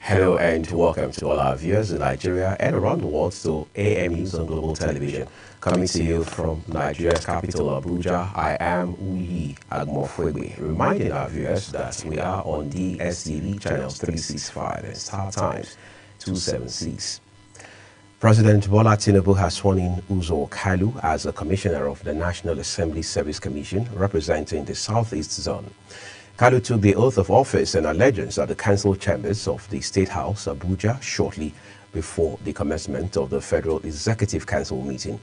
Hello and welcome to all our viewers in Nigeria and around the world to AM News on Global Television. Coming to you from Nigeria's capital, Abuja, I am Uyi Agmofwegbe, reminding our viewers that we are on DSTV channels 365 and Star Times 276. President Bola Tinubu has sworn in Uzo Kalu as a commissioner of the National Assembly Service Commission representing the Southeast Zone. Kalu took the oath of office and allegiance at the council chambers of the State House, Abuja, shortly before the commencement of the Federal Executive Council meeting.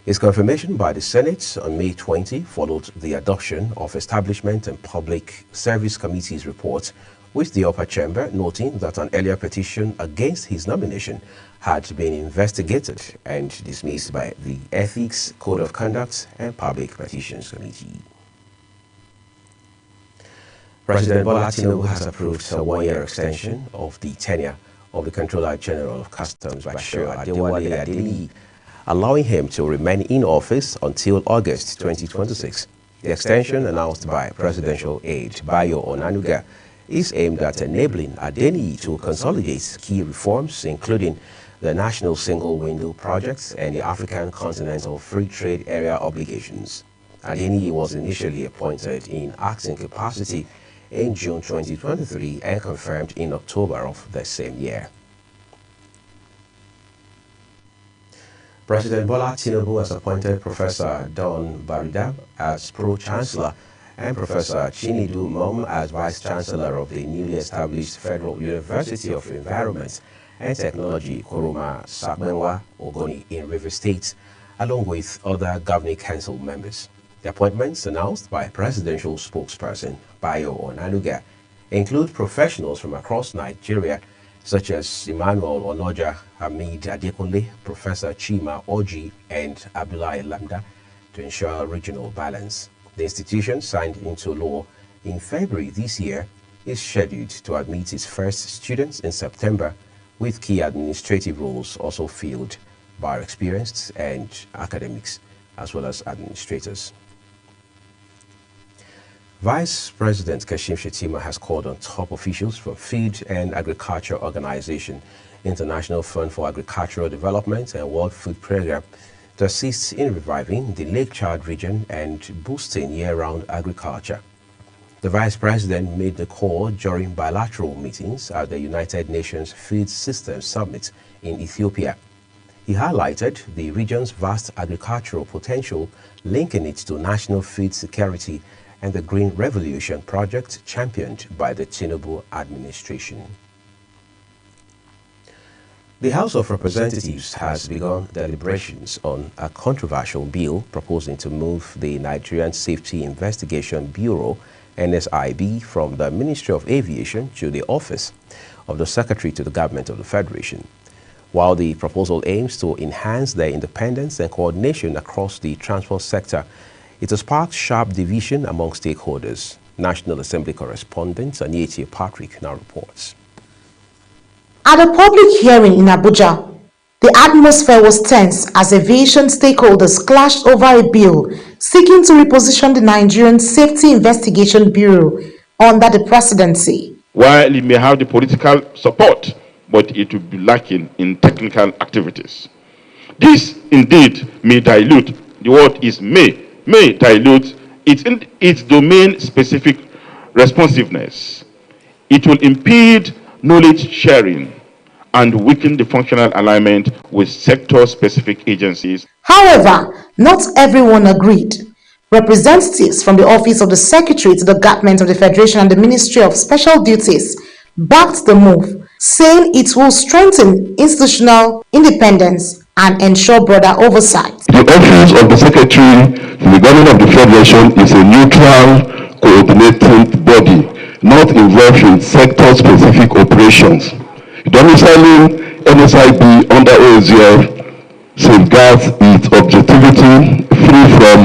His confirmation by the Senate on May 20 followed the adoption of Establishment and Public Service Committee's report, with the upper chamber noting that an earlier petition against his nomination had been investigated and dismissed by the Ethics, Code of Conduct and Public Petitions Committee. President Bola Tinubu has approved a one-year extension of the tenure of the Controller General of Customs, Bashir Adewale Adeniyi, allowing him to remain in office until August 2026. The extension, announced by Presidential aide Bayo Onanuga, is aimed at enabling Adeniyi to consolidate key reforms, including the National Single Window Project and the African Continental Free Trade Area obligations. Adeniyi was initially appointed in acting capacity in June 2023 and confirmed in October of the same year. President Bola Tinubu has appointed Professor Don Baridab as Pro-Chancellor and Professor Chinedu Mom as Vice-Chancellor of the newly established Federal University of Environment and Technology, Kuruma Sakmenwa Ogoni in Rivers State, along with other governing council members. The appointments announced by presidential spokesperson Bayo Onanuga include professionals from across Nigeria, such as Emmanuel Onoja, Hamid Adekunle, Professor Chima Oji, and Abdullahi Lambda, to ensure regional balance. The institution, signed into law in February this year, is scheduled to admit its first students in September, with key administrative roles also filled by experienced and academics, as well as administrators. Vice President Kashim Shettima has called on top officials from Food and Agriculture Organization, International Fund for Agricultural Development and World Food Programme to assist in reviving the Lake Chad region and boosting year-round agriculture. The Vice President made the call during bilateral meetings at the United Nations Food Systems Summit in Ethiopia. He highlighted the region's vast agricultural potential, linking it to national food security and the Green Revolution project championed by the Tinubu administration. The House of Representatives has begun deliberations on a controversial bill proposing to move the Nigerian Safety Investigation Bureau, NSIB, from the Ministry of Aviation to the office of the Secretary to the Government of the Federation. While the proposal aims to enhance their independence and coordination across the transport sector, it has sparked sharp division among stakeholders. National Assembly correspondent Anyeti Patrick now reports. At a public hearing in Abuja, the atmosphere was tense as aviation stakeholders clashed over a bill seeking to reposition the Nigerian Safety Investigation Bureau under the presidency. While it may have the political support, but it will be lacking in technical activities. This indeed may dilute, the word is may dilute its domain-specific responsiveness. It will impede knowledge sharing and weaken the functional alignment with sector-specific agencies. However, not everyone agreed. Representatives from the Office of the Secretary to the Government of the Federation and the Ministry of Special Duties backed the move, saying it will strengthen institutional independence and ensure broader oversight. The Office of the Secretary to the Government of the Federation is a neutral, coordinating body, not involved in sector-specific operations. Domiciling NSIB under OAZF safeguards its objectivity, free from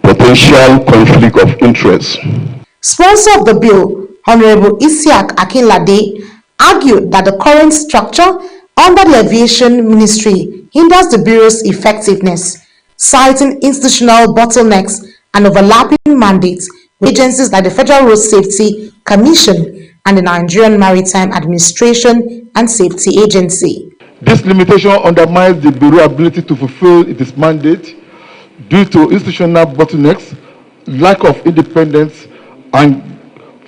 potential conflict of interest. Sponsor of the bill, Honorable Isiaq Akinlade, argued that the current structure under the Aviation Ministry hinders the Bureau's effectiveness, citing institutional bottlenecks and overlapping mandates with agencies like the Federal Road Safety Commission and the Nigerian Maritime Administration and Safety Agency. This limitation undermines the Bureau's ability to fulfill its mandate due to institutional bottlenecks, lack of independence, and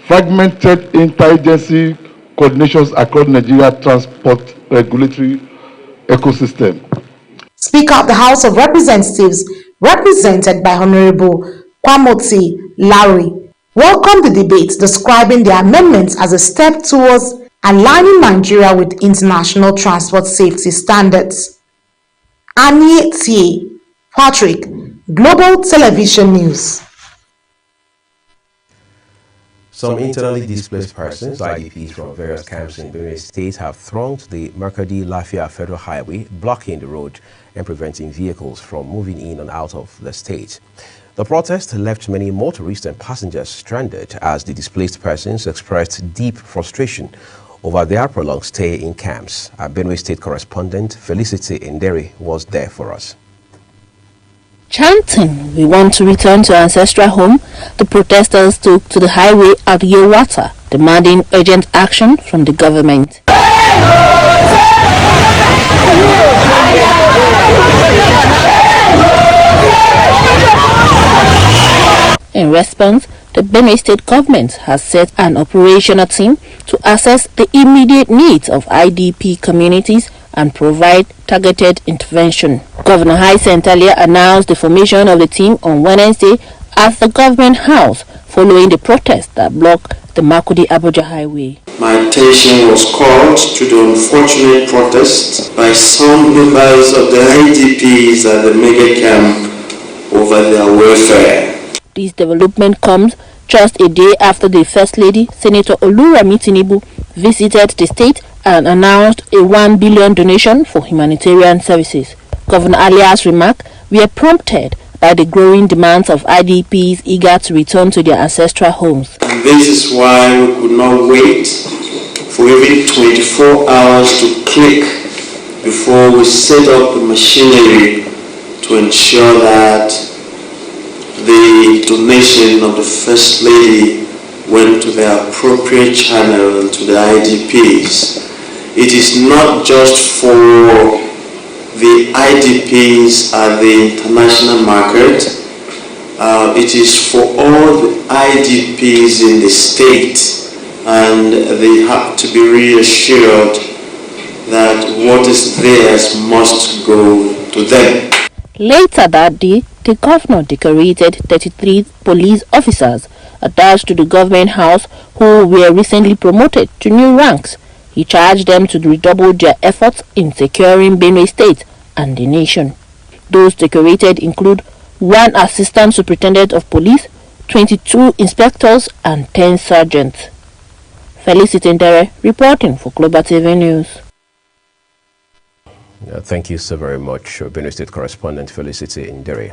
fragmented interagency coordinations across Nigeria's transport regulatory ecosystem. Speaker of the House of Representatives, represented by Honorable Kwamoti Larry, welcomed the debate, describing the amendments as a step towards aligning Nigeria with international transport safety standards. Annie T. Patrick, Global Television News. Some internally displaced persons, IDPs from various camps in Benue State, have thronged the Markadi-Lafia Federal Highway, blocking the road and preventing vehicles from moving in and out of the state. The protest left many motorists and passengers stranded as the displaced persons expressed deep frustration over their prolonged stay in camps. Our Benue State correspondent Felicity Nderi was there for us. Chanting, "We want to return to our ancestral home," the protesters took to the highway at Yewata, demanding urgent action from the government. In response, the Benue State government has set an operational team to assess the immediate needs of IDP communities and provide targeted intervention. Governor Hyacinth Alia announced the formation of the team on Wednesday at the government house following the protests that blocked the Makurdi-Abuja highway. My attention was called to the unfortunate protest by some members of the IDPs at the mega camp over their welfare. This development comes just a day after the First Lady, Senator Oluremi Tinubu, visited the state and announced a 1 billion donation for humanitarian services. Governor Alia's remark were prompted by the growing demands of IDPs eager to return to their ancestral homes. And this is why we could not wait for even 24 hours to click before we set up the machinery to ensure that the donation of the First Lady went to the appropriate channel to the IDPs. It is not just for the IDPs at the international market. It is for all the IDPs in the state, and they have to be reassured that what is theirs must go to them. Later that day, the governor decorated 33 police officers attached to the government house who were recently promoted to new ranks. He charged them to redouble their efforts in securing Benue State and the nation. Those decorated include 1 assistant superintendent of police, 22 inspectors and 10 sergeants. Felicity Ndere reporting for Global TV News. Thank you so very much, Benue State correspondent Felicity Ndere.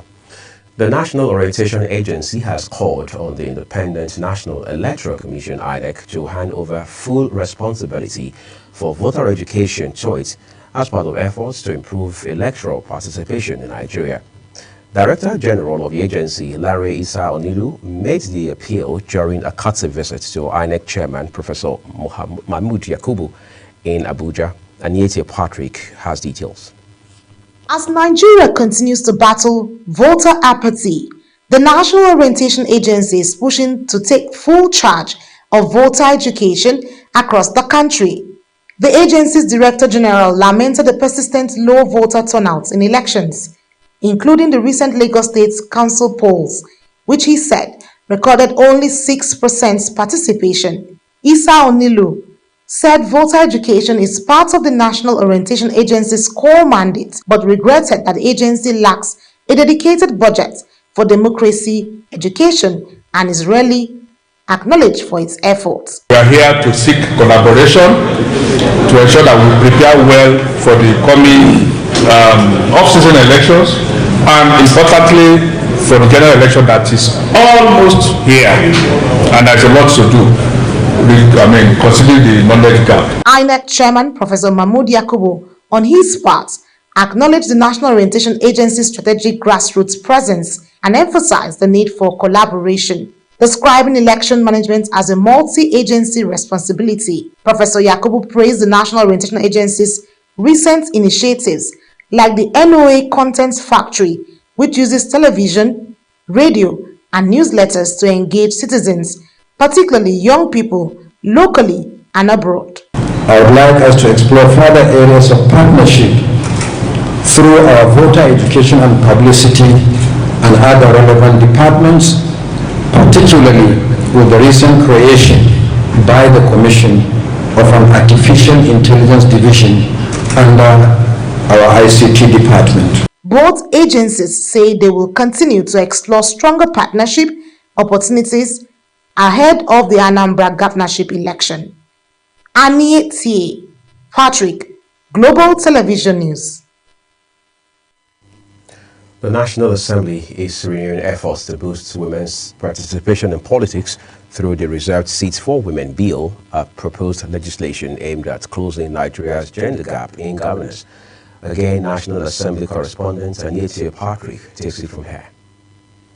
The National Orientation Agency has called on the Independent National Electoral Commission (INEC) to hand over full responsibility for voter education choice as part of efforts to improve electoral participation in Nigeria. Director General of the agency, Larry Isa Onilu, made the appeal during a courtesy visit to INEC Chairman Professor Mahmood Yakubu in Abuja. Aniete Patrick has details. As Nigeria continues to battle voter apathy, the National Orientation Agency is pushing to take full charge of voter education across the country. The agency's Director General lamented the persistent low voter turnout in elections, including the recent Lagos State Council polls, which he said recorded only 6% participation. Isa Onilu said voter education is part of the National Orientation Agency's core mandate, but regretted that the agency lacks a dedicated budget for democracy education and is rarely acknowledged for its efforts. We are here to seek collaboration to ensure that we prepare well for the coming off-season elections, and importantly for the general election that is almost here, and there's a lot to do. Considering the knowledge gap. INEC Chairman Professor Mahmood Yakubu, on his part, acknowledged the National Orientation Agency's strategic grassroots presence and emphasized the need for collaboration. describing election management as a multi-agency responsibility. Professor Yakubu praised the National Orientation Agency's recent initiatives like the NOA Content Factory, which uses television, radio, and newsletters to engage citizens, particularly young people, locally and abroad. I would like us to explore further areas of partnership through our voter education and publicity and other relevant departments, particularly with the recent creation by the Commission of an Artificial Intelligence Division under our ICT department. Both agencies say they will continue to explore stronger partnership opportunities ahead of the Anambra governorship election. Annie T. Patrick, Global Television News. The National Assembly is renewing efforts to boost women's participation in politics through the Reserved Seats for Women Bill, a proposed legislation aimed at closing Nigeria's gender gap in governance. Again, National Assembly correspondent Annie Patrick takes it from here.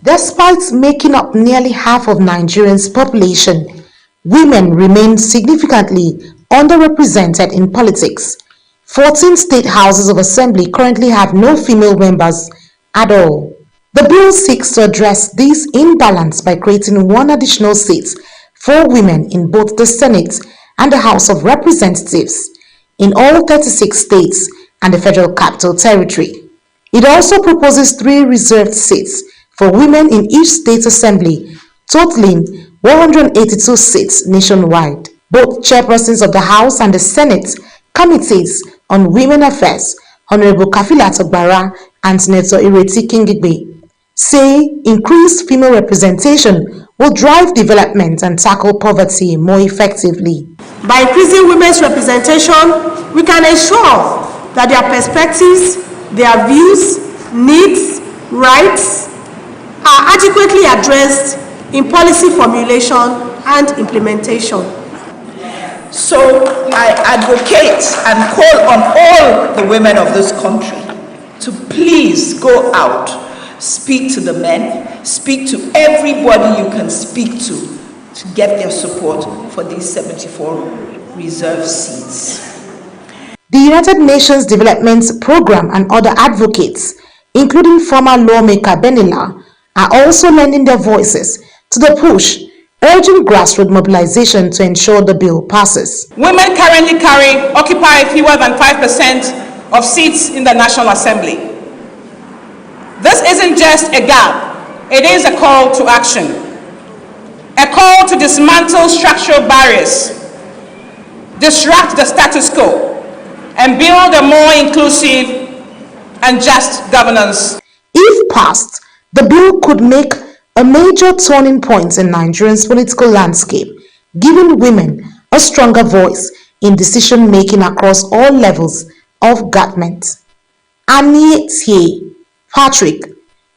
Despite making up nearly half of Nigerians' population, women remain significantly underrepresented in politics. 14 state houses of assembly currently have no female members at all. The bill seeks to address this imbalance by creating one additional seat for women in both the Senate and the House of Representatives in all 36 states and the Federal Capital Territory. It also proposes 3 reserved seats for women in each state assembly, totaling 182 seats nationwide. Both chairpersons of the House and the Senate Committees on Women Affairs, Honorable Kafilat Ogbara and Senator Ireti Kingigbe, say increased female representation will drive development and tackle poverty more effectively. By increasing women's representation, we can ensure that their perspectives, their views, needs, rights are adequately addressed in policy formulation and implementation. So I advocate and call on all the women of this country to please go out, speak to the men, speak to everybody you can speak to get their support for these 74 reserved seats. The United Nations Development Programme and other advocates, including former lawmaker Benila, are also lending their voices to the push, urging grassroots mobilization to ensure the bill passes. Women currently occupy fewer than 5% of seats in the National Assembly. This isn't just a gap, it is a call to action. A call to dismantle structural barriers, disrupt the status quo, and build a more inclusive and just governance. If passed, the bill could make a major turning point in Nigeria's political landscape, giving women a stronger voice in decision-making across all levels of government. Annie T. Patrick,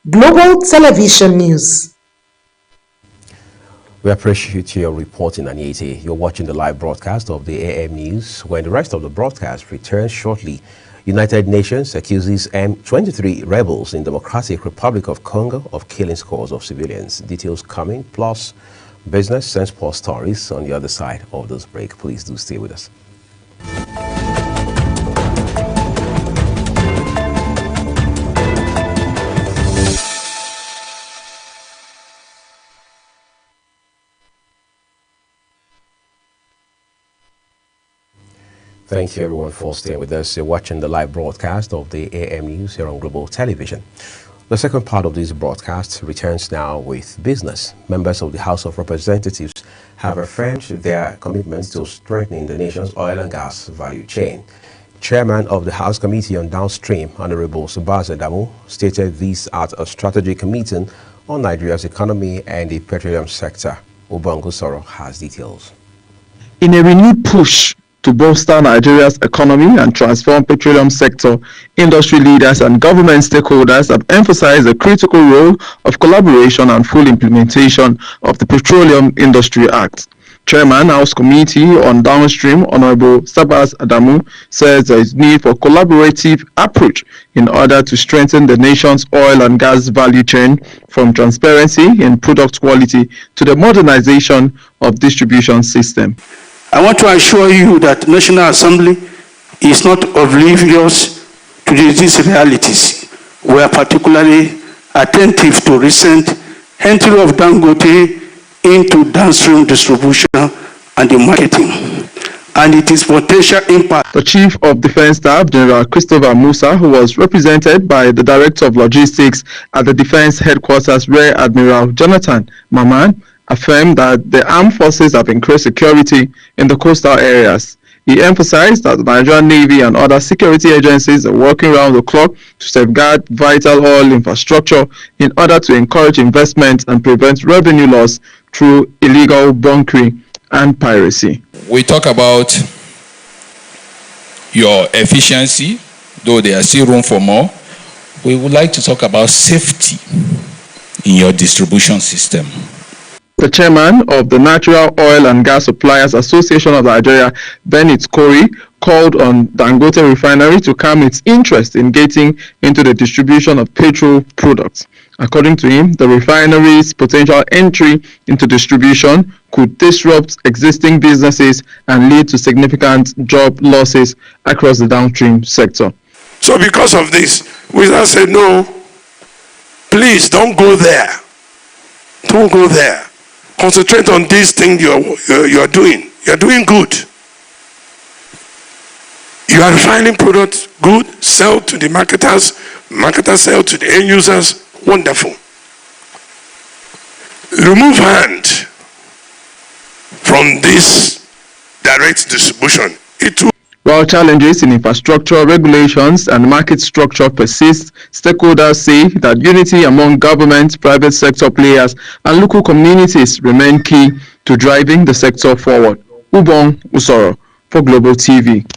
Global Television News. We appreciate your reporting, Aniete. You're watching the live broadcast of the AM News. When the rest of the broadcast returns shortly, United Nations accuses M23 rebels in Democratic Republic of Congo of killing scores of civilians. Details coming, plus business and sports stories on the other side of this break. Please do stay with us. Thank you everyone for staying with us. You're watching the live broadcast of the AM News here on Global Television. The second part of this broadcast returns now with business. Members of the House of Representatives have affirmed their commitment to strengthening the nation's oil and gas value chain. Chairman of the House Committee on Downstream, Honorable Subaze Damu, stated this at a strategic meeting on Nigeria's economy and the petroleum sector. Ubongo Soro has details. In a renewed push to bolster Nigeria's economy and transform petroleum sector, industry leaders and government stakeholders have emphasized the critical role of collaboration and full implementation of the Petroleum Industry Act. Chairman, House Committee on Downstream, Honorable Sabas Adamu, says there is need for collaborative approach in order to strengthen the nation's oil and gas value chain, from transparency in product quality to the modernization of distribution system. I want to assure you that the National Assembly is not oblivious to these realities. We are particularly attentive to recent entry of Dangote into downstream distribution and the marketing, and its potential impact. The Chief of Defense Staff, General Christopher Musa, who was represented by the Director of Logistics at the Defense Headquarters, Rear Admiral Jonathan Maman, affirmed that the armed forces have increased security in the coastal areas. He emphasized that the Nigerian Navy and other security agencies are working around the clock to safeguard vital oil infrastructure in order to encourage investment and prevent revenue loss through illegal bunkering and piracy. We talk about your efficiency, though there is still room for more. We would like to talk about safety in your distribution system. The chairman of the Natural Oil and Gas Suppliers Association of Nigeria, Bennett Corey, called on Dangote Refinery to calm its interest in getting into the distribution of petrol products. According to him, the refinery's potential entry into distribution could disrupt existing businesses and lead to significant job losses across the downstream sector. So because of this, we just said, no, please don't go there. Don't go there. Concentrate on this thing you're doing. You're doing good. You are refining products, good, sell to the marketers, marketers sell to the end users, wonderful. Remove hand from this direct distribution. While challenges in infrastructure, regulations, and market structure persist, stakeholders say that unity among government, private sector players, and local communities remain key to driving the sector forward. Ubong Usoro for Global TV.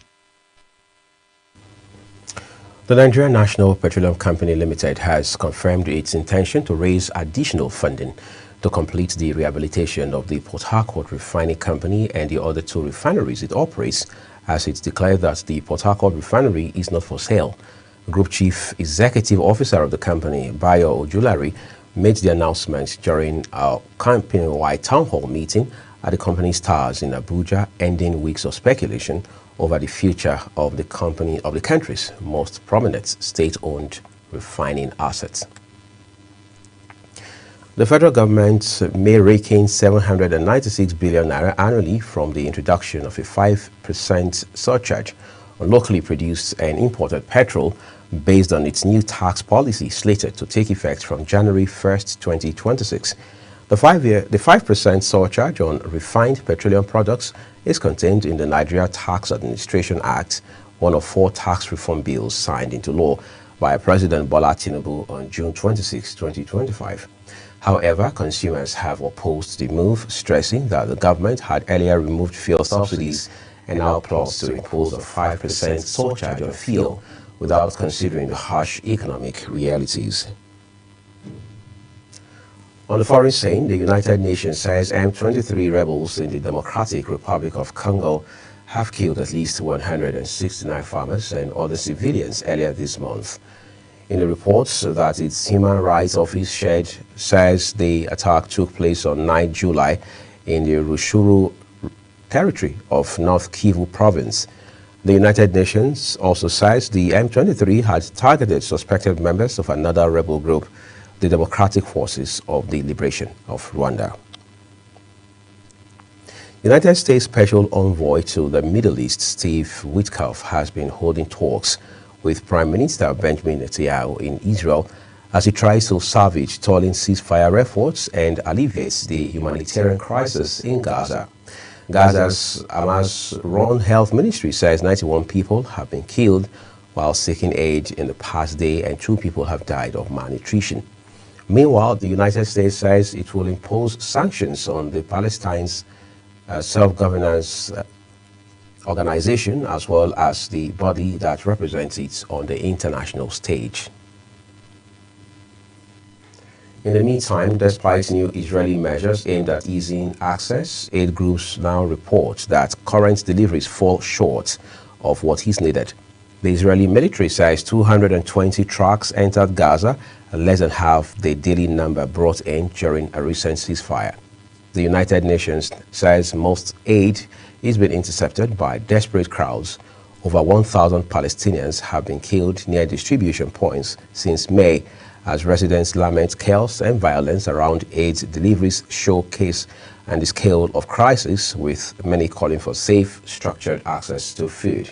The Nigerian National Petroleum Company Limited has confirmed its intention to raise additional funding to complete the rehabilitation of the Port Harcourt Refining Company and the other two refineries it operates, as it declared that the Port Harcourt Refinery is not for sale. Group Chief Executive Officer of the company, Bayo Ojulari, made the announcement during a company-wide town hall meeting at the company's towers in Abuja, ending weeks of speculation over the future of the country's most prominent state-owned refining assets. The federal government may rake in 796 billion naira annually from the introduction of a 5% surcharge on locally produced and imported petrol based on its new tax policy slated to take effect from January 1st, 2026. The 5% surcharge on refined petroleum products is contained in the Nigeria Tax Administration Act, one of 4 tax reform bills signed into law by President Bola Tinubu on June 26, 2025. However, consumers have opposed the move, stressing that the government had earlier removed fuel subsidies and now plots to impose a 5% surcharge on fuel without considering the harsh economic realities. On the foreign scene, the United Nations says M23 rebels in the Democratic Republic of Congo have killed at least 169 farmers and other civilians earlier this month. In the reports that its Human Rights Office shared, says the attack took place on 9 July in the Rushuru territory of North Kivu province. The United Nations also says the M23 had targeted suspected members of another rebel group, the Democratic Forces of the Liberation of Rwanda. United States Special Envoy to the Middle East, Steve Witkoff, has been holding talks with Prime Minister Benjamin Netanyahu in Israel as he tries to salvage stalling ceasefire efforts and alleviate the humanitarian crisis in Gaza. Gaza's Hamas-run health ministry says 91 people have been killed while seeking aid in the past day and 2 people have died of malnutrition. Meanwhile, the United States says it will impose sanctions on the Palestine's self-governance organization as well as the body that represents it on the international stage. In the meantime, despite new Israeli measures aimed at easing access, aid groups now report that current deliveries fall short of what is needed. The Israeli military says 220 trucks entered Gaza, less than half the daily number brought in during a recent ceasefire. The United Nations says most aid is being intercepted by desperate crowds. Over 1,000 Palestinians have been killed near distribution points since May, as residents lament chaos and violence around aid deliveries showcase and the scale of crisis, with many calling for safe, structured access to food.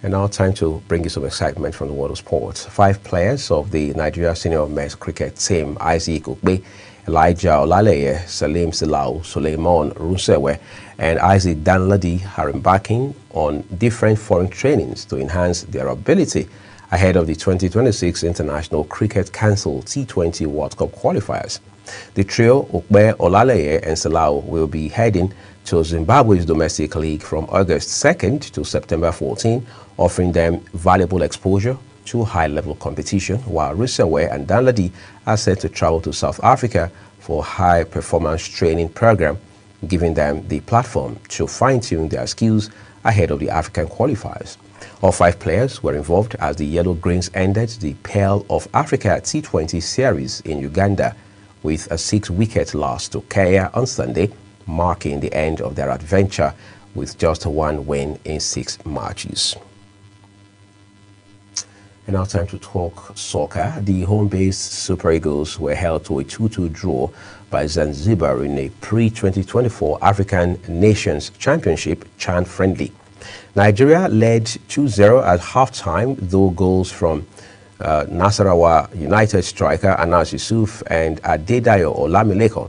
And now time to bring you some excitement from the world of sports. 5 players of the Nigeria senior men's cricket team, Isaac Ukbe, Elijah Olaleye, Salim Silau, Suleiman Runsewe, and Isaac Danladi are embarking on different foreign trainings to enhance their ability ahead of the 2026 International Cricket Council T20 World Cup qualifiers. The trio, Ukbe, Olaleye, and Silau, will be heading to Zimbabwe's domestic league from August 2nd to September 14, offering them valuable exposure to high-level competition, while Runsewe and Danladi are set to travel to South Africa for a high-performance training program, giving them the platform to fine-tune their skills ahead of the African qualifiers. All 5 players were involved as the Yellow Greens ended the Pearl of Africa T20 series in Uganda with a 6-wicket loss to Kenya on Sunday, marking the end of their adventure with just 1 win in 6 matches. And now time to talk soccer. The home-based Super Eagles were held to a 2-2 draw by Zanzibar in a pre-2024 African Nations Championship CHAN friendly. Nigeria led 2-0 at halftime, though goals from Nasarawa United striker Anas Yusuf and Adedayo Olamileko.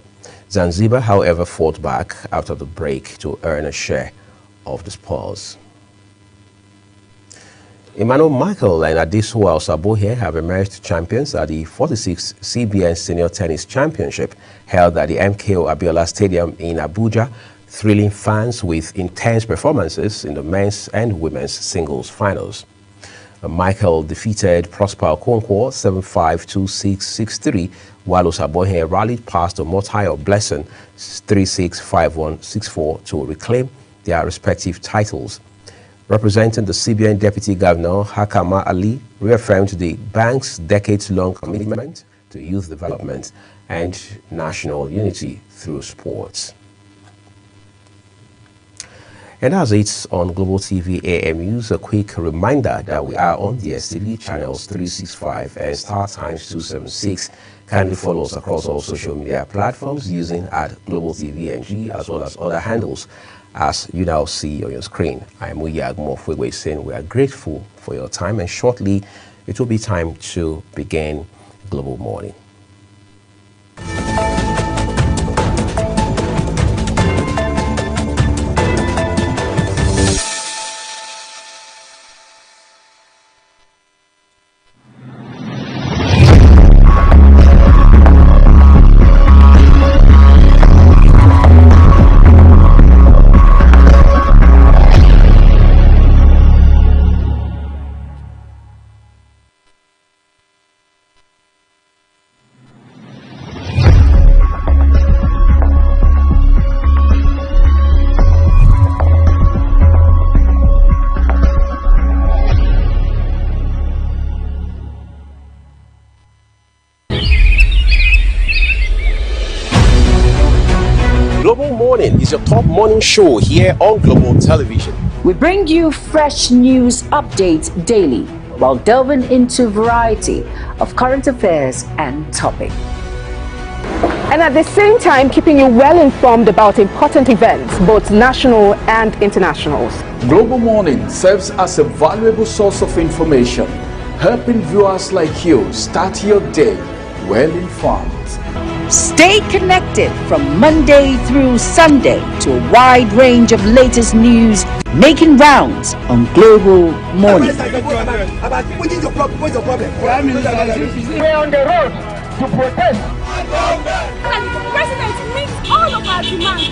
Zanzibar, however, fought back after the break to earn a share of the spoils. Emmanuel Michael and Adesuwa Osaboye have emerged champions at the 46th CBN Senior Tennis Championship held at the MKO Abiola Stadium in Abuja, thrilling fans with intense performances in the men's and women's singles finals. Michael defeated Prosper Okonkwo 7-5, 2-6, 6-3, while Osaboye rallied past Omotayo Blessing 3-6, 5-1, 6-4 to reclaim their respective titles. Representing the CBN Deputy Governor, Hakama Ali reaffirmed the bank's decades-long commitment to youth development and national unity through sports. And as it's on Global TV AM News, a quick reminder that we are on DSTV channels 365 and Star Times 276. Kindly follow us across all social media platforms using @GlobalTVNG as well as other handles as you now see on your screen. I am Uyagmo Fwegwe saying we are grateful for your time, and shortly it will be time to begin Global Morning. Global Morning is your top morning show here on Global Television. We bring you fresh news updates daily while delving into a variety of current affairs and topics. And at the same time, keeping you well informed about important events, both national and internationals. Global Morning serves as a valuable source of information, helping viewers like you start your day well informed. Stay connected from Monday through Sunday to a wide range of latest news making rounds on Global Morning. We're on the road to protest. And the president meets all of our demands.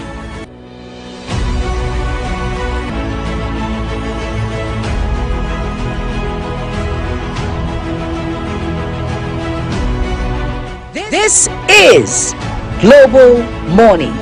This is Global Morning.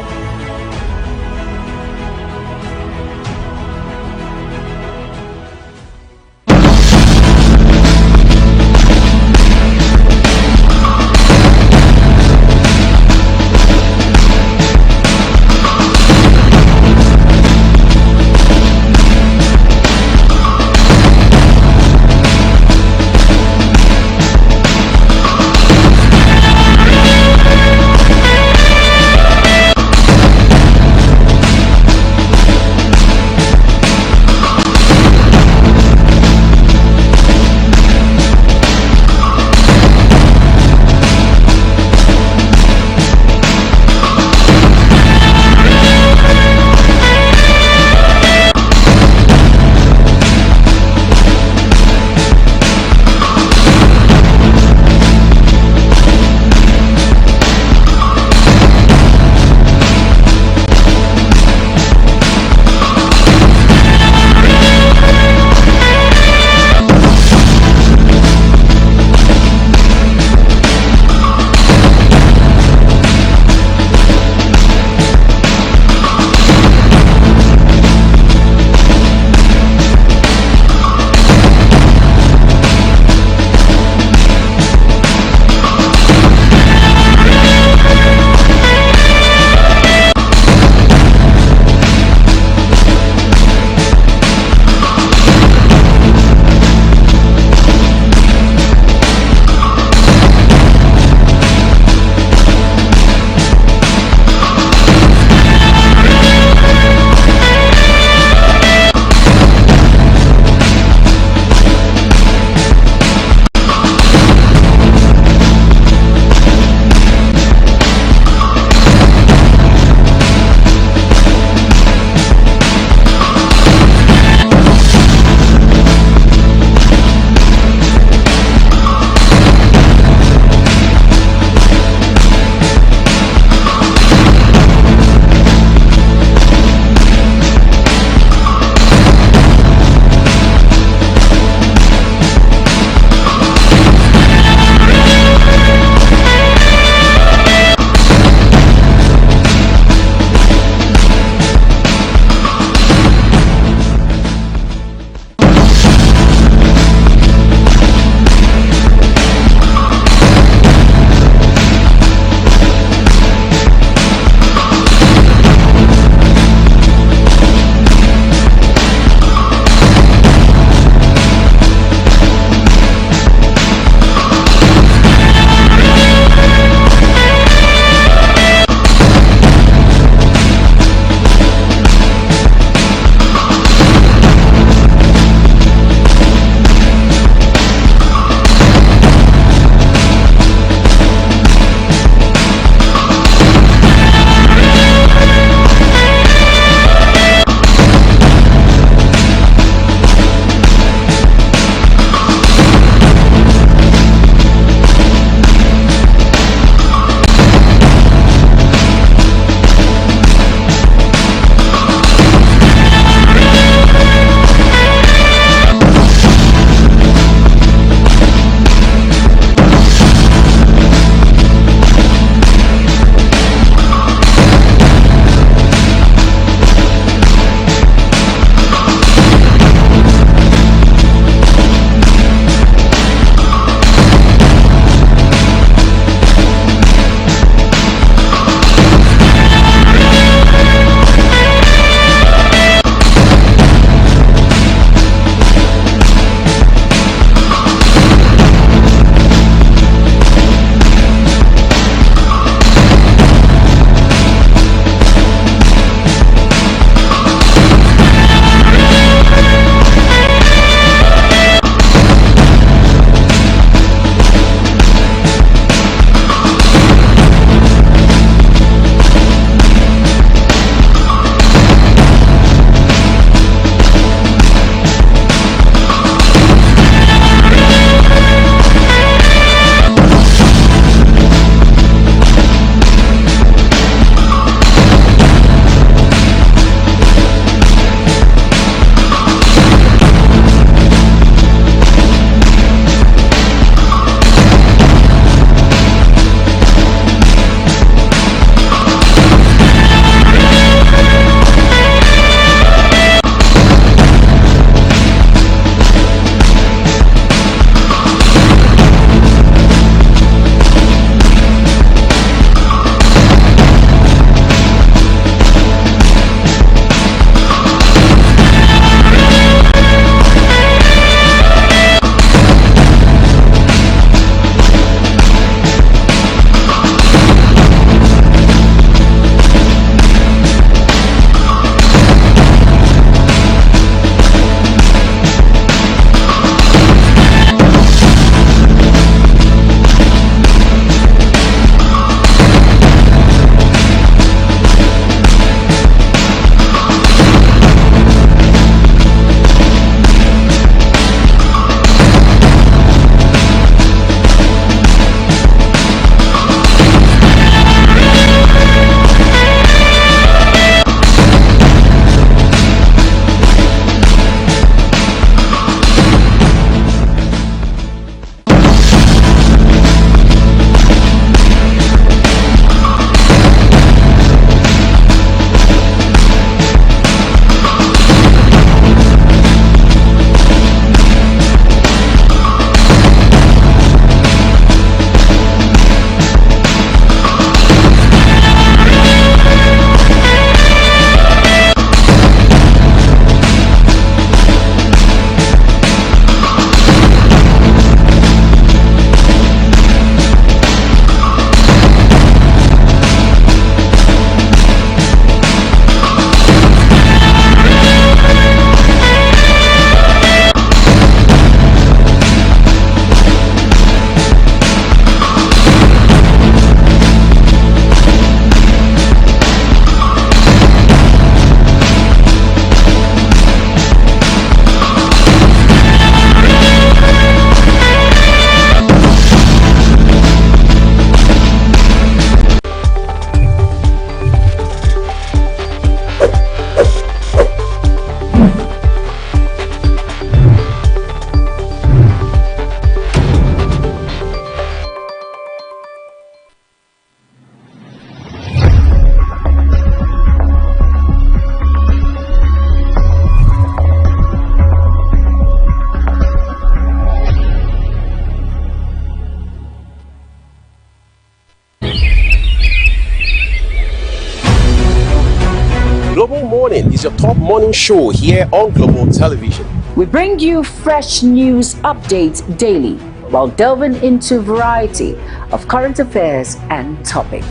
Global Morning is your top morning show here on Global Television. We bring you fresh news updates daily while delving into a variety of current affairs and topics.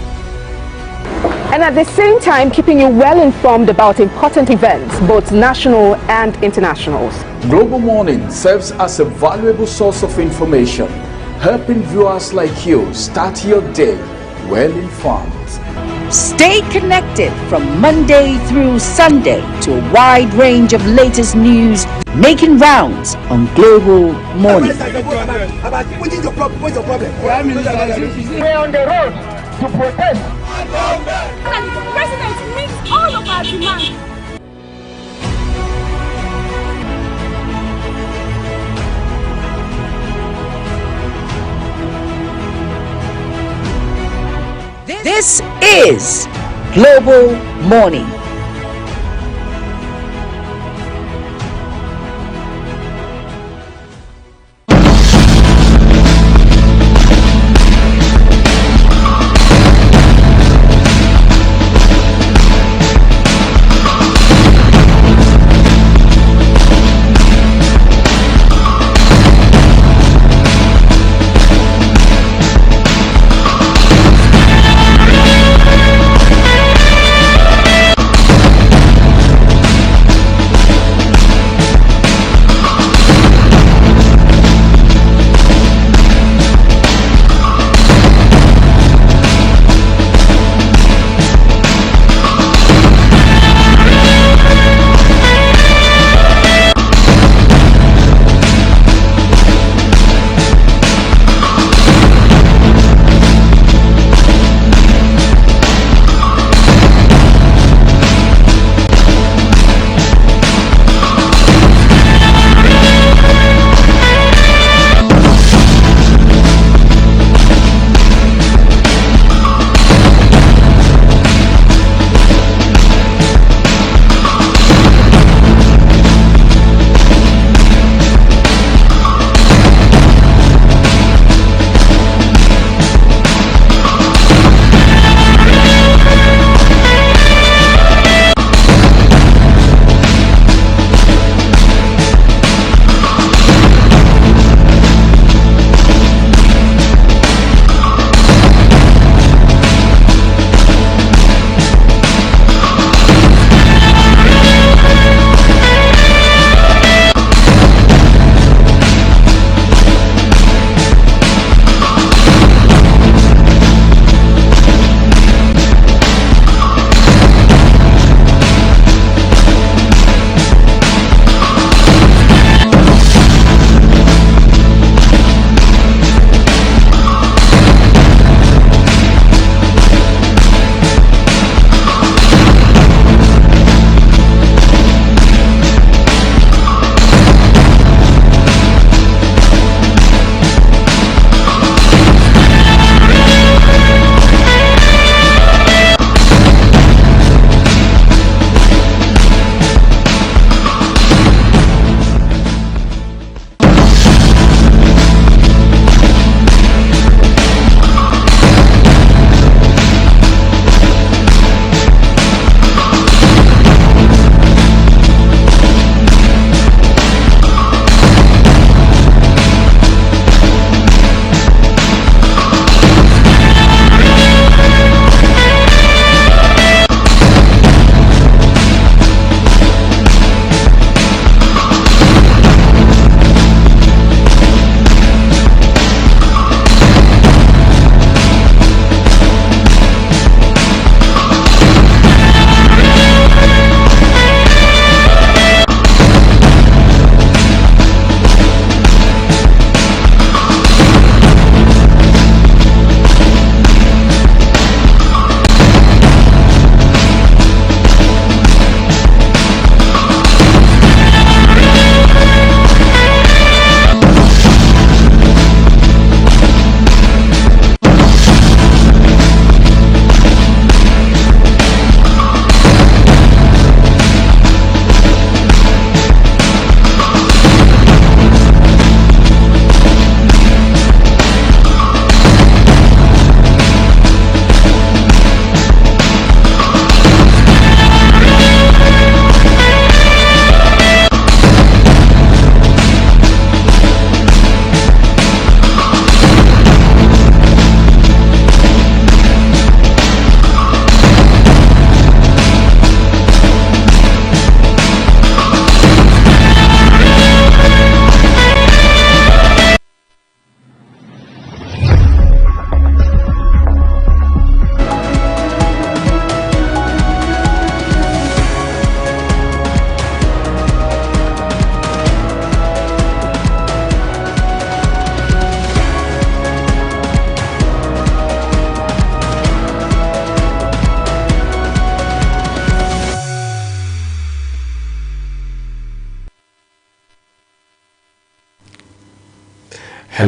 And at the same time, keeping you well informed about important events, both national and international. Global Morning serves as a valuable source of information, helping viewers like you start your day well informed. Stay connected from Monday through Sunday to a wide range of latest news making rounds on Global Morning. What is your problem? What's your problem? We're on the road to protest. And the president meets all of our demands. This is Global Morning.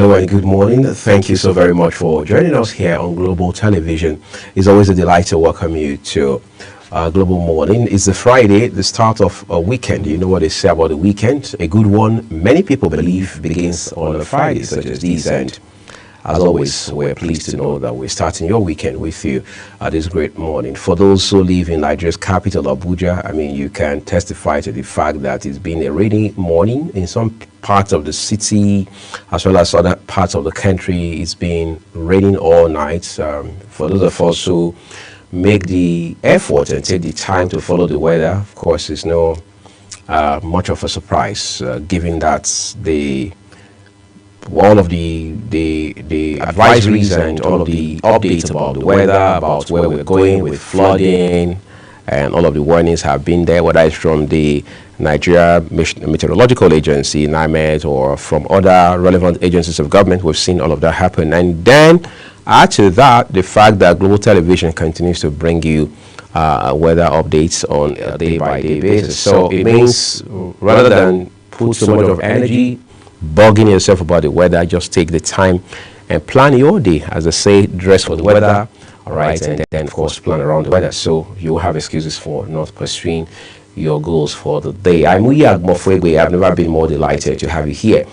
Hello and good morning. Thank you so very much for joining us here on Global Television. It's always a delight to welcome you to Global Morning. It's a Friday, the start of a weekend. You know what they say about the weekend? A good one, many people believe, begins on a Friday such as this. And as always, we're pleased to know that we're starting your weekend with you this great morning. For those who live in Nigeria's capital, Abuja, I mean, you can testify to the fact that it's been a rainy morning in some parts of the city, as well as other parts of the country. It's been raining all night. For those of us who make the effort and take the time to follow the weather, of course, it's no much of a surprise, given that all of the advisories and all of the updates about the weather, about where we're going with flooding, and all of the warnings have been there, whether it's from the Nigeria Meteorological Agency, NIMET, or from other relevant agencies of government. We've seen all of that happen. And then add to that the fact that Global Television continues to bring you weather updates on a day-by-day basis. So it means rather than put so much of energy bugging yourself about the weather, just take the time and plan your day. As I say, dress for the weather, all right, and then of course plan around the weather, so you have excuses for not pursuing your goals for the day. I'm Uyi Agmofwegwe. I've never been more delighted to have you here.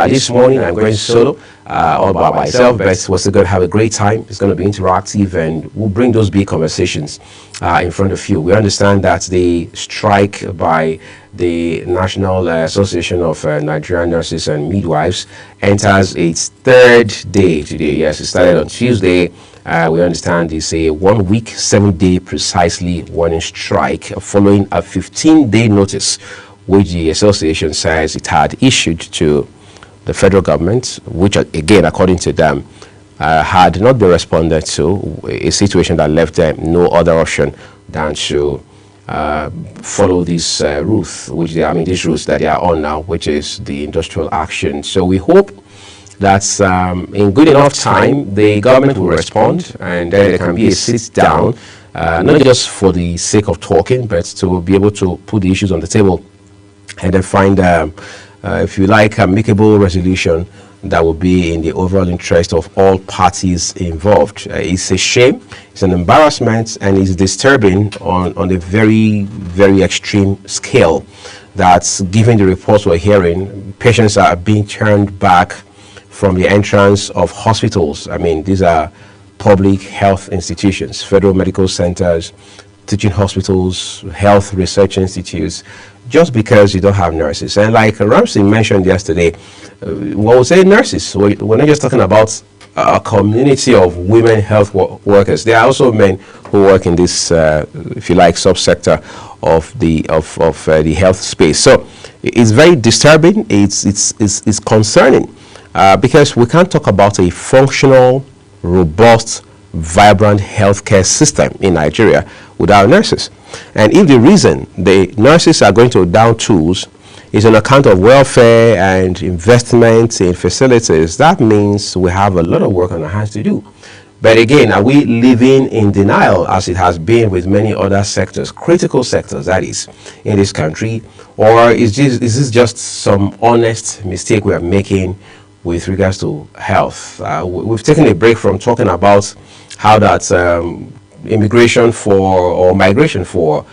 This morning I'm going solo, all by myself, but we're still going to have a great time. It's going to be interactive, and we'll bring those big conversations in front of you. We understand that the strike by the National Association of Nigerian Nurses and Midwives enters its third day today. Yes, it started on Tuesday. We understand it's a 1 week, 7 day precisely warning strike following a 15-day notice which the association says it had issued to the federal government, which again, according to them, had not been responded to, a situation that left them no other option than to follow this route, these routes that they are on now, which is the industrial action. So we hope that in good enough time the government will respond, and then there can be a sit down, not just for the sake of talking, but to be able to put the issues on the table and then find, if you like, amicable resolution that will be in the overall interest of all parties involved. It's a shame, it's an embarrassment, and it's disturbing on a very, very extreme scale that, given the reports we're hearing, patients are being turned back from the entrance of hospitals. I mean, these are public health institutions, federal medical centers, teaching hospitals, health research institutes, just because you don't have nurses. And like Ramsey mentioned yesterday, when we say nurses, we're not just talking about a community of women health workers. There are also men who work in this, if you like, subsector of the health space. So it's very disturbing. It's concerning because we can't talk about a functional, robust, vibrant healthcare system in Nigeria without nurses. And if the reason the nurses are going to down tools is on account of welfare and investment in facilities, that means we have a lot of work on our hands to do. But again, are we living in denial, as it has been with many other sectors, critical sectors that is, in this country? Or is this just some honest mistake we are making with regards to health? We've taken a break from talking about how that immigration or migration for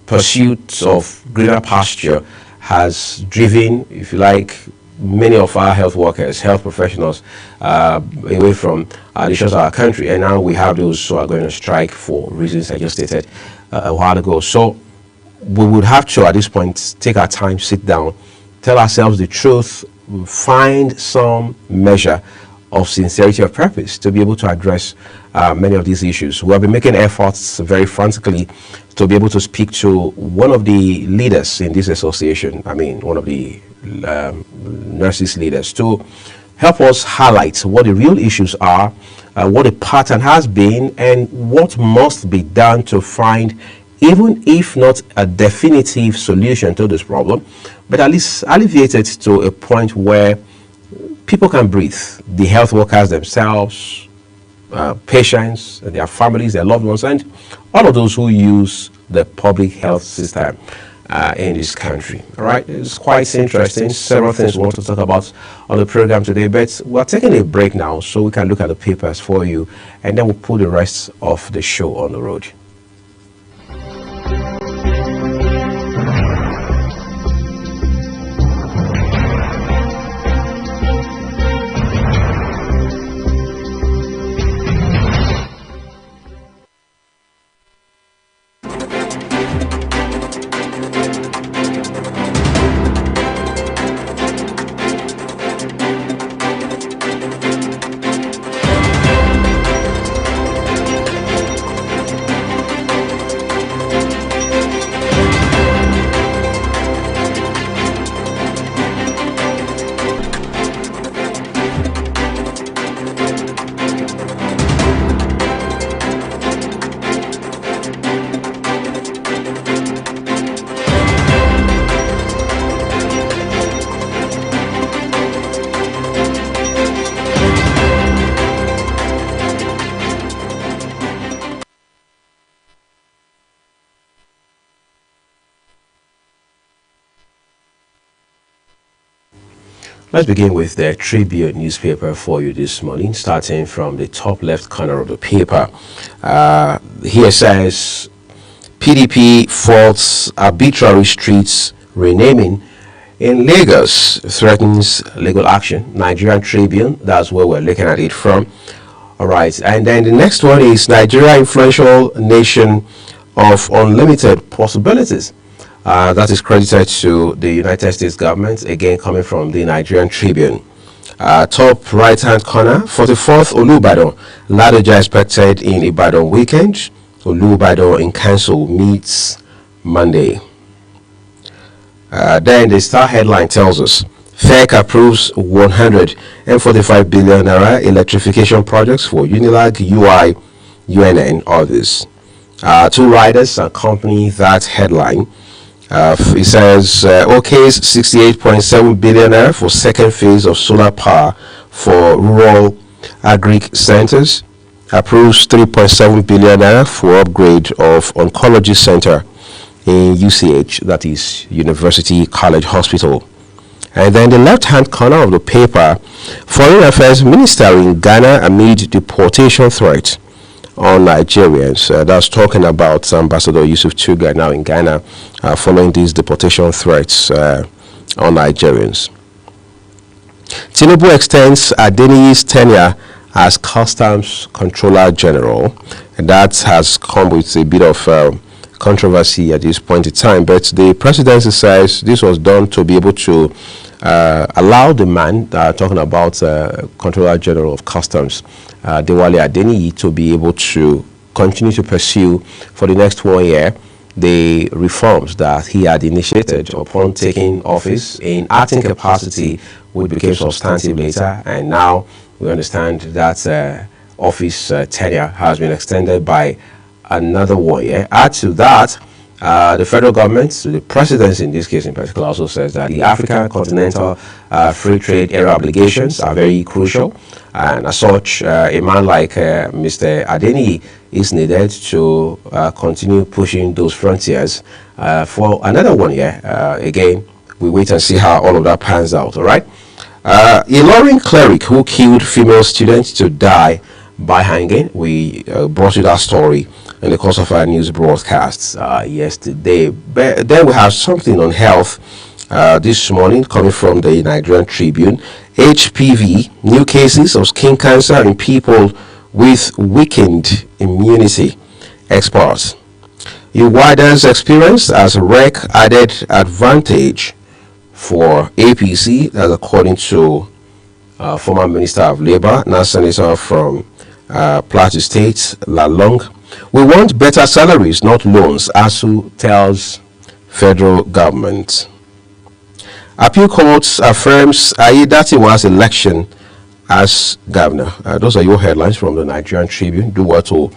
pursuit of greener pasture has driven, if you like, many of our health workers, health professionals away from the shores of our country. And now we have those who are going to strike for reasons I just stated a while ago. So we would have to, at this point, take our time, sit down, tell ourselves the truth, find some measure of sincerity of purpose to be able to address many of these issues. We have been making efforts very frantically to be able to speak to one of the leaders in this association, one of the nurses leaders, to help us highlight what the real issues are, what the pattern has been, and what must be done to find, even if not a definitive solution to this problem, but at least alleviate it to a point where people can breathe. The health workers themselves, patients, their families, their loved ones, and all of those who use the public health system. in this country. All right, it's quite interesting. Several things we want to talk about on the program today, but we're taking a break now so we can look at the papers for you, and then we'll put the rest of the show on the road. Let's begin with the Tribune newspaper for you this morning, starting from the top left corner of the paper. Here says, PDP faults arbitrary streets renaming in Lagos, threatens legal action. Nigerian Tribune, that's where we're looking at it from. All right, and then the next one is Nigeria, influential nation of unlimited possibilities. That is credited to the United States government, again coming from the Nigerian Tribune. Top right-hand corner, 44th Olubadan, Ladoja expected in Ibadan weekend. Olubadan in council meets Monday. Then the Star headline tells us, FEC approves 145 billion naira electrification projects for Unilag, UI, UNN, others. Two riders accompany that headline. It says, OK's 68.7 billion naira for second phase of solar power for rural agric centers. Approves 3.7 billion naira for upgrade of oncology center in UCH, that is University College Hospital. And then the left-hand corner of the paper, Foreign Affairs Minister in Ghana amid deportation threat on Nigerians. That's talking about Ambassador Yusuf Tuga now in Ghana following these deportation threats on Nigerians. Tinubu extends Adeniyi's tenure as Customs Controller General, and that has come with a bit of controversy at this point in time, but the presidency says this was done to be able to allow the man, talking about Controller General of Customs, Dewale Adeniyi, to be able to continue to pursue for the next 1 year the reforms that he had initiated upon taking office in acting capacity, which became substantive later, and now we understand that office tenure has been extended by another 1 year. Add to that, the federal government, the presidency in this case in particular, also says that the African continental free trade area obligations are very crucial, and as such, a man like Mr. Adeniyi is needed to continue pushing those frontiers for another 1 year. Again, we wait and see how all of that pans out. All right. A Ilorin cleric who killed female students to die by hanging. We brought you that story in the course of our news broadcasts yesterday. But then we have something on health this morning coming from the Nigerian Tribune. HPV, new cases of skin cancer in people with weakened immunity. Experts. Iwada's experience as REC added advantage for APC, that's according to former Minister of Labour, now Senator from Plateau State, Lalong. We want better salaries, not loans, ASU tells federal government. Appeal Court affirms Aiyedatiwa's election as governor. Those are your headlines from the Nigerian Tribune. Do well to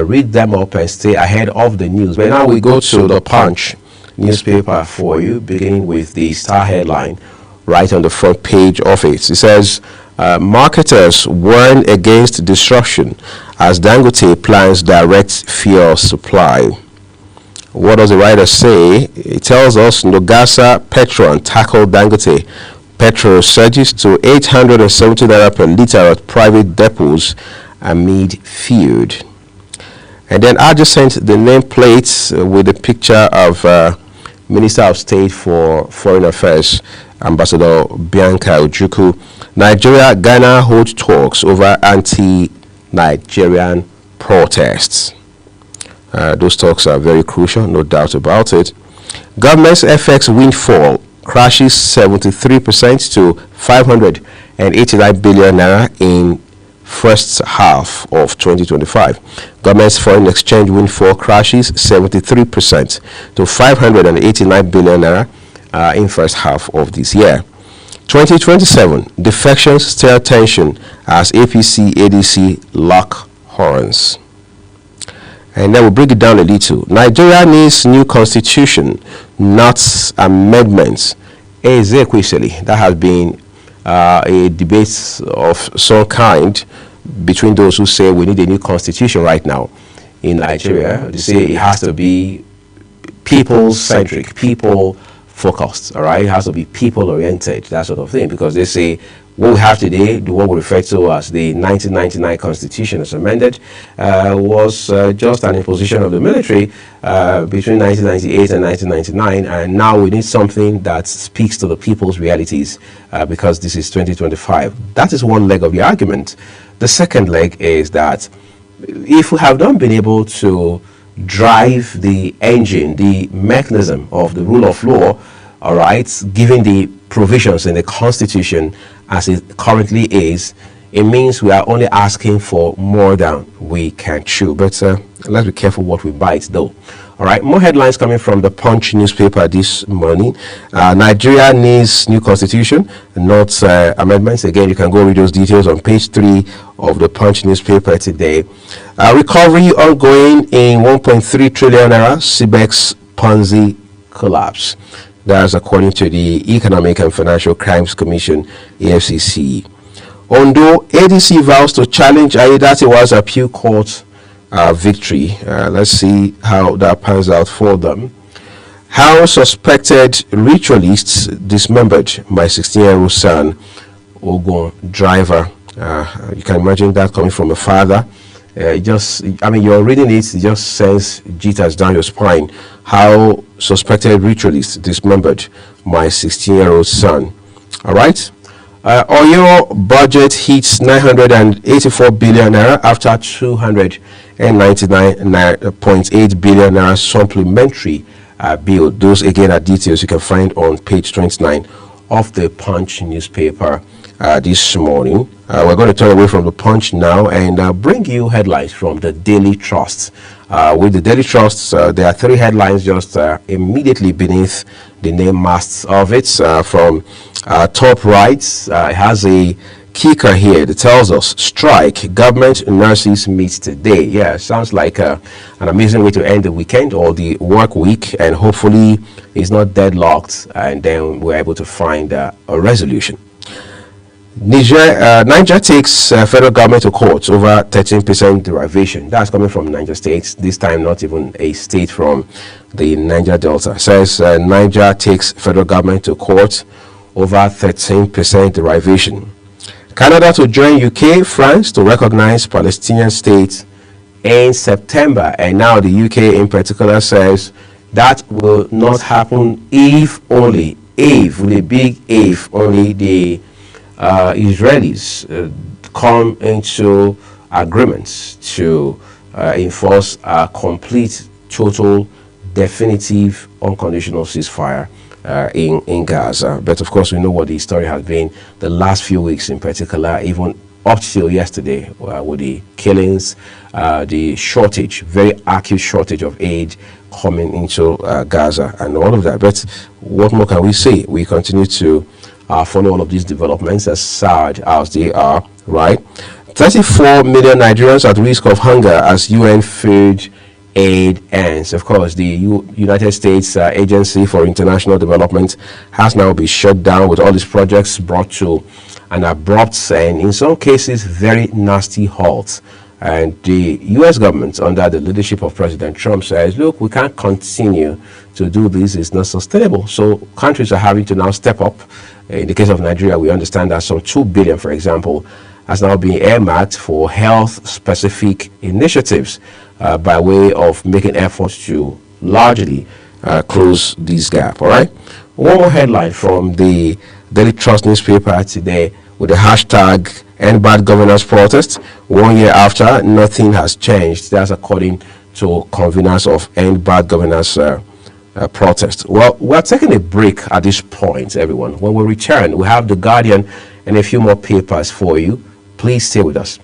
read them up and stay ahead of the news. But now we go to the Punch newspaper for you, beginning with the Star headline right on the front page of it. It says, marketers warn against disruption as Dangote plans direct fuel supply. What does the writer say? It tells us Nogasa Petron tackled Dangote. Petrol surges to 870 naira per litre at private depots amid feud. And then adjacent the nameplates with a picture of Minister of State for Foreign Affairs, Ambassador Bianca Ojukwu. Nigeria, Ghana hold talks over anti-Nigerian protests. Those talks are very crucial, no doubt about it. Government's FX windfall crashes 73% to 589 billion naira in first half of 2025. Government's foreign exchange windfall crashes 73% to 589 billion naira in first half of this year. 2027, defections stir tension as APC, ADC lock horns. And then we'll break it down a little. Nigeria needs new constitution, not amendments. Ezekwesili, that has been a debate of some kind between those who say we need a new constitution right now in Nigeria. They say it has to be people-centric, people-focused, all right? It has to be people-oriented, that sort of thing, because they say what we have today, the one we refer to as the 1999 Constitution as amended, was just an imposition of the military between 1998 and 1999, and now we need something that speaks to the people's realities because this is 2025. That is one leg of the argument. The second leg is that if we have not been able to drive the engine, the mechanism of the rule of law, all right, given the provisions in the Constitution as it currently is, it means we are only asking for more than we can chew. But let's be careful what we bite, though. All right, more headlines coming from the Punch newspaper this morning. Nigeria needs new constitution, not amendments. Again, you can go read those details on page 3 of the Punch newspaper today. Recovery ongoing in 1.3 trillion naira, CBEX Ponzi collapse. That's according to the Economic and Financial Crimes Commission, EFCC. Ondo, ADC vows to challenge Aiyedatiwa's appeal court victory. Let's see how that pans out for them. How suspected ritualists dismembered my 16-year-old son, Ogun driver. You can imagine that coming from a father. You're reading it just sends jitters down your spine. How suspected ritualists dismembered my 16-year-old son. All right. Oyo budget hits 984 billion naira after 299.8 billion naira supplementary bill. Those again are details you can find on page 29 of the Punch newspaper this morning. We're going to turn away from the Punch now and bring you headlines from the Daily Trust. With the Daily Trust, there are 3 headlines just immediately beneath the name masts of it. From top right, it has a kicker here that tells us strike, government nurses meet today. Yeah, sounds like an amazing way to end the weekend or the work week, and hopefully it's not deadlocked and then we're able to find a resolution. Niger takes federal government to court over 13% derivation. That's coming from Niger State, this time not even a state from the Niger Delta. Says Niger takes federal government to court over 13% derivation. Canada to join UK, France to recognize Palestinian state in September. And now the UK in particular says that will not happen if only, if, with a big if, only the Israelis come into agreements to enforce a complete, total, definitive, unconditional ceasefire in Gaza. But of course, we know what the story has been the last few weeks in particular, even up till yesterday with the killings, the shortage, very acute shortage of aid coming into Gaza and all of that. But what more can we say? We continue to follow all of these developments as sad as they are, right? 34 million Nigerians at risk of hunger as UN food aid ends. Of course, the United States Agency for International Development has now been shut down with all these projects brought to an abrupt and in some cases very nasty halt. And the U.S. government, under the leadership of President Trump, says, look, we can't continue to do this. It's not sustainable. So countries are having to now step up. In the case of Nigeria, we understand that some $2 billion, for example, has now been earmarked for health-specific initiatives by way of making efforts to largely close this gap. All right. One more headline from the Daily Trust newspaper today with the hashtag End Bad Governance Protest. 1 year after, nothing has changed. That's according to conveners of End Bad Governance Protest. Well, we're taking a break at this point, everyone. When we return, we have The Guardian and a few more papers for you. Please stay with us.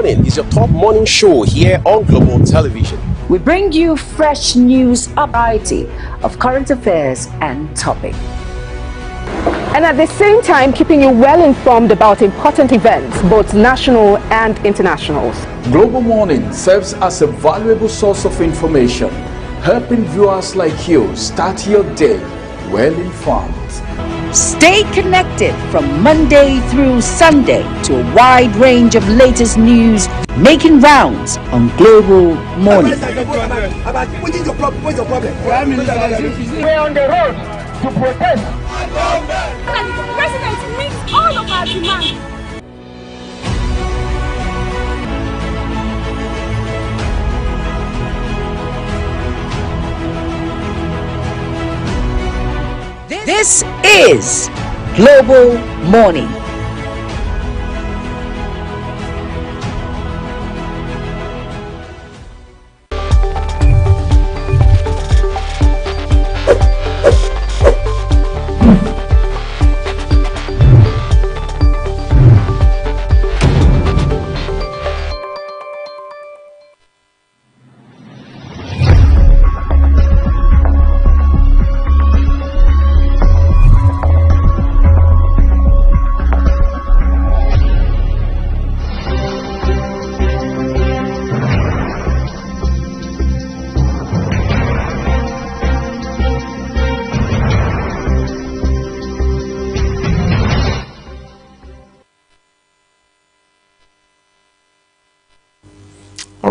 Is your top morning show here on Global Television. We bring you fresh news, a variety of current affairs and topics. And at the same time, keeping you well informed about important events, both national and international. Global Morning serves as a valuable source of information, helping viewers like you start your day well informed. Stay connected from Monday through Sunday to a wide range of latest news making rounds on Global Morning. What is your problem? What's your problem? We're on the road to protest. And the president meets all of our demands. This is Global Morning.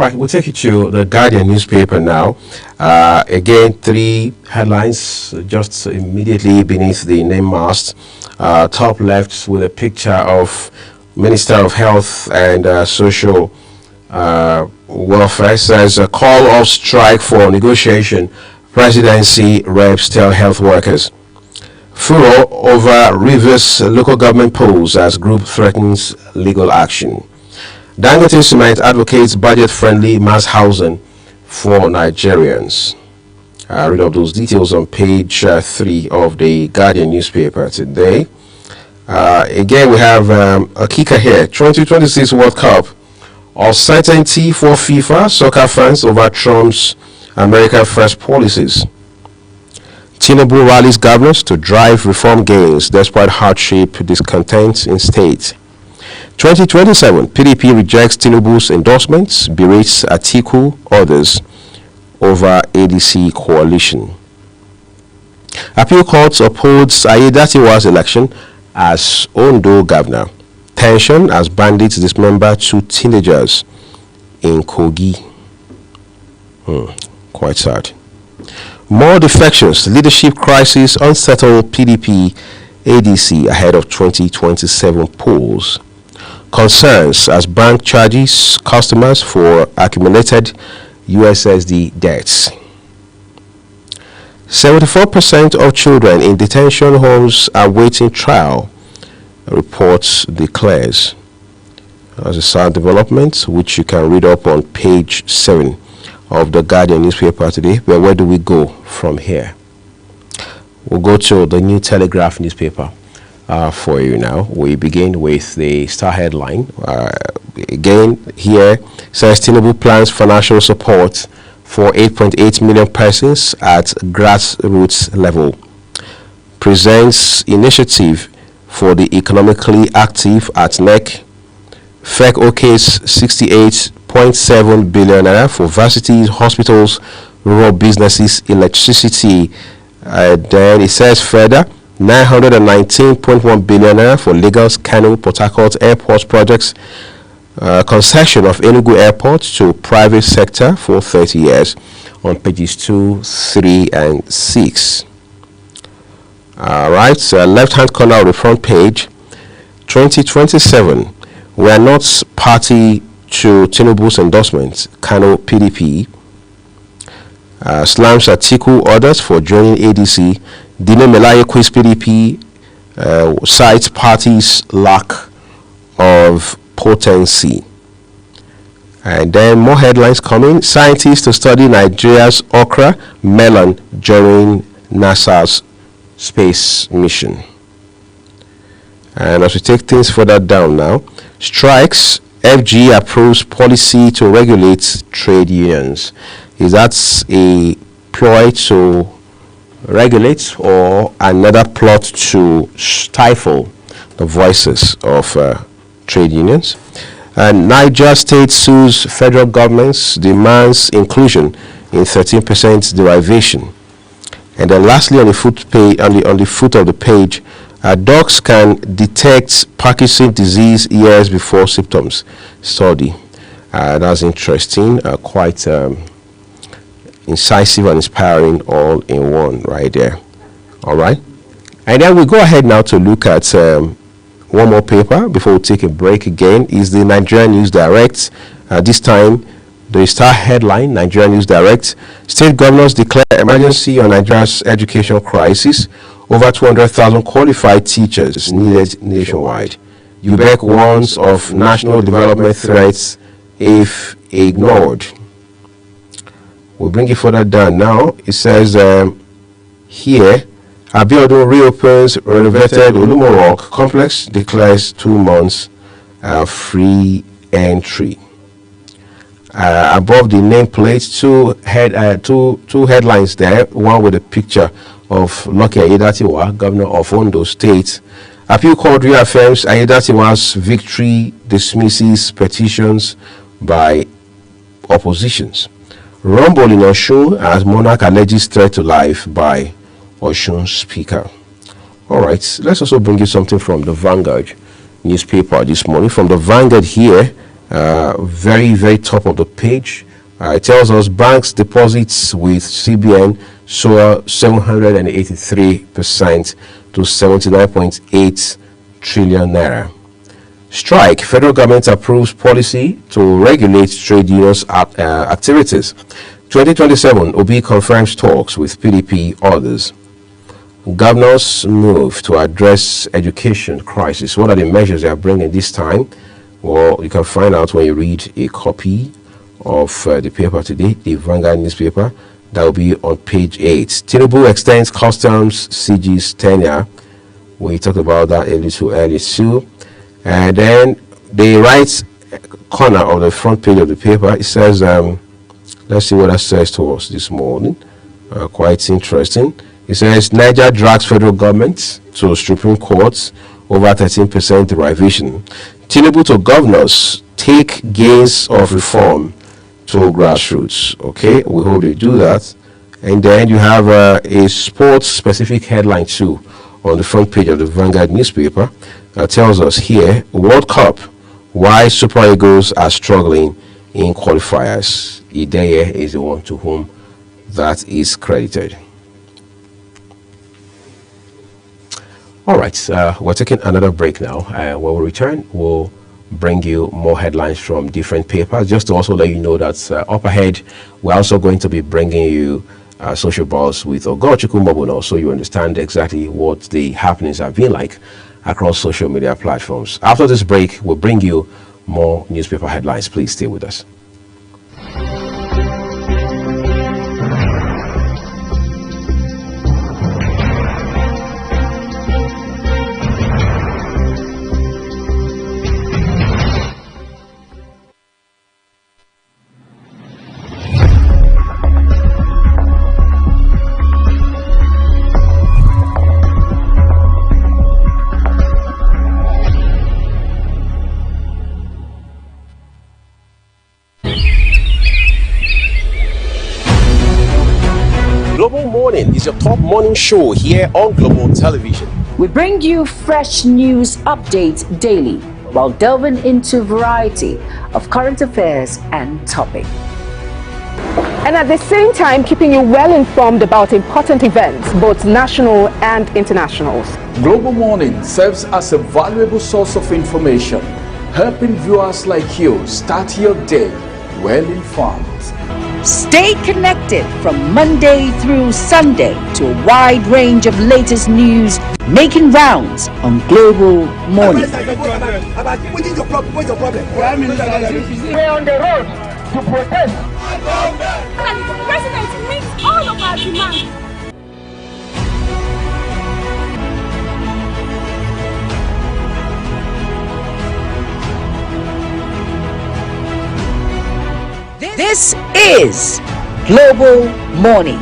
right, we'll take you to the Guardian newspaper now. Again, three headlines just immediately beneath the name mast. Top left with a picture of Minister of Health and Social Welfare says a call of strike for negotiation. Presidency reps tell health workers. Furor over Rivers local government polls as group threatens legal action. Dangote Cement advocates budget-friendly mass housing for Nigerians. Read up those details on page 3 of the Guardian newspaper today. Again, we have a kicker here. 2026 World Cup. Uncertainty for FIFA soccer fans over Trump's America First policies. Tinubu rallies governors to drive reform gains despite hardship, discontent in state. 2027, PDP rejects Tinubu's endorsements, berates Atiku, others over ADC coalition. Appeal court upholds Ayedatiwa's election as Ondo governor. Tension as bandits dismember 2 teenagers in Kogi. Quite sad. More defections, leadership crisis unsettle PDP ADC ahead of 2027 polls. Concerns as bank charges customers for accumulated USSD debts. 74% of children in detention homes are awaiting trial, reports declares. As a sad development, which you can read up on page 7 of the Guardian newspaper today. But where do we go from here? We'll go to the New Telegraph newspaper for you now. We begin with the star headline. Again, here says Tinubu plans financial support for 8.8 million persons at grassroots level. Presents initiative for the economically active at NEC. FEC okays 68.7 billion naira for varsities, hospitals, rural businesses, electricity. Then it says further 919.1 billion naira for Lagos, Kano, Port Harcourt airport projects. Concession of Enugu Airport to private sector for 30 years on pages 2, 3, and 6. Alright, left-hand corner of the front page, 2027, we are not party to Tinubu's endorsement, Kano PDP. Slams Atiku orders for joining ADC. Dine Melaye quiz PDP, cites party's lack of potency. And then more headlines coming. Scientists to study Nigeria's okra melon during NASA's space mission. And as we take things further down now, strikes, FG approves policy to regulate trade unions. Is that a ploy to regulate or another plot to stifle the voices of trade unions? And Niger State sues federal government's demands inclusion in 13% derivation. And then lastly, on the foot page, on the foot of the page, dogs can detect Parkinson's disease years before symptoms. Study. That's interesting. Quite incisive and inspiring all in one right there. All right. And then we go ahead now to look at one more paper before we take a break again. Is the Nigerian News Direct. This time, the star headline, Nigerian News Direct. State governors declare emergency on Nigeria's education crisis. Over 200,000 qualified teachers needed nationwide. UBEC warns of national development threats if ignored. We'll bring it further down now. It says here, Abiodun reopens renovated Olumorok complex, declares 2 months free entry. Above the nameplate, two headlines there. One with a picture of Lucky Aiyedatiwa, governor of Ondo State. Appeal court reaffirms Aiyedatiwa's victory, dismisses petitions by oppositions. Rumble in Osun as monarch alleges threat to life by Osun speaker. All right, let's also bring you something from the Vanguard newspaper this morning. From the Vanguard here, very, very top of the page, it tells us banks deposits with CBN soar 783% to 79.8 trillion naira. Strike, federal government approves policy to regulate trade unions activities. 2027, Obi confirms talks with PDP others. Governors move to address education crisis. What are the measures they are bringing this time? Well, you can find out when you read a copy of the paper today, the Vanguard newspaper. That will be on page 8. Tinubu extends customs CG's tenure. We talked about that a little earlier too. And then the right corner of the front page of the paper, it says, let's see what that says to us this morning. Quite interesting. It says, Niger drags federal government to Supreme Court over 13% derivation. Tinubu to governors, take gains of reform to grassroots. Okay, we hope they do that. And then you have a sports-specific headline too on the front page of the Vanguard newspaper. Tells us here, World Cup, why Super Eagles are struggling in qualifiers. Ideye is the one to whom that is credited. All right, we're taking another break now. When we return, we'll bring you more headlines from different papers. Just to also let you know that up ahead, we're also going to be bringing you Social Buzz with Ogorchukwu Mobuno, so you understand exactly what the happenings have been like across social media platforms. After this break, we'll bring you more newspaper headlines. Please stay with us. Global Morning is your top morning show here on Global Television. We bring you fresh news updates daily while delving into a variety of current affairs and topics. And at the same time, keeping you well informed about important events, both national and international. Global Morning serves as a valuable source of information, helping viewers like you start your day well informed. Stay connected from Monday through Sunday to a wide range of latest news making rounds on Global Morning. What is your problem? What's your problem? We're on the road to protest. The president meets all of our demands. This is Global Morning.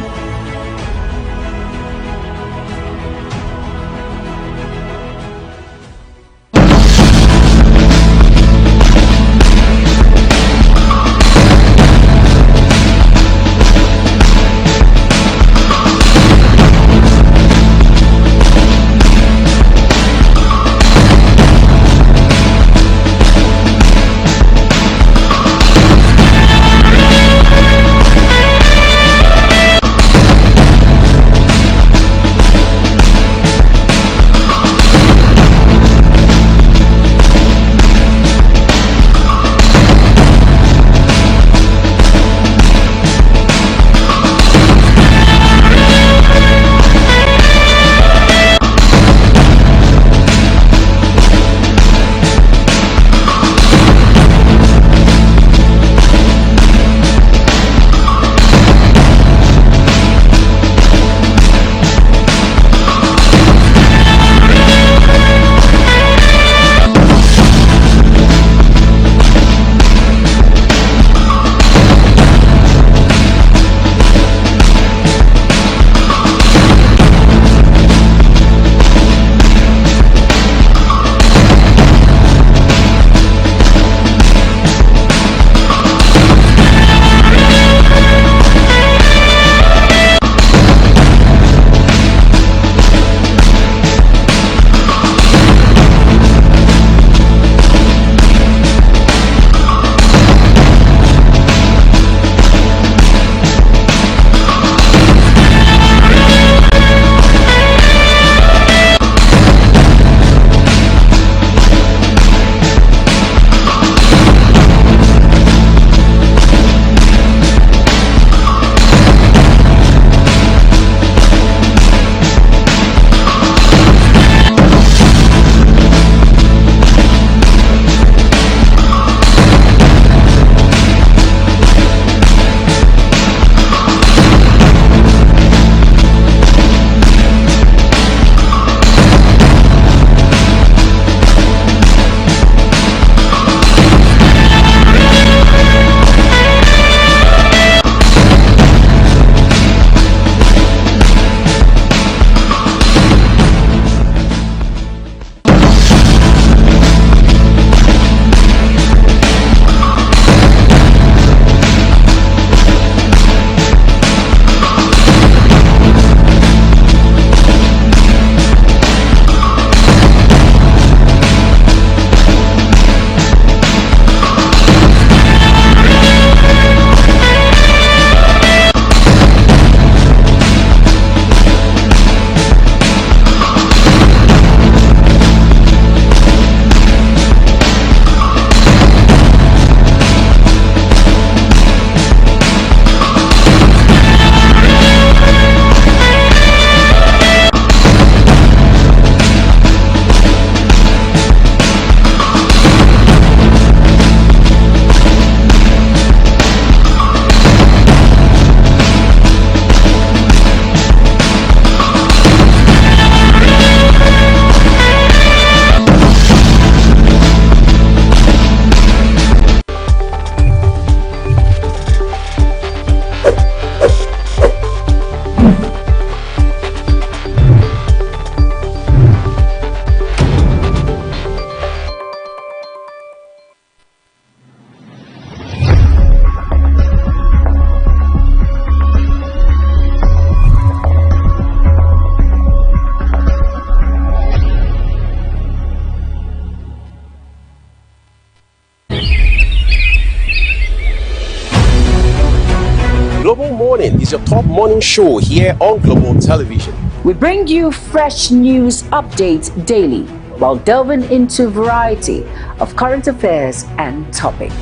is your top morning show here on Global Television. We bring you fresh news updates daily while delving into a variety of current affairs and topics.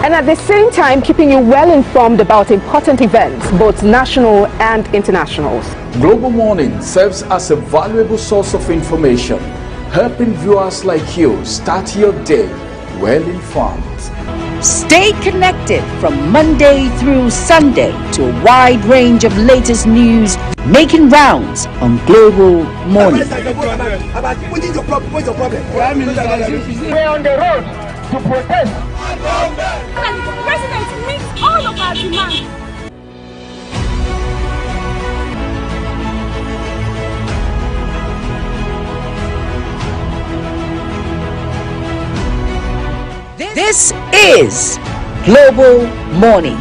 And at the same time, keeping you well informed about important events, both national and international. Global Morning serves as a valuable source of information, helping viewers like you start your day well informed. Stay connected from Monday through Sunday to a wide range of latest news making rounds on Global Morning. What's your problem? We're on the road to protest. And the president meets all of our demands. This is Global Morning.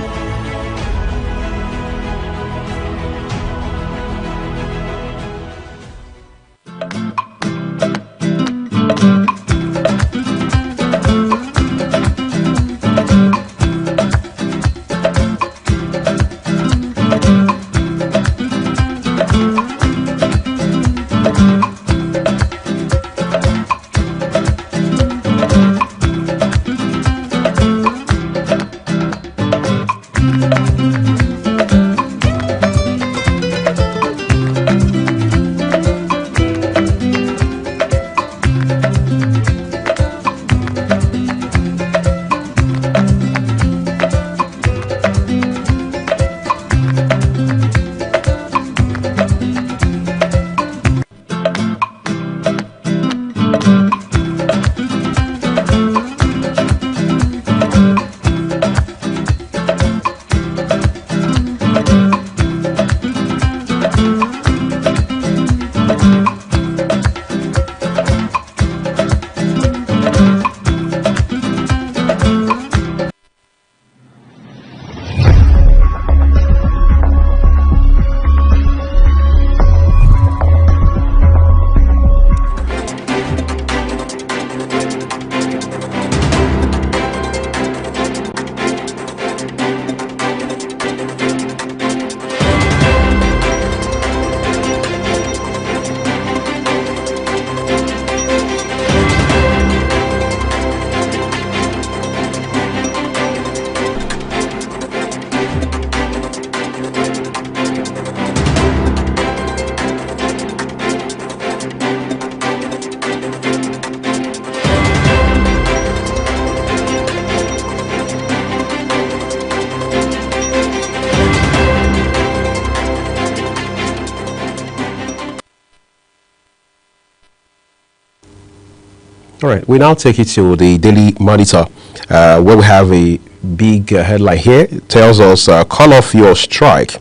All right, we now take you to the Daily Monitor, where we have a big headline here. It tells us, call off your strike.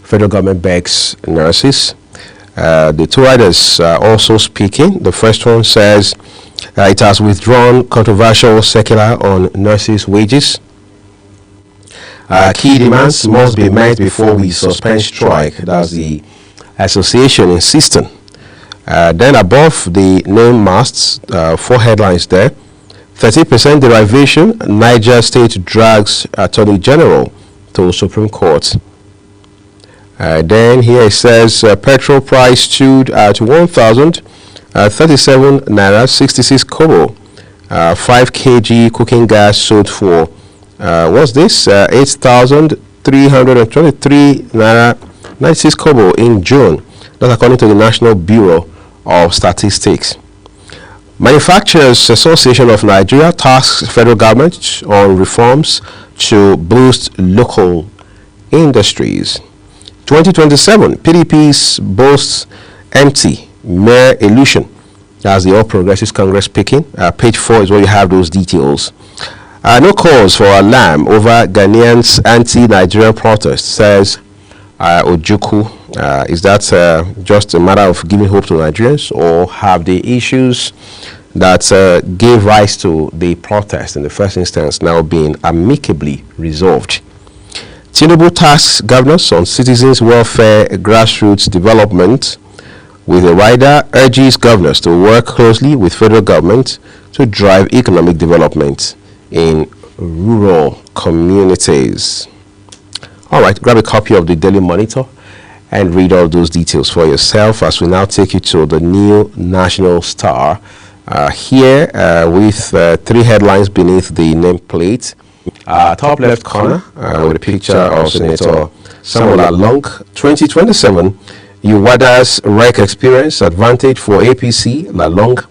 Federal government begs nurses. The two writers are also speaking. The first one says it has withdrawn controversial circular on nurses' wages. Key demands must be met before we suspend strike. That's the association insisting. Then above the name masts, 4 headlines there. 30% derivation, Niger State drags Attorney General to Supreme Court. Then here it says petrol price stood at 1,037 naira 66 kobo. 5 kg cooking gas sold for what's this? 8,323 naira 96 kobo in June. That's according to the National Bureau of Statistics. Manufacturers Association of Nigeria tasks federal government on reforms to boost local industries. 2027, PDP's boasts empty, mere illusion. That's the All Progressives Congress speaking. Page 4 is where you have those details. No cause for alarm over Ghanaians' anti-Nigerian protest, says Ojukwu. Is that just a matter of giving hope to Nigerians, or have the issues that gave rise to the protest in the first instance now been amicably resolved? Tinubu tasks governors on citizens' welfare grassroots development, with a rider urges governors to work closely with federal government to drive economic development in rural communities. All right, grab a copy of the Daily Monitor and read all those details for yourself as we now take you to the New National Star. Here with 3 headlines beneath the nameplate. Top left corner with a picture of Senator Samuel Along. 2027, UWADA's REC experience advantage for APC, Lalong.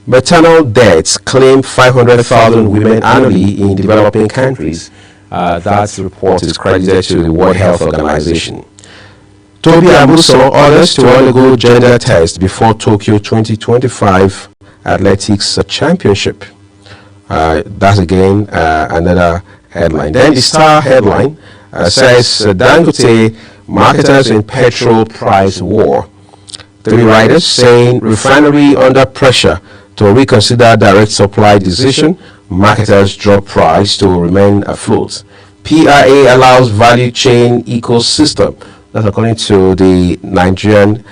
Maternal deaths claim 500,000 women annually in developing countries. That report is credited to the World Health Organization. Toby Amuso orders to undergo gender test before Tokyo 2025 Athletics Championship. That's again another headline. Then the Star headline says Dangote marketers in petrol price war. 3 writers saying refinery under pressure to reconsider direct supply decision. Marketers drop price to remain afloat. PRA allows value chain ecosystem. That's according to the Nigerian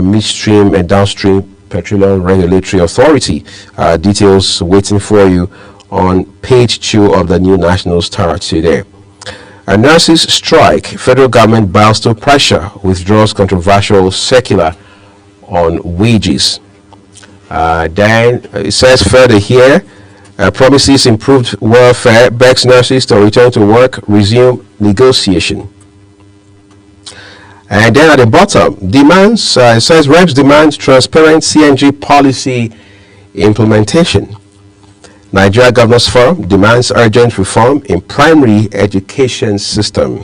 Midstream and Downstream Petroleum Regulatory Authority. Details waiting for you on page 2 of the New National Star today. Nurses strike. Federal government bows to pressure. Withdraws controversial circular on wages. Then it says further here, promises improved welfare, begs nurses to return to work, resume negotiation. And then at the bottom, demands, it says reps demand transparent CNG policy implementation. Nigeria Governors Forum demands urgent reform in primary education system.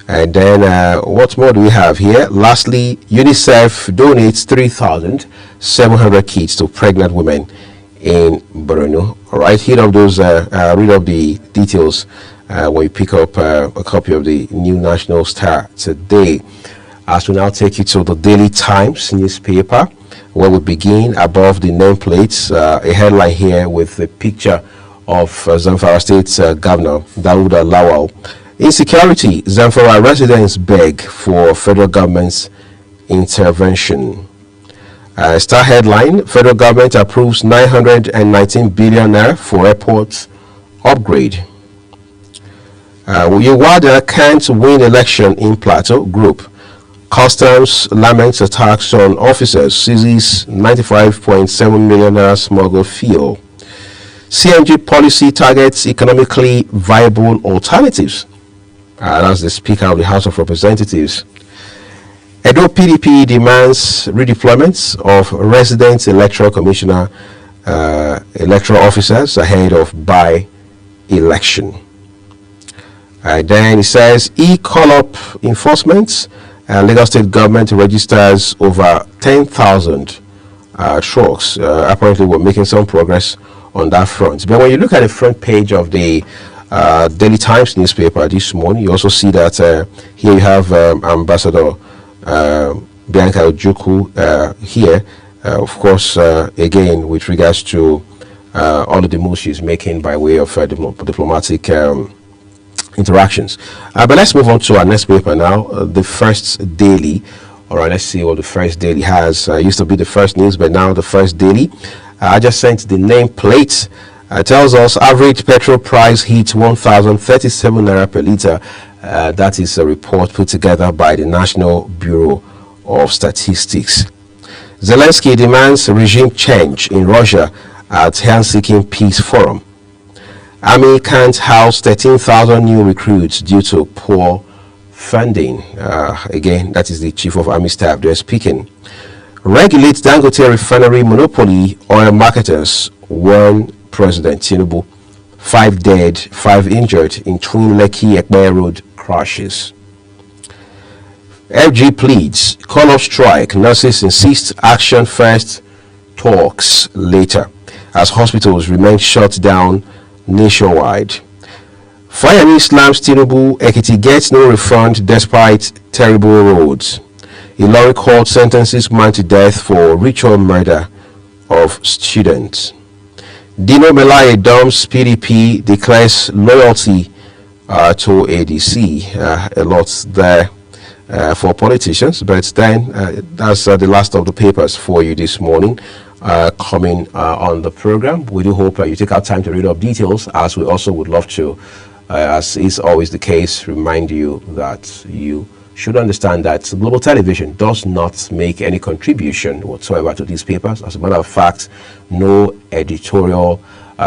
And then what more do we have here? Lastly, UNICEF donates 3,700 kits to pregnant women in Borno. All right, read up the details when you pick up a copy of the New National Star today. As we now take you to the Daily Times newspaper, where we begin above the nameplates, a headline here with a picture of Zamfara State Governor Dauda Lawal. Insecurity, Zamfara residents beg for federal government's intervention. Star headline, federal government approves 919 billion naira for airport upgrade. UWADA can't win election in Plateau Group. Customs laments attacks on officers, seizes 95.7 million naira smuggled fuel. CNG policy targets economically viable alternatives. That's the Speaker of the House of Representatives. Edo PDP demands redeployments of resident electoral commissioner, electoral officers ahead of by-election. Then it says e-call-up enforcement. Lagos State government registers over 10,000 trucks. Apparently, we're making some progress on that front. But when you look at the front page of the Daily Times newspaper this morning, you also see that here you have Ambassador Bianca Ojukwu here, of course, again, with regards to all of the moves she's making by way of diplomatic interactions. But let's move on to our next paper now, the First Daily. All right, let's see what the First Daily has. Used to be the First News, but now the First Daily. I just sent the nameplate. Tells us average petrol price hit 1,037 naira per litre. That is a report put together by the National Bureau of Statistics. Zelensky demands regime change in Russia at Helsinki Peace Forum. Army can't house 13,000 new recruits due to poor funding. Again, that is the Chief of Army Staff there speaking. Regulates Dangote refinery monopoly, oil marketers warn President Tinubu. 5 dead, 5 injured in twin Lekki-Ekpe Road crashes. FG pleads, call off strike, nurses insist action first, talks later, as hospitals remain shut down nationwide. Fire slams Tinubu, Ekiti gets no refund despite terrible roads. Ilori court sentences man to death for ritual murder of students. Dino Melaye dumps PDP, declares loyalty to ADC. A lot there for politicians, but then that's the last of the papers for you this morning. Coming on the program, we do hope you take our time to read up details, as we also would love to as is always the case, remind you that you should understand that Global Television does not make any contribution whatsoever to these papers. As a matter of fact, no editorial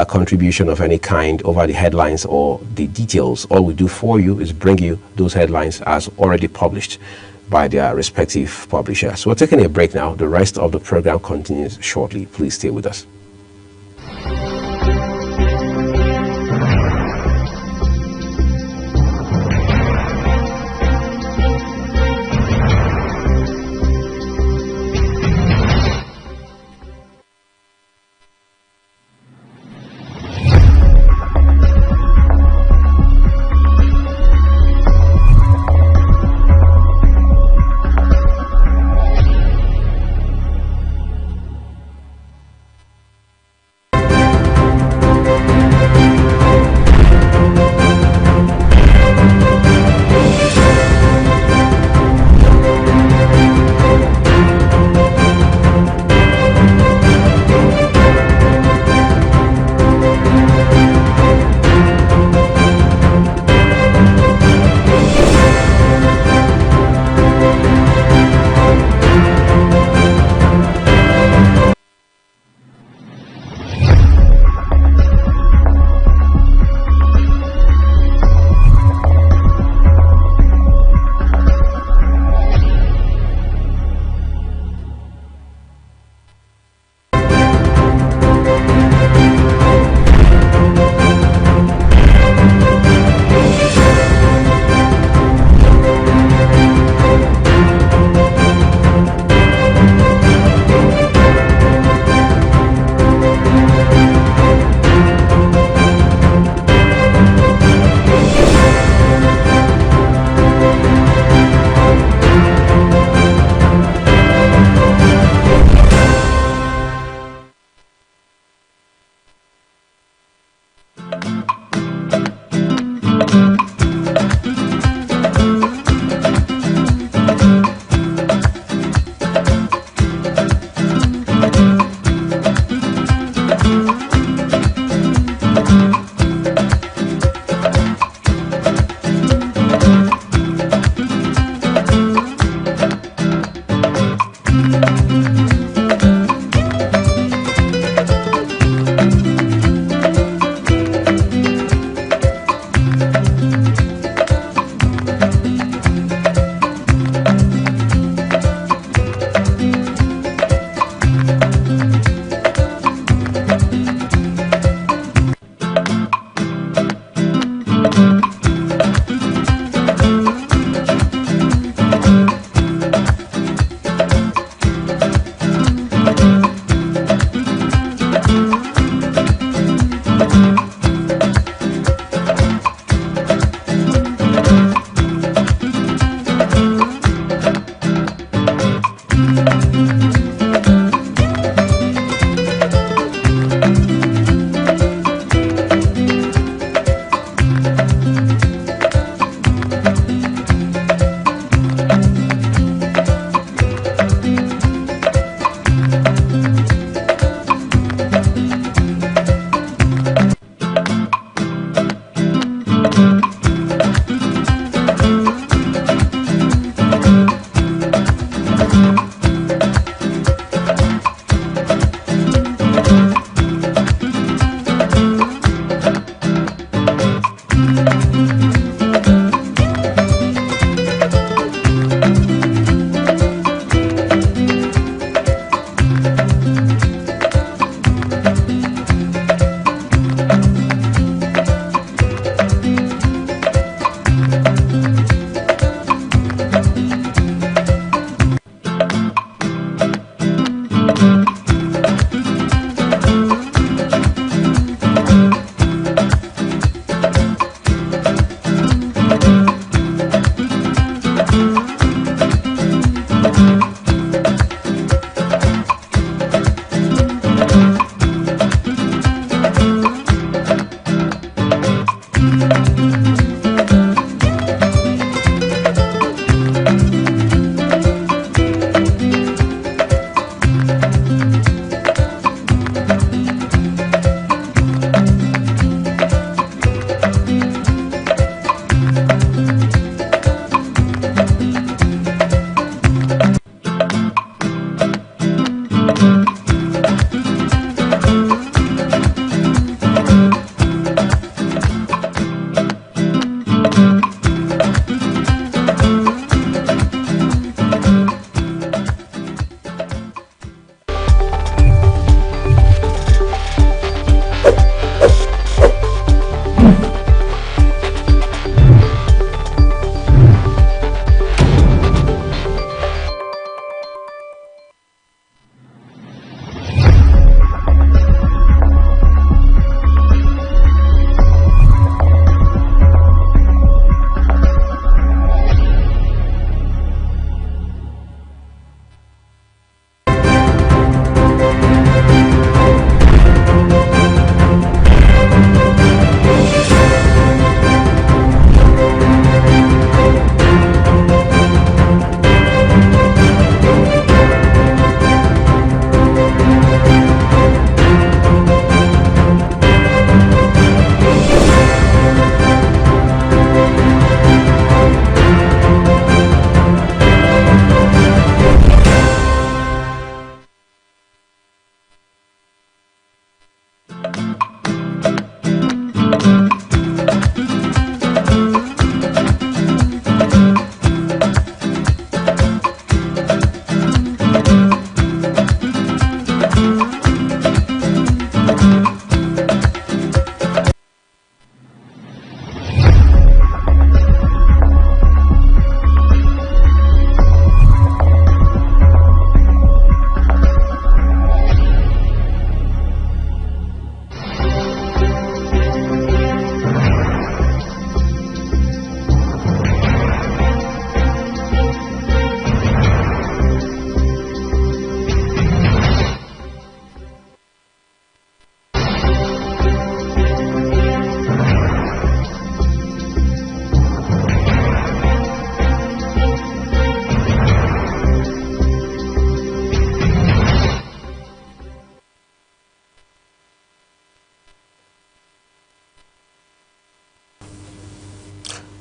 contribution of any kind over the headlines or the details. All we do for you is bring you those headlines as already published by their respective publishers. We're taking a break now. The rest of the program continues shortly. Please stay with us.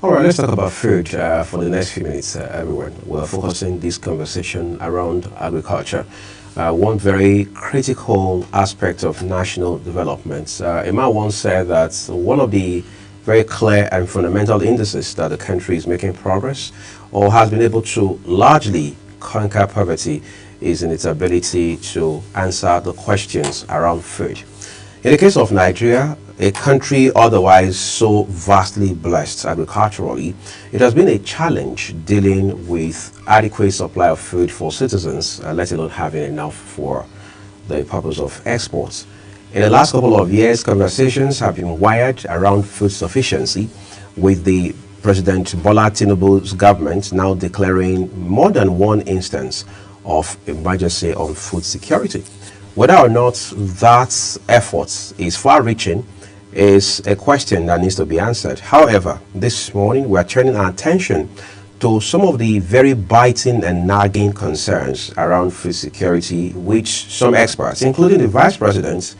All right, let's talk about food for the next few minutes, everyone. We're focusing this conversation around agriculture. One very critical aspect of national development. Emma once said that one of the very clear and fundamental indices that the country is making progress or has been able to largely conquer poverty is in its ability to answer the questions around food. In the case of Nigeria, a country otherwise so vastly blessed agriculturally, it has been a challenge dealing with adequate supply of food for citizens, let alone having enough for the purpose of exports. In the last couple of years, conversations have been wired around food sufficiency, with the President Bola Tinubu's government now declaring more than one instance of emergency on food security. Whether or not that effort is far-reaching is a question that needs to be answered. However, this morning we are turning our attention to some of the very biting and nagging concerns around food security, which some experts, including the Vice President,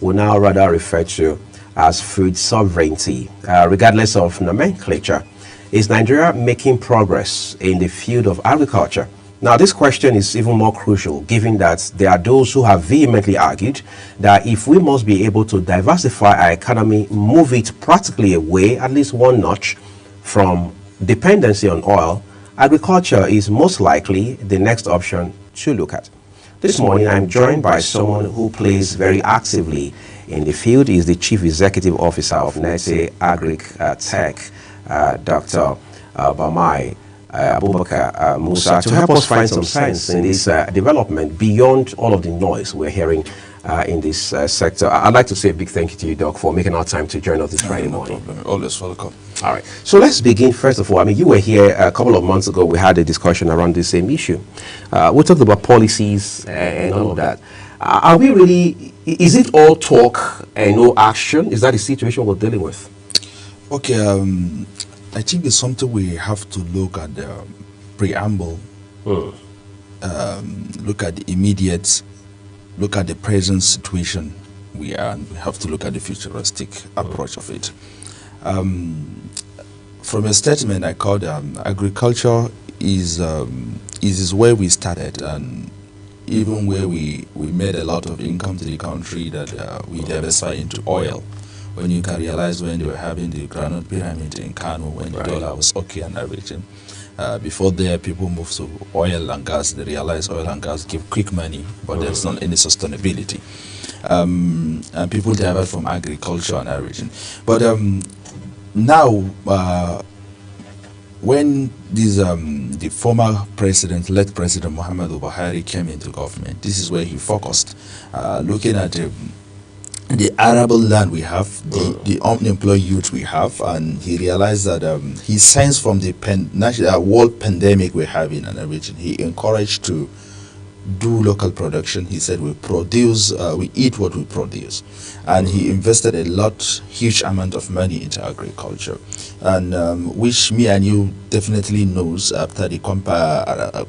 will now rather refer to as food sovereignty. Regardless of nomenclature, is Nigeria making progress in the field of agriculture? Now, this question is even more crucial, given that there are those who have vehemently argued that if we must be able to diversify our economy, move it practically away, at least one notch, from dependency on oil, agriculture is most likely the next option to look at. This morning, I'm joined by someone who plays very actively in the field. He is the Chief Executive Officer of Netse Agri-Tech, Dr. Bamai Abubakar Musa, to help us find some sense in this development beyond all of the noise we're hearing in this sector. I'd like to say a big thank you to you, Doc, for making our time to join us this Friday morning. Problem. Always welcome. All right. So let's begin, first of all. I mean, you were here a couple of months ago. We had a discussion around the same issue. We talked about policies and all of that. Are we really, is it all talk and no action? Is that the situation we're dealing with? Okay, I think it's something we have to look at the preamble, look at the immediate, look at the present situation we are, and we have to look at the futuristic approach of it. From a statement I called agriculture is where we started, and even where we made a lot of income to the country, that we diversified into oil. When you can realize when they were having the granite pyramid in Kano, when the dollar was okay and everything. Before there, people moved to oil and gas. They realized oil and gas give quick money, but there's not any sustainability. And people divert from agriculture and everything. But now, when this, the former president, late President Muhammadu Buhari came into government, this is where he focused, looking at the arable land we have, the unemployed youth we have, and he realized that he sensed from the world pandemic we're having and everything, he encouraged to do local production. He said we produce, we eat what we produce, and he invested a huge amount of money into agriculture, and which me and you definitely knows after the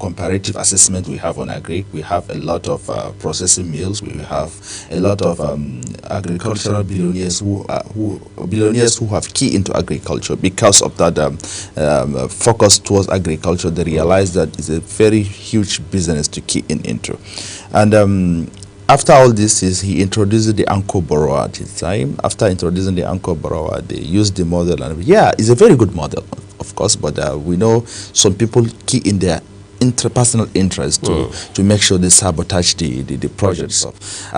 comparative assessment we have on agri. We have a lot of processing mills. We have a lot of agricultural billionaires who have key into agriculture. Because of that focus towards agriculture, they realize that it's a very huge business to key into. And after all this, he introduced the anchor borrower at his time. After introducing the anchor borrower, they used the model, and yeah, it's a very good model, of course, but we know some people key in their interpersonal interest to make sure they sabotage the project itself.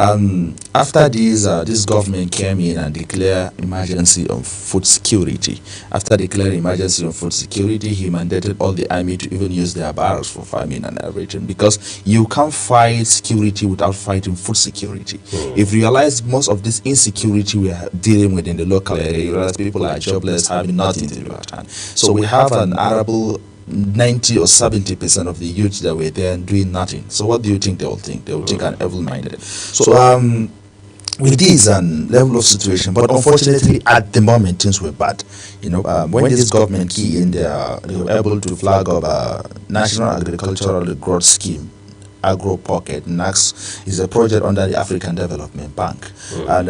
After this government came in and declared emergency on food security. After declaring emergency on food security, he mandated all the army to even use their barracks for farming and everything, because you can't fight security without fighting food security. If you realize most of this insecurity we are dealing with in the local area, you realize people are jobless, having nothing to do at hand. So we have an arable 90 or 70% of the youth that were there doing nothing. So what do you think they will think? They will think an evil-minded. So with this level of situation, but unfortunately at the moment things were bad. You know, when this government key in there, they were able to flag up a national agricultural growth scheme Agro Pocket. NACS is a project under the African Development Bank. And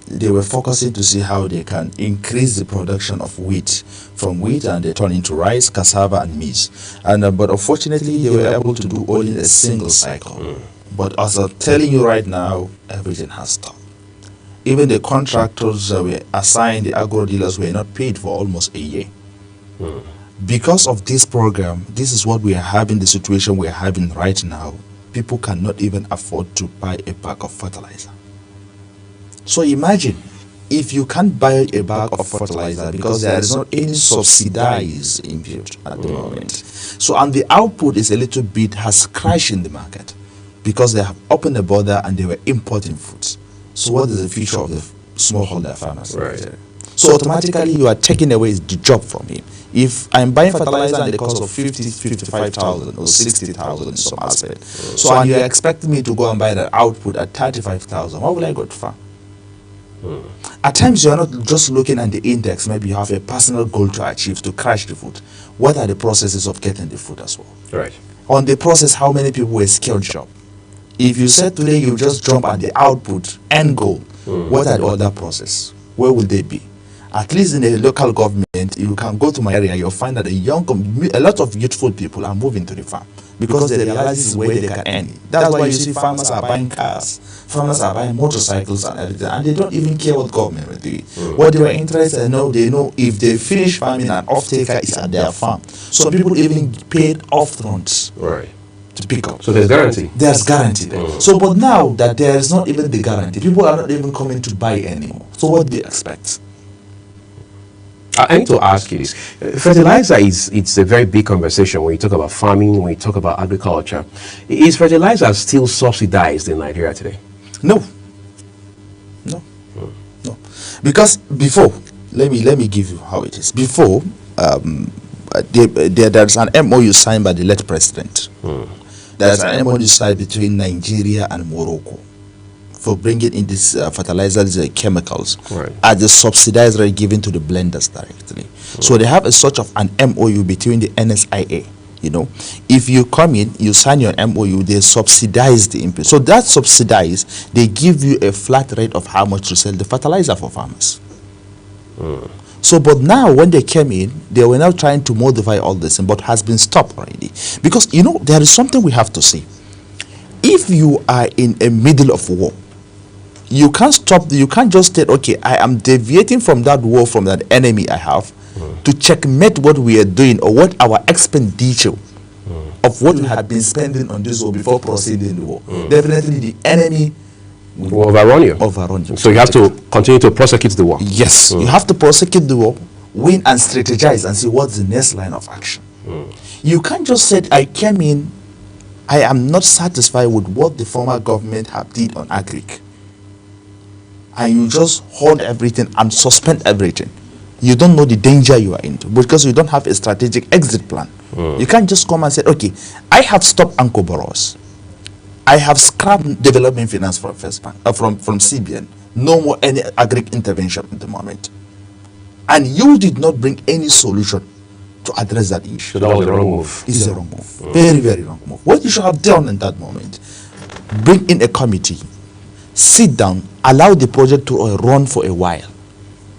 they were focusing to see how they can increase the production of wheat. From wheat, and they turn into rice, cassava, and maize. And but unfortunately, they were able to do only a single cycle. But as I'm telling you right now, everything has stopped. Even the contractors that were assigned, the agro dealers, were not paid for almost a year. Because of this program, this is what we are having, the situation we are having right now. People cannot even afford to buy a bag of fertilizer. So imagine, if you can't buy a bag of fertilizer because there is not any subsidized input at the moment. So, and the output is a little bit, has crashed in the market because they have opened the border and they were importing foods. So what is the future of the smallholder farmers? Right. So automatically you are taking away the job from him. If I'm buying fertilizer at the cost of 55,000 or 60,000 in some aspect, so and you're expecting me to go and buy that output at 35,000, why will I go to farm? At times you are not just looking at the index, maybe you have a personal goal to achieve to crash the food. What are the processes of getting the food as well? Right. On the process, how many people were skilled job? If you said today you just jump at the output end goal, what are the other process? Where will they be? At least in a local government, you can go to my area, you'll find that a lot of youthful people are moving to the farm because they realize this is where they can earn. That's why you see farmers are buying cars, farmers are buying motorcycles and everything, and they don't even care what government will do. What they were interested in, they know if they finish farming, an off-taker is at their farm. Some people even paid off-fronts. Right. To pick up. So there's guarantee. There's guarantee there. So, but now that there is not even the guarantee, people are not even coming to buy anymore. So what do you expect? I need to ask you this. Fertilizer it's a very big conversation when you talk about farming, when you talk about agriculture. Is fertilizer still subsidized in Nigeria today? No. No. No. Because before, let me give you how it is. Before, there's an MOU signed by the late president. There's an MOU signed between Nigeria and Morocco for bringing in these fertilizers, chemicals, at the subsidized rate given to the blenders directly. So they have a sort of an MOU between the NSIA. If you come in, you sign your MOU, they subsidize the input. So that subsidized, they give you a flat rate of how much to sell the fertilizer for farmers. So, but now when they came in, they were now trying to modify all this, but has been stopped already. Because, there is something we have to see. If you are in a middle of war, you can't stop, you can't just say, okay, I am deviating from that war, from that enemy I have, to checkmate what we are doing or what our expenditure of what we had been spending on this war before proceeding the war. Definitely the enemy will overrun you. So you have to continue to prosecute the war. Yes, you have to prosecute the war, win and strategize and see what's the next line of action. You can't just say, I came in, I am not satisfied with what the former government have did on agric. And you just hold everything and suspend everything. You don't know the danger you are into because you don't have a strategic exit plan. You can't just come and say, okay, I have stopped Anko Boros. I have scrapped development finance from First Bank, from CBN. No more any agric intervention at the moment. And you did not bring any solution to address that issue. So that was the wrong move. It's a wrong move. Very, very wrong move. What you should have done in that moment, bring in a committee, sit down, allow the project to run for a while.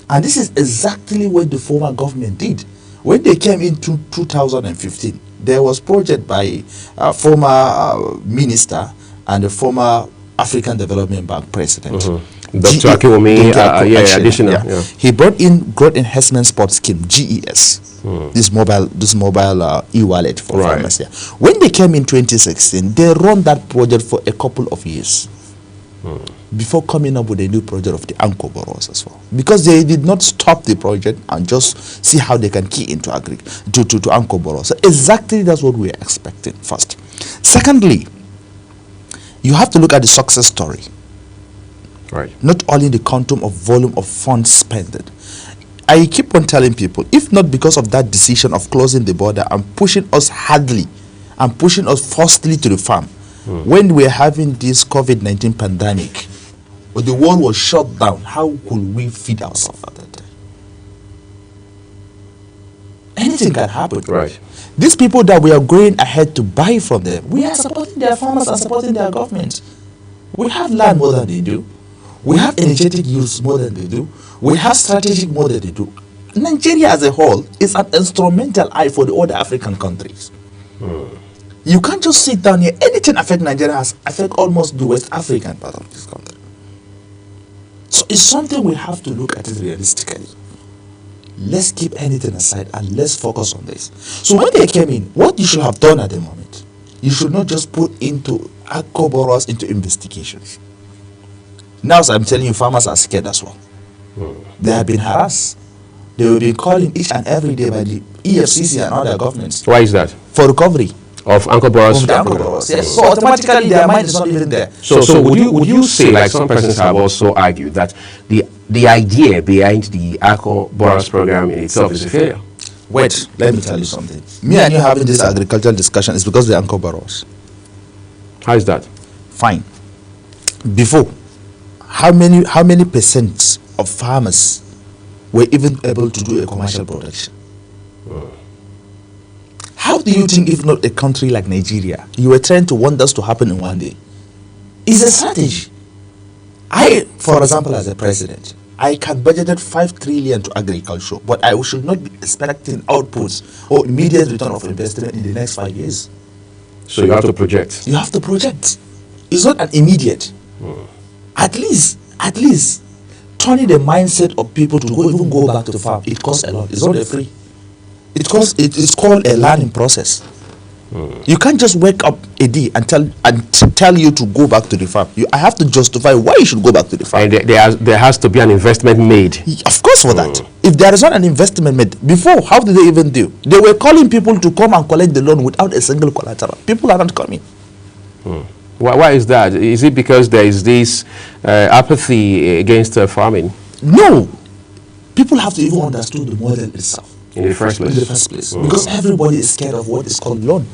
And this is exactly what the former government did. When they came into 2015, there was project by a former minister and the former African Development Bank president. Dr. Akiwumi, additional. He brought in Growth Enhancement Support Scheme, GES. This mobile e-wallet for farmers. When they came in 2016, they run that project for a couple of years before coming up with a new project of the Anko Boros as well. Because they did not stop the project and just see how they can key into to Anko Boros. So exactly that's what we are expecting first. Secondly, you have to look at the success story. Right. Not only the quantum of volume of funds spent. I keep on telling people, if not because of that decision of closing the border and pushing us hardly and pushing us forcefully to the farm, when we're having this COVID-19 pandemic, the world was shut down, how could we feed ourselves at that time? anything can happen. Right. These people that we are going ahead to buy from them, we are supporting their farmers and supporting their government. We have land more than they do. We have energetic use more than they do. We have strategic more than they do. Nigeria as a whole is an instrumental eye for the other African countries. You can't just sit down here. Anything affect Nigeria has affect almost the West African part of this country. So it's something we have to look at it realistically. Let's keep anything aside and let's focus on this. So when they came in, what you should have done at the moment, you should not just put into AGCO borrowers into investigations. Now, as I'm telling you, farmers are scared as well. They have been harassed. They will be calling each and every day by the EFCC and other governments. Why is that? For recovery. Of AGCO borrowers? Of the AGCO borrowers, yes. So automatically their mind is not even there. So would you say, like some persons have also argued, that the idea behind the AGCO borrowers program in itself is a failure? Wait, let me tell you something. Me and you having this agricultural discussion is because of the AGCO borrowers. How is that? Fine. Before, how many percent of farmers were even able to do a commercial production? How do you think, if not a country like Nigeria, you were trying to want this to happen in one day? It's a strategy. For example, as a president, I can budget 5 trillion to agriculture, but I should not be expecting outputs or immediate return of investment in the next 5 years. So you have to project. You have to project. It's not an immediate. At least, turning the mindset of people to even go back to the farm, it costs a lot. It's not a free. It is called a learning process. You can't just wake up a day and tell you to go back to the farm. I have to justify why you should go back to the farm. And there has to be an investment made. Of course, for that. If there is not an investment made, before, how did they even do? They were calling people to come and collect the loan without a single collateral. People are not coming. Why is that? Is it because there is this apathy against farming? No. People have to even understand the model itself. In the first place. Because everybody is scared of what is called loan.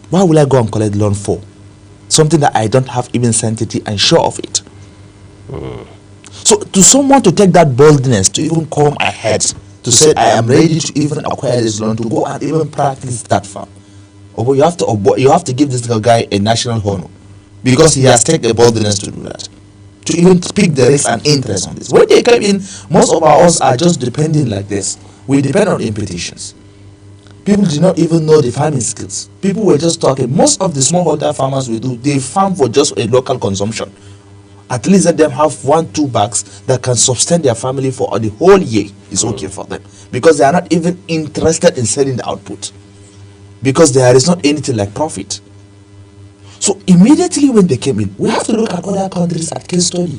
Why will I go and collect loan for? Something that I don't have even certainty and sure of it. So to someone to take that boldness to even come ahead to say, I am ready to even acquire this loan, to go and even practice that farm. You have to give this guy a national honor because he has taken the boldness to do that. To even pick the risk and interest on this. When they come in, most of us are just depending like this. We depend on invitations. People do not even know the farming skills. People were just talking. Most of the smallholder farmers we do, they farm for just a local consumption. At least let them have 1-2 bags that can sustain their family for the whole year. It's okay for them. Because they are not even interested in selling the output. Because there is not anything like profit. So immediately when they came in, we have to look at other countries at case study.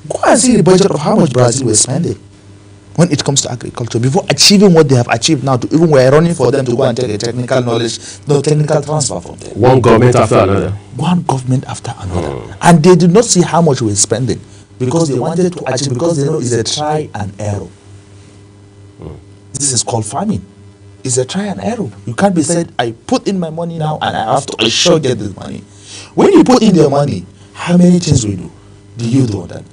Go and see the budget of how much Brazil was spending when it comes to agriculture before achieving what they have achieved now. To even we're running for them to go and take a technical knowledge, technical transfer from them. One government after another. One government after another. And they did not see how much we're spending because they wanted to achieve, because they know it's a try and error. This is called farming. It's a try and error. You can't be said, I put in my money now and I have to sure get this money. When you put in your money, how many things will do you do that?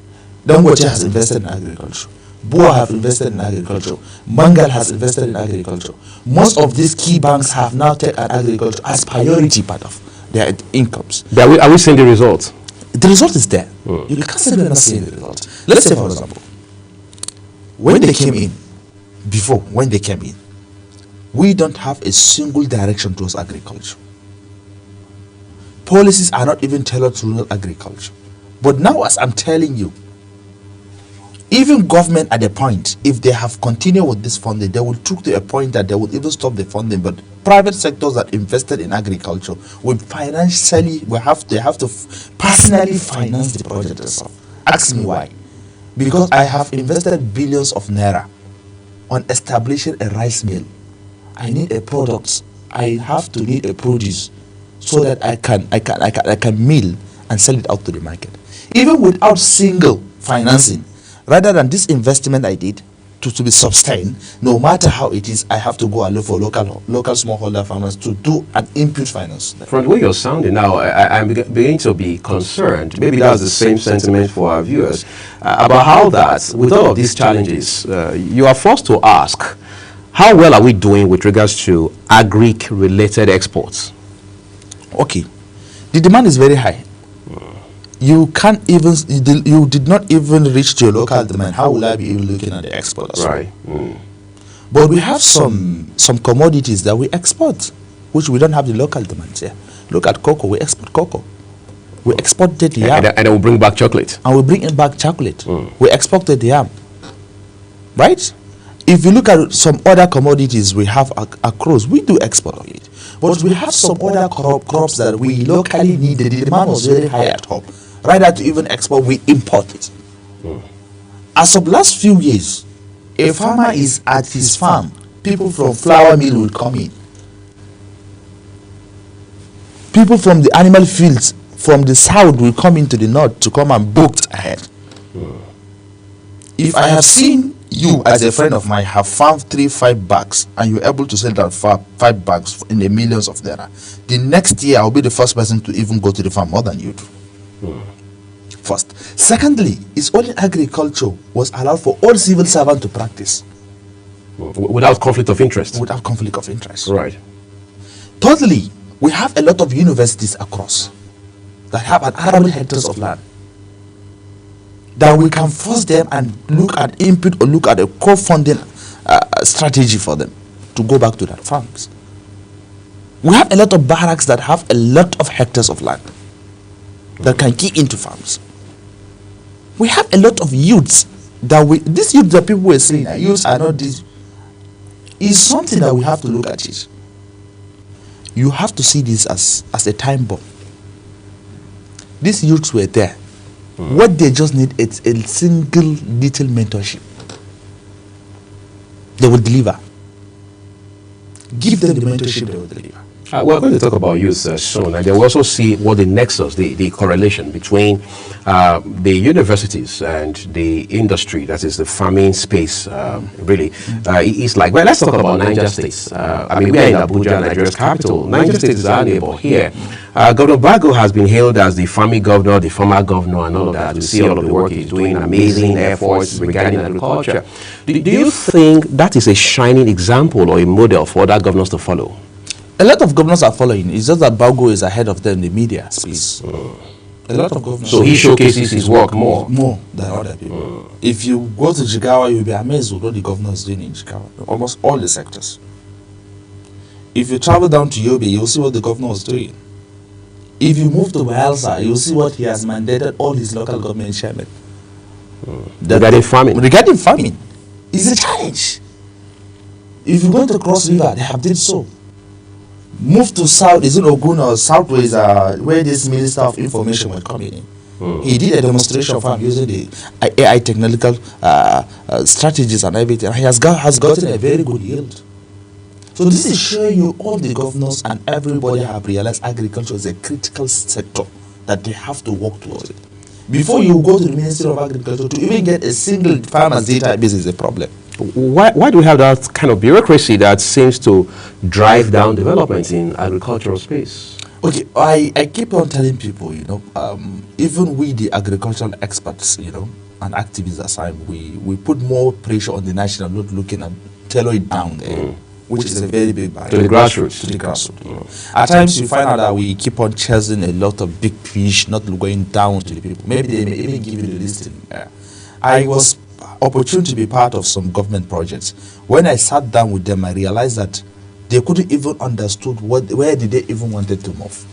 Dangote has invested in agriculture. Boa have invested in agriculture. Mangal has invested in agriculture. Most of these key banks have now taken agriculture as priority part of their incomes. Are we seeing the results? The result is there. You can't say we're not seeing the result. Let's say, for example, when they came in, we don't have a single direction towards agriculture. Policies are not even tailored to rural agriculture. But now, as I'm telling you, even government at the point, if they have continued with this funding, they will take to a point that they will even stop the funding. But private sectors that invested in agriculture will they have to personally finance the project itself. Ask me why. Because I have invested billions of naira on establishing a rice mill. I need a product. I have to need a produce so that I can mill and sell it out to the market. Even without single financing, rather than this investment I did, to be sustained, no matter how it is, I have to go and look for local smallholder farmers to do an input finance. From the way you're sounding now, I'm beginning to be concerned. Maybe that's the same sentiment for our viewers about how that, with all of these challenges, you are forced to ask, how well are we doing with regards to agri-related exports? Okay, the demand is very high. You can't even, you did not even reach to your local demand. How will I be even looking at the export as well? Right. But we have some commodities that we export, which we don't have the local demand here. Look at cocoa. We export cocoa. We exported yam. And we'll bring back chocolate. And we bring back chocolate. We exported yam. Right? If you look at some other commodities we have across, we do export of it. But we have some other crops that we locally need. The demand was very high at home. Rather to even export, we import it. As of last few years, a farmer is at his farm, people from flour mill will come in. People from the animal fields from the south will come into the north to come and book ahead. If I have seen you as a friend of mine have farmed 3-5 bags and you're able to sell that 5 bags in the millions of naira, the next year I'll be the first person to even go to the farm more than you do. First. Secondly, it's only agriculture was allowed for all civil servants to practice. Without conflict of interest? Without conflict of interest. Right. Thirdly, we have a lot of universities across that have an arable hectares of land that we can force them and look at input or look at a co-funding strategy for them to go back to their farms. We have a lot of barracks that have a lot of hectares of land that can key into farms. We have a lot of youths that these youths that people were saying, youths are not this, is something that we have to look at it. You have to see this as a time bomb. These youths were there. What they just need is a single little mentorship. They will deliver. Give them the mentorship, they will deliver. We're going to talk about youth soon, and then we'll also see what the nexus, the correlation between the universities and the industry, that is the farming space, really is like. Well, let's talk about Niger State. I mean, we are in Abuja, Nigeria's capital. Niger State is our neighbor here. Governor Bago has been hailed as the farming governor, the farmer governor, and all of that. We see all of the work he's doing, amazing efforts regarding agriculture. Do you think that is a shining example or a model for other governors to follow? A lot of governors are following. It's just that Bago is ahead of them in the media space. A lot of governors. So he showcases his work more than other people. If you go to Jigawa, you'll be amazed with what the governor is doing in Jigawa. Almost all the sectors. If you travel down to Yobe, you'll see what the governor was doing. If you move to Bayelsa, you'll see what he has mandated all his local government chairmen. Regarding farming. Regarding farming, it's a challenge. If you go to Cross River, they have did so. Move to south, is in Ogun or southwest, where this Minister of Information was coming in. He did a demonstration farm using the AI technical strategies and everything. He has gotten a very good yield. So this is showing you all the governors and everybody have realized agriculture is a critical sector that they have to work towards it. Before you go to the Ministry of Agriculture, to even get a single farmer's database is a problem. Why do we have that kind of bureaucracy that seems to drive down development in agricultural space? Okay, I keep on telling people, even we the agricultural experts, and activists aside, we put more pressure on the national, not looking at tailor it down there, which is a very big barrier. To the grassroots. To the grassroots. At times you find out that we keep on chasing a lot of big fish, not going down to the people. Maybe they may even give you the listing. I was opportune to be part of some government projects. When I sat down with them, I realized that they couldn't even understood where did they even wanted to move.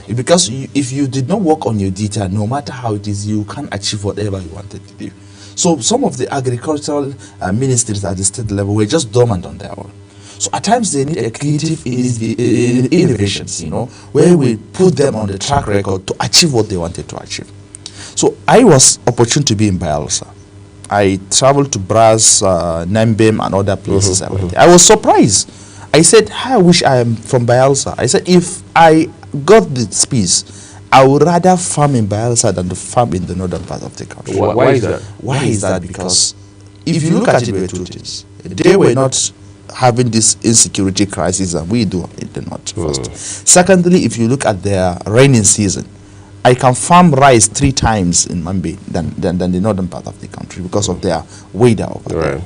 Because if you did not work on your data, no matter how it is, you can't achieve whatever you wanted to do. So some of the agricultural ministries at the state level were just dormant on their own. So at times they need a creative innovations, where we put them on the track record to achieve what they wanted to achieve. So I was opportune to be in Bayelsa. I traveled to Bras, Nambem, and other places. I was surprised. I said, I wish I am from Bayelsa. I said, if I got the space, I would rather farm in Bayelsa than to farm in the northern part of the country. Why is that? Why is that? Because if you look at it, were two things. They were not having this insecurity crisis that we do in the north first. Secondly, if you look at their rainy season, I can farm rice 3 times in Mambi than the northern part of the country because of their weather over there.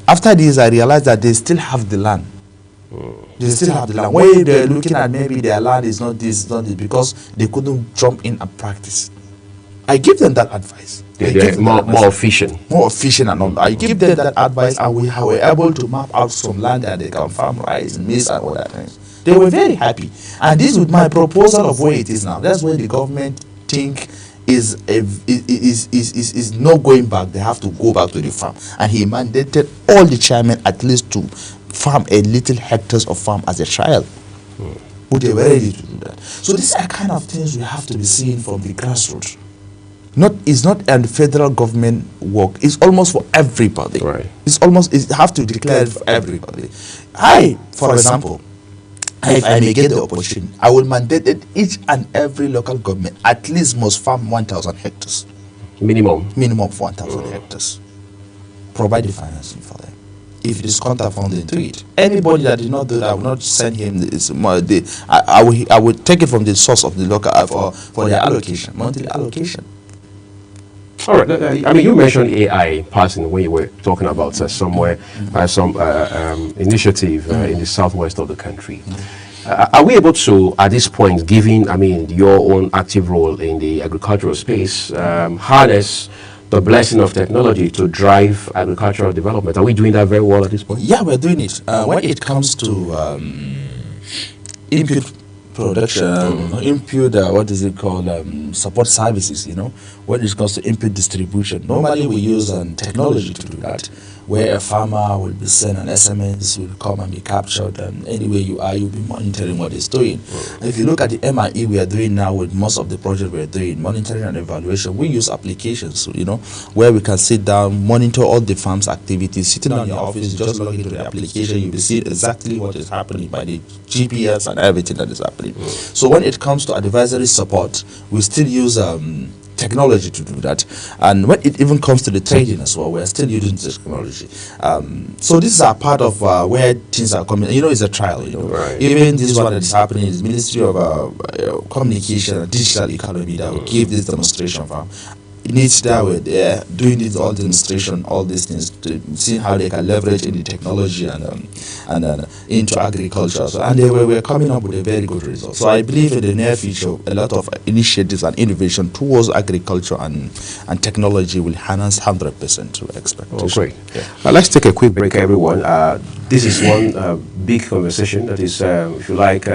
After this, I realized that they still have the land. They still have the land. Where they're looking at maybe their land is not this, because they couldn't jump in and practice. I give them that advice. They're more efficient. More efficient and all. I give them that advice, and we were able to map out some land that they can farm rice, maize, and all that things. They were very happy. And this with my proposal of where it is now. That's where the government think is not going back. They have to go back to the farm. And he mandated all the chairmen at least to farm a little hectares of farm as a trial. But they were ready to do that. So these are kind of things we have to be seeing from the grassroots. It's not a federal government work. It's almost for everybody. It's almost, it have to declare for everybody. For example, if I may get the opportunity, I will mandate that each and every local government at least must farm 1,000 hectares. Minimum of 1,000 hectares. Provide the financing for them. If it is contact funding to it, anybody that did not do that, I will not send him this. I will take it from the source of the local for their allocation, monthly allocation. All right. I mean, you mentioned AI passing when you were talking about some initiative in the southwest of the country. Are we able to, at this point, given, your own active role in the agricultural space, harness the blessing of technology to drive agricultural development? Are we doing that very well at this point? Yeah, we're doing it. When it comes to input production, input, support services, when it comes to input distribution, normally we use technology to do that, where a farmer will be sent an SMS, will come and be captured, and anywhere you are, you'll be monitoring what he's doing. If you look at the MIE we are doing now with most of the projects we're doing, monitoring and evaluation, we use applications, where we can sit down, monitor all the farm's activities, sitting on your office, just log into the application, you'll be seeing exactly what is happening by the GPS and everything that is happening. So when it comes to advisory support, we still use technology to do that, and when it even comes to the trading as well, we're still using technology. So this is a part of where things are coming. It's a trial. Even this one that is happening is Ministry of Communication and Digital Economy that will give this demonstration farm. It needs that way. They're doing this all demonstration, all these things to see how they can leverage in the technology and into agriculture. And we're coming up with a very good result. So I believe in the near future, a lot of initiatives and innovation towards agriculture and technology will enhance 100% to expectation. Oh, great. Yeah. Let's take a quick break, everyone. This is one big conversation that is, if you like,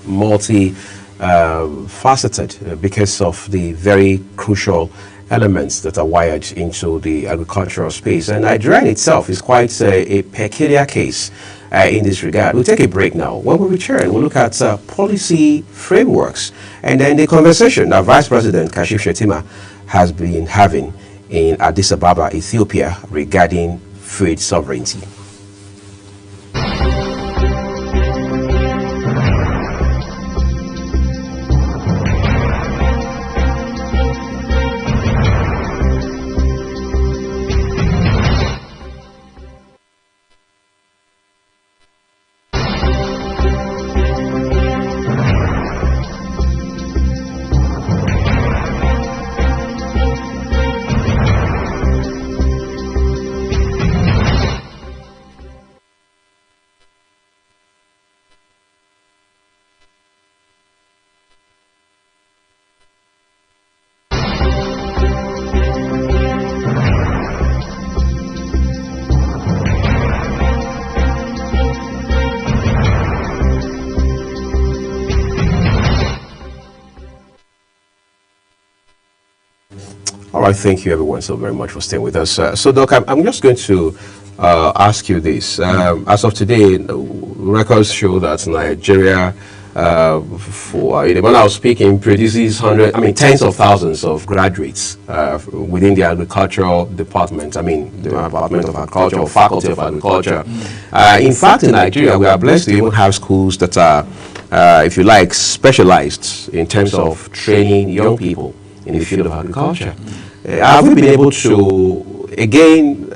multi-faceted because of the very crucial elements that are wired into the agricultural space. And Nigeria in itself is quite a peculiar case in this regard. We'll take a break now. When we return, we'll look at policy frameworks and then the conversation that Vice President Kashim Shettima has been having in Addis Ababa, Ethiopia, regarding food sovereignty. All right, thank you everyone so very much for staying with us. So Doc, I'm just going to ask you this. As of today, records show that Nigeria, in the manner of speaking, produces tens of thousands of graduates within the agricultural department, the Department of Agriculture or Faculty of Agriculture. In fact, in Nigeria, we are blessed to even have schools that are, if you like, specialized in terms of training young people in the field of agriculture. Have we been able to, again,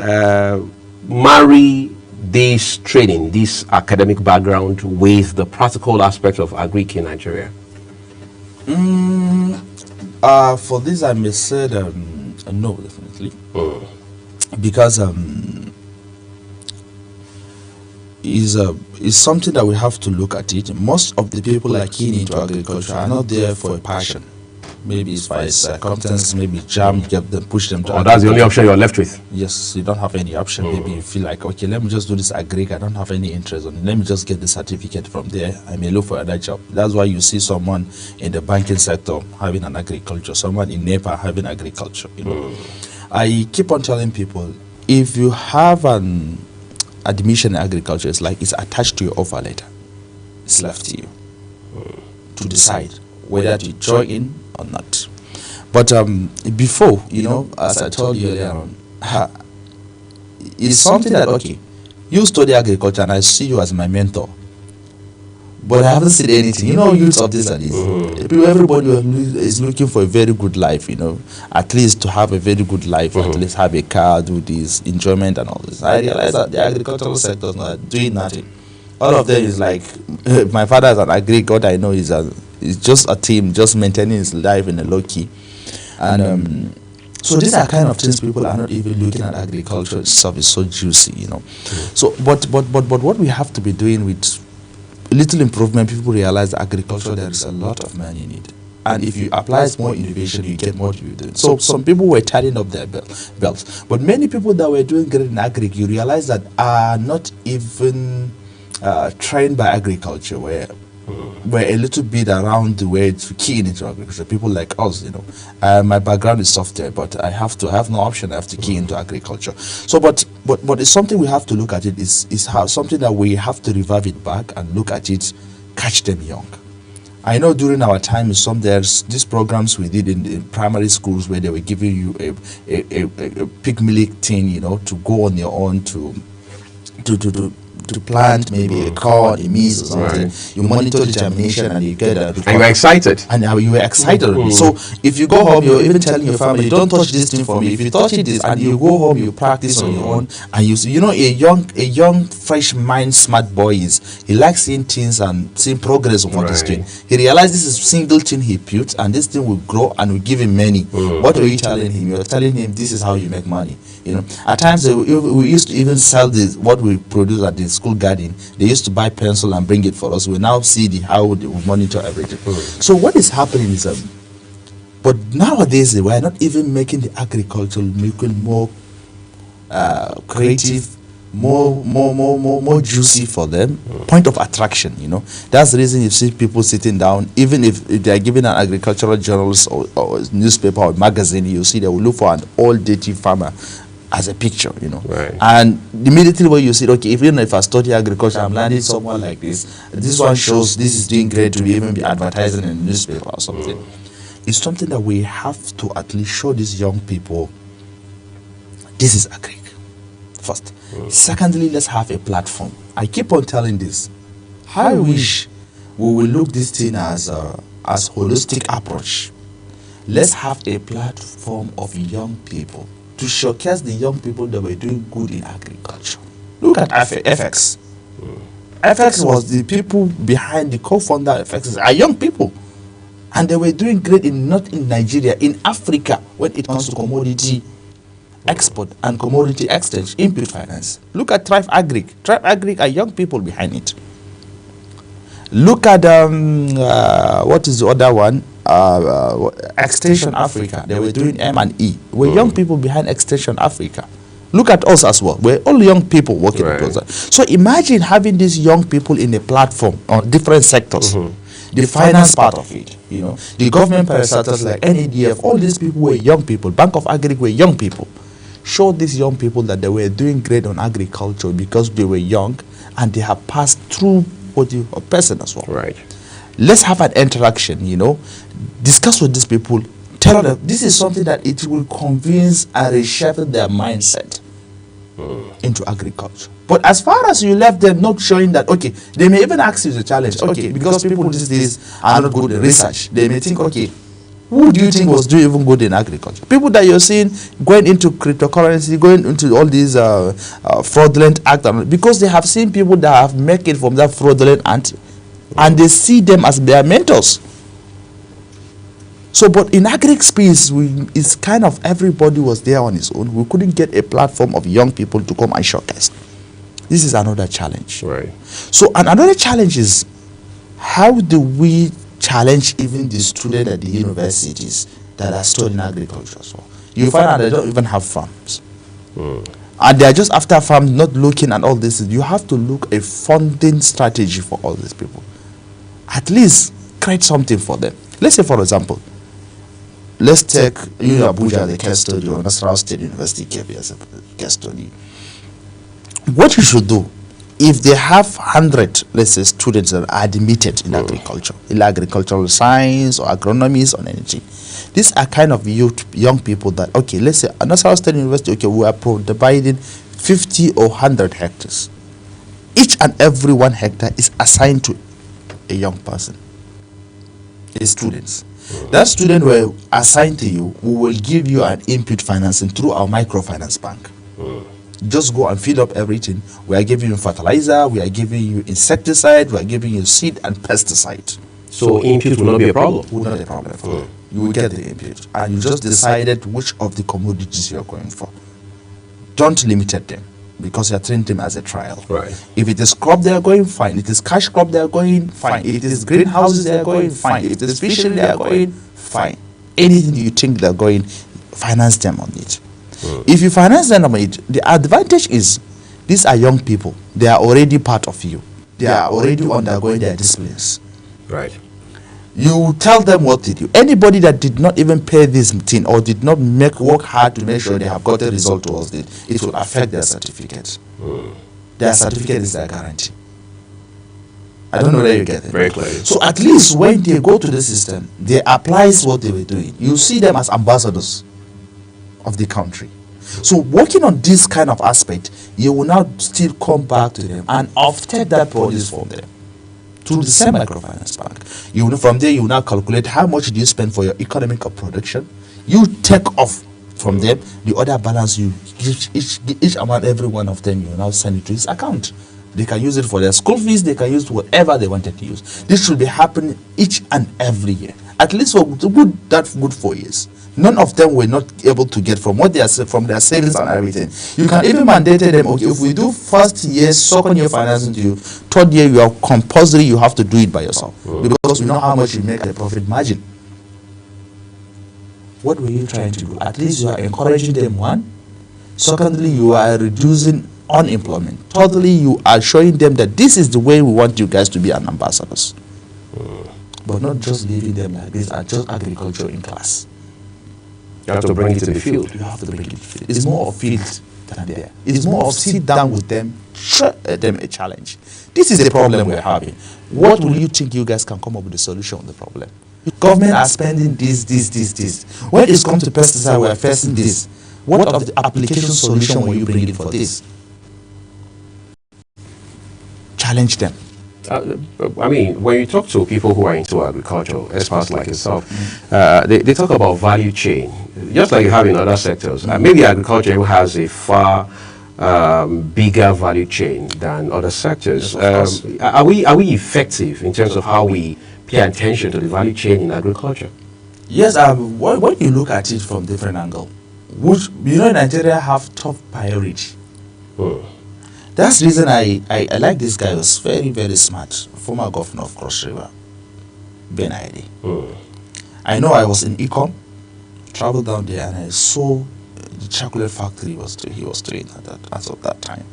marry this training, this academic background with the practical aspects of agric in Nigeria? For this, I may say no, definitely. Because is something that we have to look at it. Most of the people that are keen into agriculture are not there for a passion. Maybe it's by circumstances, maybe jam, get them, push them to. Oh, that's the only option you're left with. Yes, you don't have any option. Maybe you feel like, okay, let me just do this agric. I don't have any interest on it. Let me just get the certificate from there. I may look for another job. That's why you see someone in the banking sector having an agriculture, someone in NEPA having agriculture. You know, I keep on telling people, if you have an admission in agriculture, it's like it's attached to your offer letter. It's left to you to decide whether to join in or not. But before, you know, as I told you earlier on, it's something that, okay, you study agriculture and I see you as my mentor, but I haven't seen anything. You know, youths of this and this. Everybody is looking for a very good life, you know, at least to have a very good life, at least have a car, do this, enjoyment and all this. I realize that the agricultural sector is not doing nothing. All of them is like, my father is an agric, what I know is just a team, just maintaining his life in a low key. And so these are kind of things people are not even looking at. Agriculture itself is so juicy, you know. So, but what we have to be doing with little improvement, people realize that agriculture, there is a lot of money in it. And if you apply more innovation, you get more to do. So some people were tidying up their belts. But many people that were doing great in agric, you realize that are not even trained by agriculture, where we're a little bit around the way to key into agriculture. People like us, you know, my background is software, but I have no option. I have to key into agriculture. So, but it's something we have to look at. It is how something that we have to revive it back and look at it, catch them young. I know during our time, there's these programs we did in primary schools where they were giving you a pig milk tin, you know, to go on your own to plant maybe a corn, a maize or something. Right. You monitor the germination and you get a report. And you were excited. And you were excited. So if you go home, you're even telling your family, don't touch this thing for me. If you touch it, and you go home, you practice on your own. And you know, a young, fresh mind, smart boy he likes seeing things and seeing progress of what he's doing. He realized this is a single thing he put, and this thing will grow and will give him money. What were you telling him? You're telling him this is how you make money. You know, at times we used to even sell what we produce at the school garden. They used to buy pencil and bring it for us. We now see how they will monitor everything. So what is happening is but nowadays we are not even making the agriculture making more creative, more juicy for them. Point of attraction, you know. That's the reason you see people sitting down, even if they are given an agricultural journalist or newspaper or magazine, you see they will look for an old dirty farmer as a picture, you know. Right. And immediately when you see, okay, even if I study agriculture, I'm landing someone like this. This one shows this is doing great to even be advertising in a newspaper or something. It's something that we have to at least show these young people this is agric. First. Secondly, let's have a platform. I keep on telling this. I wish we will look this thing as holistic approach. Let's have a platform of young people to showcase the young people that were doing good in agriculture. Look at FX. FX was the people behind the co-founder of FX are young people. And they were doing great not in Nigeria, in Africa, when it comes to commodity export and commodity exchange, input finance. Look at Thrive Agric. Thrive Agric are young people behind it. Look at, what is the other one? Extension Africa. They were doing M&E. We're young people behind Extension Africa. Look at us as well. We're all young people working together. So imagine having these young people in a platform on different sectors. The finance part of it, you know, the government parastatals like NADF, all these people were young people. Bank of Agric were young people. Show these young people that they were doing great on agriculture because they were young and they have passed through a person as well. Right. Let's have an interaction, you know, discuss with these people, tell them this is something that it will convince and reshape their mindset into agriculture. But as far as you left them not showing that, okay, they may even ask you the challenge, okay, because people these days are not good at research. They may think, okay, Who do you think was doing even good in agriculture? People that you're seeing going into cryptocurrency, going into all these fraudulent acts, because they have seen people that have made it from that fraudulent act, and they see them as their mentors. So, but in agri space, it's kind of everybody was there on his own. We couldn't get a platform of young people to come and showcase. This is another challenge. Right. So, and another challenge is, how do we challenge even the students at the universities that are studying agriculture? So you find out they don't even have farms. And they are just after farms, not looking at all this. You have to look a funding strategy for all these people. At least create something for them. Let's say, for example, let's take Abuja, the case study, or Nasarawa State University, KB as a case study. What you should do, if they have 100, let's say, students that are admitted in agriculture, in agricultural science or agronomies or anything, these are kind of young people that, okay, let's say, Nasarawa State University, okay, we are providing 50 or 100 hectares. Each and every 1 hectare is assigned to a young person, a students. That student will assign to you, we will give you an input financing through our microfinance bank. Just go and feed up everything. We are giving you fertilizer, we are giving you insecticide, we are giving you seed and pesticide. So input will not be a problem? Will not be a problem for you. You will get the input. And you just decided which of the commodities you are going for. Don't limit them, because you are treating them as a trial. Right. If it is crop they are going, fine. If it is cash crop they are going, fine. If it is greenhouses they are going, fine. If it is fishery they are going, fine. Anything you think they are going, finance them on it. If you finance them on it, the advantage is these are young people. They are already part of you. They are already undergoing their disciplines. Right. You tell them what to do. Anybody that did not even pay this thing or did not work hard to make sure they have got a result towards it, it will affect their certificate. Their certificate is their guarantee. I don't know where you get it. Very clear. So at least when they go to the system, they apply what they were doing. You see them as ambassadors of the country. So working on this kind of aspect, you will now still come back to them and offtake that produce from them to the same microfinance bank. You will, from there, you will now calculate how much do you spend for your economic of production. You take off from them the other balance. You each amount, every one of them, you will now send it to his account. They can use it for their school fees. They can use whatever they wanted to use. This should be happening each and every year, at least for good 4 years. None of them were not able to get from what they are from their savings and everything. You can even mandate them, okay, if we do first year, second year financing to you, third year you are compulsory, you have to do it by yourself. Because we know how much you make a profit margin. What were you trying to do? At least you are encouraging them, one. Secondly, you are reducing unemployment. Thirdly, you are showing them that this is the way we want you guys to be an ambassadors. But not just leaving them like this at just agriculture in class. You have to bring it to the field. You have to bring it to the field. It's more of field than there. It's more of sit down with them, show them a challenge. This is the problem we're having. What will you think you guys can come up with a solution on the problem? Government are spending this. When it comes to pesticide, we're facing this. What of the application solution will you bring in for this? Challenge them. I mean, when you talk to people who are into agriculture, experts like yourself, they talk about value chain, just like you have in other sectors. Maybe agriculture has a far bigger value chain than other sectors. Are we effective in terms of how we pay attention to the value chain in agriculture? Yes, when you look at it from different angle, which, Nigeria have top priority. That's the reason I like this guy. He was very, very smart. Former governor of Cross River, Ben Aidi. I know I was in Ecom, traveled down there, and I saw the chocolate factory he was doing as of that time.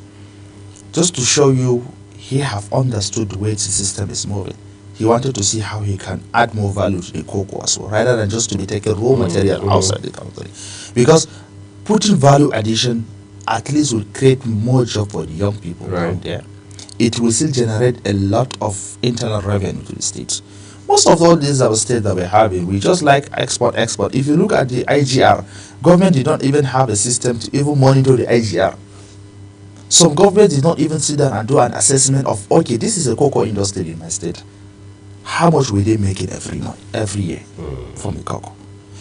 Just to show you, he have understood the way the system is moving. He wanted to see how he can add more value to the cocoa as well, rather than just to be taking raw material outside the country. Because putting value addition at least will create more job for the young people down there. It will still generate a lot of internal revenue to the states. Most of all these our states that we're having, we just like export. If you look at the IGR, government did not even have a system to even monitor the IGR. Some government did not even sit down and do an assessment of, okay, this is a cocoa industry in my state. How much will they make it every year from the cocoa?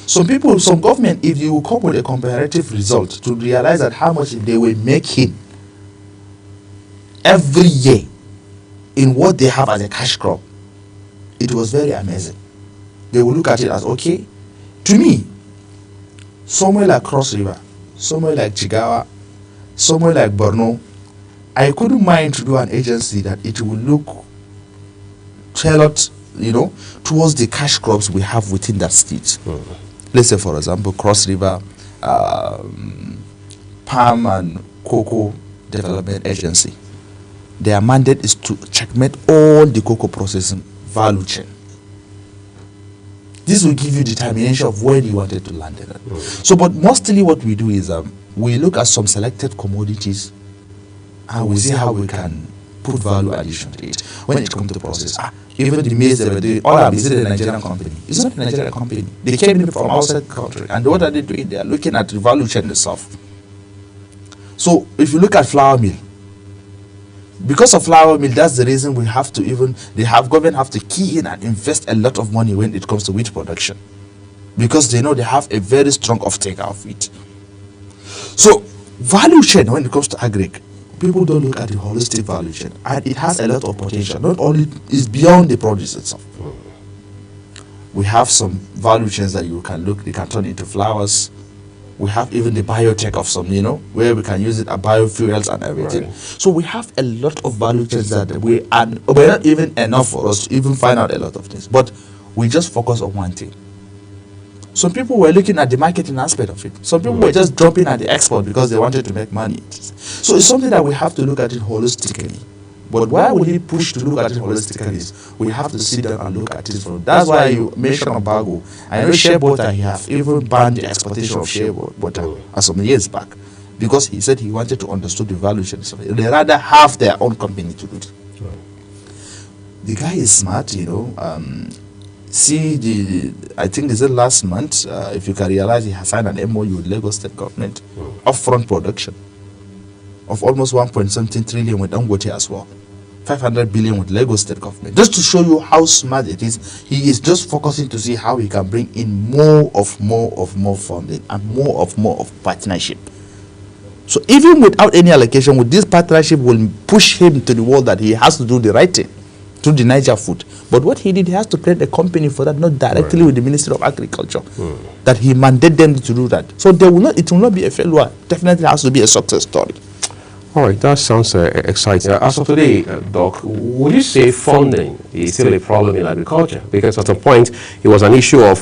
Some people, some government, if you come with a comparative result to realize that how much they were making every year in what they have as a cash crop, it was very amazing. They will look at it as, okay, to me, somewhere like Cross River, somewhere like Jigawa, somewhere like Borno, I couldn't mind to do an agency that it will look tailored, towards the cash crops we have within that state. Let's say, for example, Cross River Palm and Cocoa Development Agency. Their mandate is to checkmate all the cocoa processing value chain. This will give you determination of where you wanted to land in it. So, but mostly what we do is we look at some selected commodities and we see how we can put value addition to it. When it comes to process, even the maize they were doing, all of this is a Nigerian company. It's not a Nigerian company. They came in from outside the country, and what are they doing? They are looking at the value chain itself. So, if you look at flour mill, because of flour mill, that's the reason we have to government have to key in and invest a lot of money when it comes to wheat production, because they know they have a very strong offtake of wheat. So, value chain when it comes to agric, people don't look at the holistic value chain, and it has a lot of potential. Not only is beyond the produce itself. We have some value chains that you can turn into flowers. We have even the biotech of some, where we can use it as biofuels and everything. Right. So we have a lot of value chains that we're not even enough for us to even find out a lot of things. But we just focus on one thing. Some people were looking at the marketing aspect of it. Some people were just jumping at the export because they wanted to make money. So it's something that we have to look at it holistically. But why would he push to look at it holistically is we have to sit down and look at it from. That's why you mentioned embargo. I know shea butter, he have even banned the exportation of shea butter some years back, because he said he wanted to understand the value chain. They rather have their own company to do it. The guy is smart, I think this is last month, if you can realize, he has signed an MOU with Lagos State government, upfront production of almost 1.something trillion with Dangote as well. 500 billion with Lagos State government. Just to show you how smart it is, he is just focusing to see how he can bring in more funding and more of partnership. So even without any allocation, with this partnership will push him to the wall that he has to do the right thing through the Niger Food. But what he did, he has to create a company for that, not directly with the Ministry of Agriculture, that he mandated them to do that. So it will not be a failure. Definitely has to be a success story. All right, that sounds exciting. As of today, Doc, would you say funding is still a problem in agriculture? Because at a point, it was an issue of,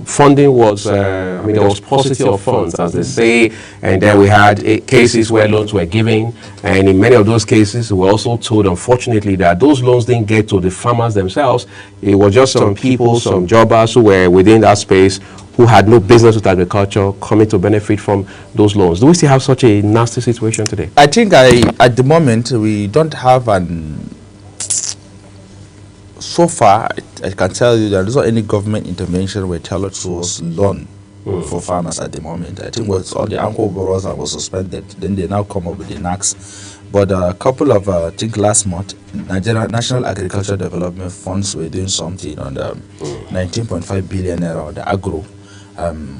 funding was, there was paucity of funds, as they say, and then we had cases where loans were given, and in many of those cases, we were also told, unfortunately, that those loans didn't get to the farmers themselves. It was just some people, some jobbers who were within that space who had no business with agriculture coming to benefit from those loans. Do we still have such a nasty situation today? I think at the moment we don't have so far, I can tell you there is not any government intervention where tailored towards loan for farmers at the moment. I think all the anchor borrowers that were suspended, then they now come up with the NACs. But a couple of, I think last month, National Agricultural Development Funds were doing something on the 19.5 billion naira on the agro,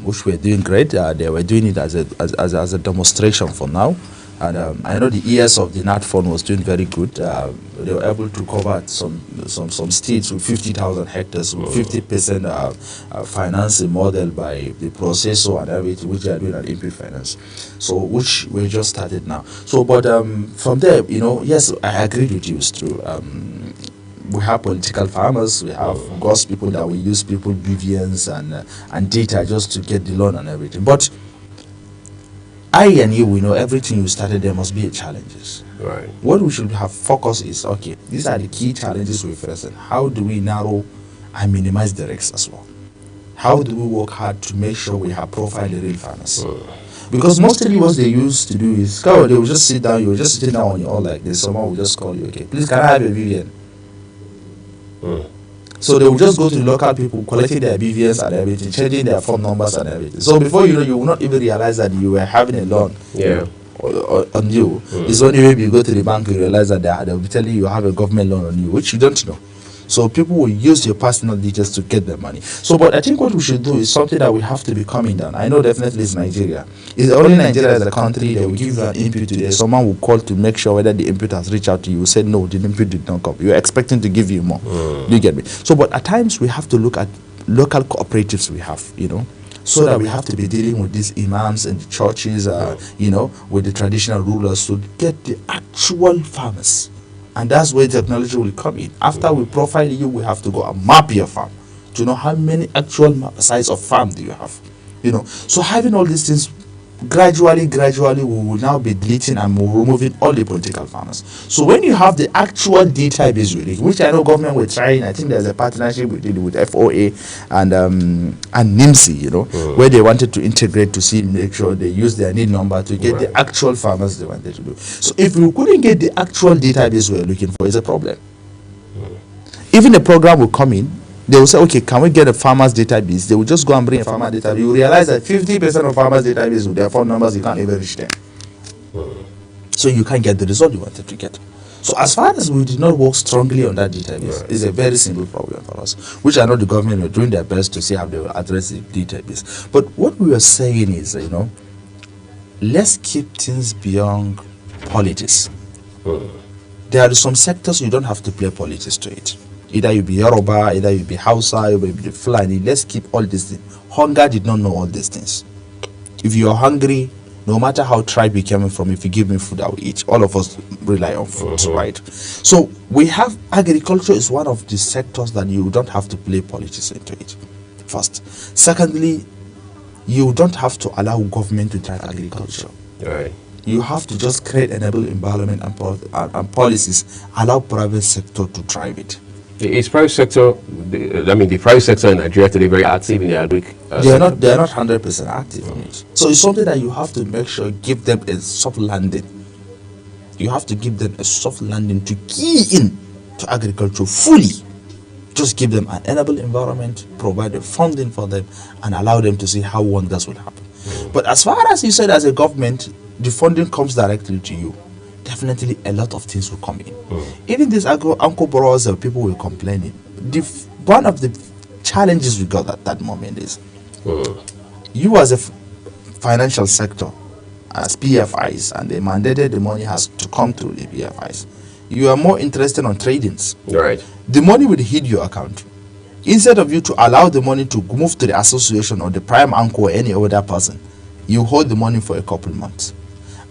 which were doing great. They were doing it as a demonstration for now. And I know the ES of the NAT fund was doing very good. They were able to cover some states with 50,000 hectares with 50% financing model by the processor and everything, which they are doing at input finance. So which we just started now. So, but from there, yes, I agree with you. It's true. We have political farmers, we have ghost people that we use people BVNs and data just to get the loan and everything. But I and you, we know everything you started, there must be challenges. Right. What we should have focus is, okay, these are the key challenges we face, and how do we narrow and minimize the risks as well? How do we work hard to make sure we have profiled the real farmers? Because mostly what they used to do is, they will just sit down, you will just sit down on your own like this, someone will just call you, okay, please can I have a BVN? So they will just go to the local people, collecting their BVNs and everything, changing their phone numbers and everything. So before you know, you will not even realize that you were having a loan on you. It's only when you go to the bank you realize that they will be telling you have a government loan on you, which you don't know. So people will use your personal details to get their money. So, but I think what we should do is something that we have to be coming down. I know definitely it's Nigeria. It's only Nigeria as a country that will give you an input today. Someone will call to make sure whether the input has reached out to you. You say no, the input did not come. You're expecting to give you more. Do you get me? So, but at times we have to look at local cooperatives we have, you know, so that we have to be dealing with these imams and the churches, you know, with the traditional rulers to get the actual farmers. And that's where technology will come in. After we profile you, we have to go and map your farm to know how many actual size of farm do you have. You know, so having all these things, gradually we will now be deleting and removing all the political farmers. So when you have the actual database really, which I know government were trying, I think there's a partnership with FOA and NIMSI, you know, where they wanted to integrate to make sure they use their need number to get the actual farmers they wanted to do. So if we couldn't get the actual database we're looking for, it's a problem. Even the program will come in, they will say, okay, can we get a farmer's database? They will just go and bring a farmer database. You realize that 50% of farmers' database with their phone numbers, you can't even reach them. So you can't get the result you wanted to get. So as far as we did not work strongly on that database, it's a very simple problem for us, which I know the government are doing their best to see how they will address the database. But what we are saying is, you know, let's keep things beyond politics. There are some sectors you don't have to play politics to it. Either you be Yoruba, either you be Hausa, you be Fulani. Let's keep all these things. Hunger did not know all these things. If you are hungry, no matter how tribe you're coming from, if you give me food, I will eat. All of us rely on food, right? So we have agriculture is one of the sectors that you don't have to play politics into it. First. Secondly, you don't have to allow government to drive agriculture. Right. You have to just create enable environment and policies, allow private sector to drive it. Is private sector, the private sector in Nigeria today very active in the agric they are not 100% active on it. So it's something that you have to make sure, give them a soft landing. You have to give them a soft landing to key in to agriculture fully. Just give them an enable environment, provide the funding for them, and allow them to see how wonders will happen. But as far as you said, as a government, the funding comes directly to you. Definitely a lot of things will come in. Even these uncle borrowers, people will complain. One of the challenges we got at that moment is you as a financial sector, as PFIs, and they mandated the money has to come through the PFIs. You are more interested on tradings. Right. The money will hit your account. Instead of you to allow the money to move to the association or the prime uncle or any other person, you hold the money for a couple months.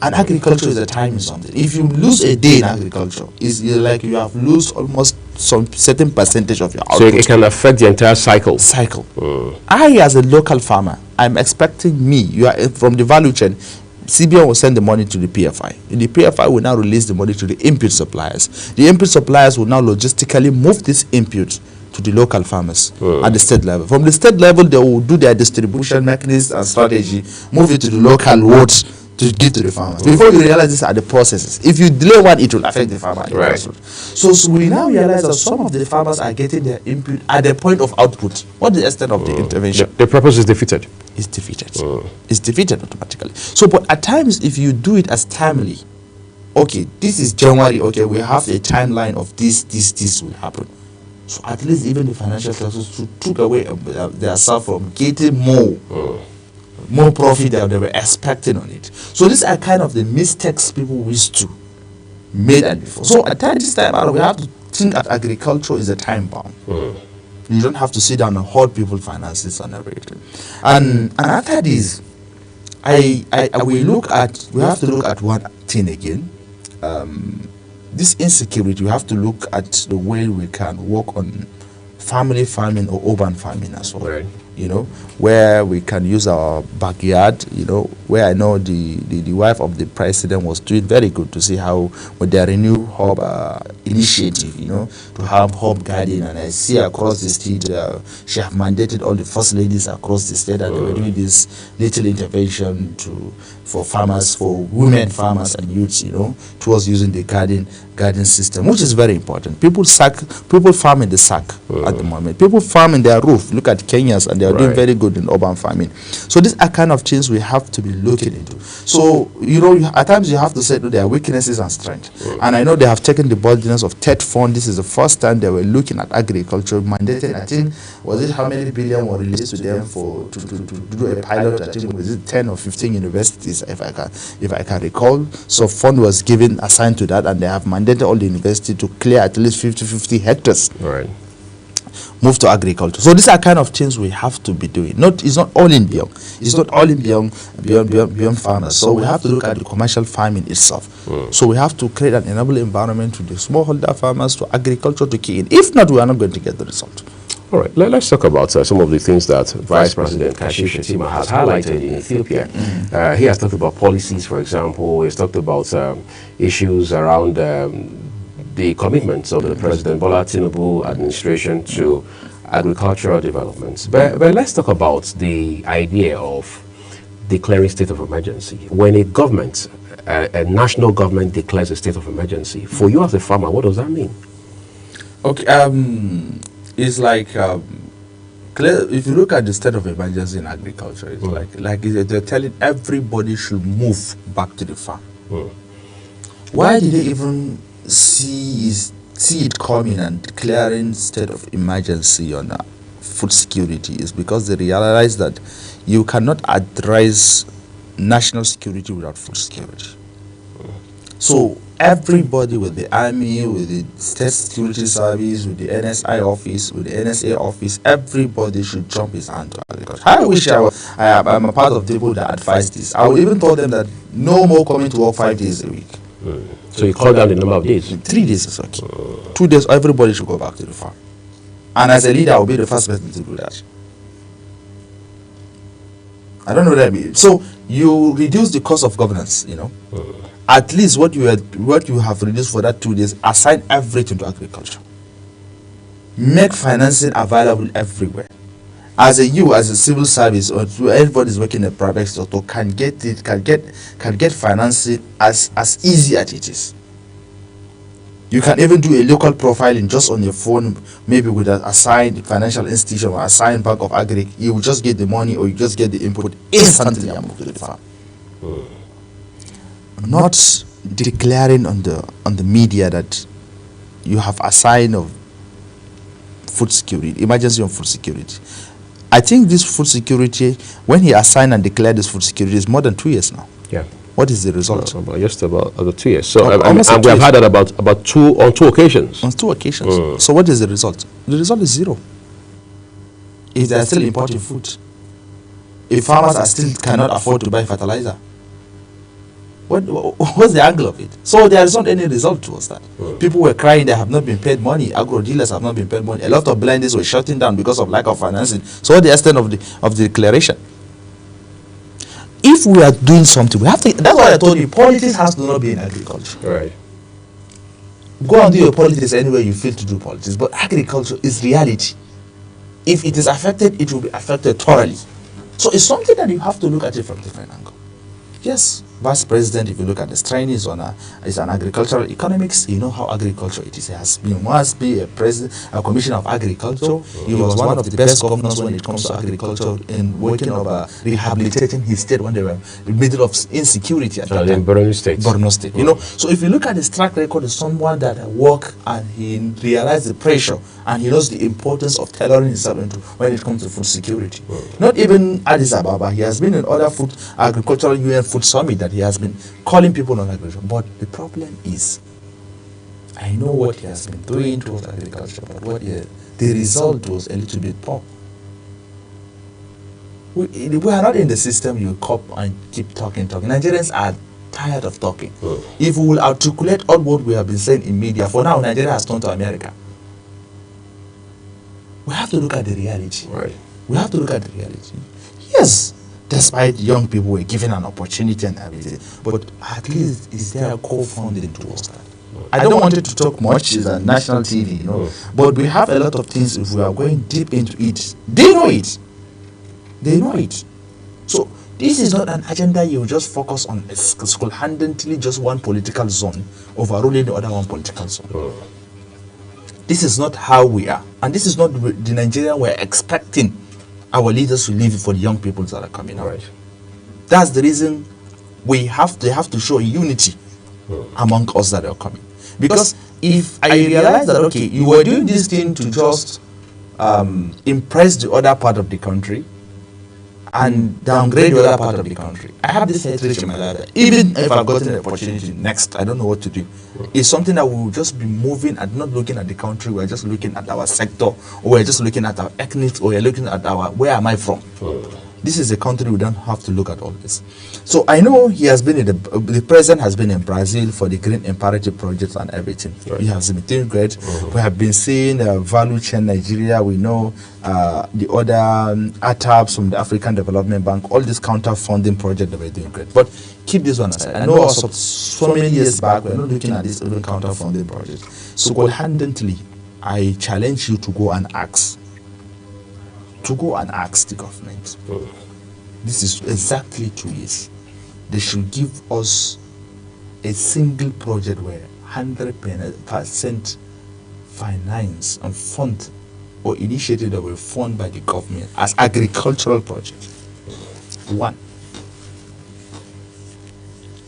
And agriculture is a time is something. If you lose a day in agriculture, it's like you have lost almost some certain percentage of your output. So it can affect the entire cycle. I, as a local farmer, I'm expecting you are from the value chain. CBN will send the money to the PFI. The PFI will now release the money to the input suppliers. The input suppliers will now logistically move this input to the local farmers at the state level. From the state level, they will do their distribution mechanism and strategy, move it to the local wards to give to the farmers. Before you realize these are the processes. If you delay one, it will affect the farmer. Right. So we now realize that some of the farmers are getting their input at the point of output. What is the extent of the intervention? The purpose is defeated. It's defeated. It's defeated automatically. So, but at times, if you do it as timely, okay, this is January, okay, we have a timeline of this will happen. So at least even the financial sectors took away their self from getting more profit than they were expecting on it. So these are kind of the mistakes people wish to make that before. So at this time out, we have to think that agriculture is a time bomb. You don't have to sit down and hold people finances and everything. And after this, we have to look at one thing again. This insecurity, we have to look at the way we can work on family farming or urban farming as well. Right. You know, where we can use our backyard, you know, where I know the wife of the president was doing very good to see how with their Renew Hub initiative, you know, to have hub garden. And I see across the state, she have mandated all the first ladies across the state, and they were doing this little intervention for farmers, for women farmers and youths, you know, towards using the garden system, which is very important. People farm in the sack at the moment. People farm in their roof. Look at Kenyans, and they are doing very good in urban farming. So these are kind of things we have to be looking into. So, you know, at times you have to say, no, there are weaknesses and strengths. And I know they have taken the bold evidence of TED fund. This is the first time they were looking at agriculture, mandated, I think, was it how many billion were released to them to do a pilot? I think was it 10 or 15 universities, if I can recall. So fund was given assigned to that, and they have mandated all the university to clear at least 50 hectares. Right. Move to agriculture. So these are kind of things we have to be doing. It's not all in beyond. It's not all in beyond farmers. So we have to look at the commercial farming itself. So we have to create an enable environment to the smallholder farmers, to agriculture to key in. If not, we are not going to get the result. All right, let's talk about some of the things that Vice President Kashim Shettima has highlighted in Ethiopia. He has talked about policies, for example. He's talked about issues around the commitments of the President Bola Tinubu administration to agricultural development. But let's talk about the idea of declaring state of emergency. When a government, a national government declares a state of emergency, for you as a farmer, what does that mean? Okay, it's like if you look at the state of emergency in agriculture, it's like they're telling everybody should move back to the farm. Why did they even see it coming and declaring state of emergency on food security? Is because they realize that you cannot address national security without food security. So everybody, with the army, with the state security service, with the NSI office, with the NSA office, everybody should jump his hand to agriculture. I wish I'm a part of the people that advise this. I would even tell them that no more coming to work 5 days a week. So you cut down the number of days? 3 days is okay. 2 days, everybody should go back to the farm. And as a leader, I will be the first person to do that. I don't know what I mean. So you reduce the cost of governance, At least what you have reduced for that 2 days, assign everything to agriculture. Make financing available everywhere. As a civil service, or everybody is working in the private sector can get financing as easy as it is. You can even do a local profiling just on your phone, maybe with an assigned financial institution or assigned bank of agri. You will just get the money, or you just get the input instantly and move to the farm. Not declaring on the media that you have assigned of food security, emergency on food security. I think this food security, when he assigned and declared this food security, is more than 2 years now. Yeah. What is the result? Just about 2 years. So and we have had that about two occasions. On 2 occasions. So what is the result? The result is zero. If they are still importing food, if farmers are still cannot afford to buy fertilizer, what's the angle of it? So there is not any result towards that. People were crying they have not been paid money. Agro dealers have not been paid money. A lot of blenders were shutting down because of lack of financing. So what the extent of the declaration? If we are doing something, we have to. That's why I told you, politics has to not be in agriculture. Right. Go and do your politics anywhere you feel to do politics, but agriculture is reality. If it is affected, it will be affected thoroughly. So it's something that you have to look at it from different angle. Yes, Vice President, if you look at the training, is an agricultural economics. You know how agriculture it is. He has been once be a commissioner of agriculture. He was one of the best governors when it comes to agriculture in working over rehabilitating his state when they were in the middle of insecurity at that time. Borno State. Borno State. So if you look at his track record, is someone that worked and he realized the pressure and he knows the importance of tailoring himself into when it comes to food security. Not even Addis Ababa. He has been in other agricultural UN food summit that he has been calling people on agriculture. But the problem is, I know what he has been doing towards agriculture, but the result was a little bit poor. We are not in the system you cop and keep talking. Nigerians are tired of talking. If we will articulate all what we have been saying in media, for now Nigeria has turned to America. We have to look at the reality. Right. We have to look at the reality. Yes, despite young people were given an opportunity and everything, but at least is there a co-funding towards that? I don't want it to talk much, it's a national TV, but we have a lot of things. If we are going deep into it, they know it. They know it. So this is not an agenda you just focus on single-handedly, just one political zone overruling the other one political zone. This is not how we are, and this is not the Nigeria we're expecting our leaders to live for the young people that are coming out. Right. That's the reason they have to show unity among us that are coming. Because if I realize that, okay, you were doing this thing to just impress the other part of the country and downgrade the other part of the country, I have this hatred in my life. Even if I've gotten an opportunity next, I don't know what to do. It's something that we will just be moving and not looking at the country. We're just looking at our sector, or we're just looking at our ethnic, or we're looking at our, where am I from? This is a country we don't have to look at all this. So I know he has been in the president has been in Brazil for the Green Imperative project and everything. He has been doing great. We have been seeing Value Chain Nigeria. We know the other ATAPs from the African Development Bank, all these counter funding projects that we're doing great. But keep this one aside. I know so many years back we're not looking at this other counter funding project. So cold-handedly, I challenge you to go and ask. To go and ask the government. This is exactly 2 years. They should give us a single project where 100% finance and fund or initiative that will fund by the government as agricultural project. One.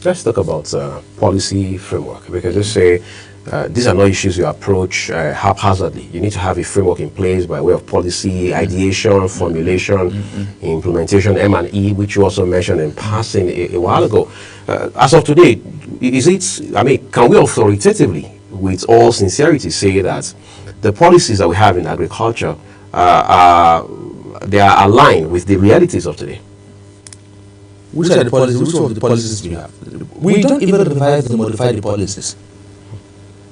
Let's talk about policy framework, because they say these are not issues you approach haphazardly. You need to have a framework in place by way of policy, ideation, formulation, implementation, M&E, which you also mentioned in passing a while ago. As of today, is it, I mean, can we authoritatively, with all sincerity, say that the policies that we have in agriculture, they are aligned with the realities of today? Which are the policies? Which of the policies do we have? We don't even revise and modify the policies.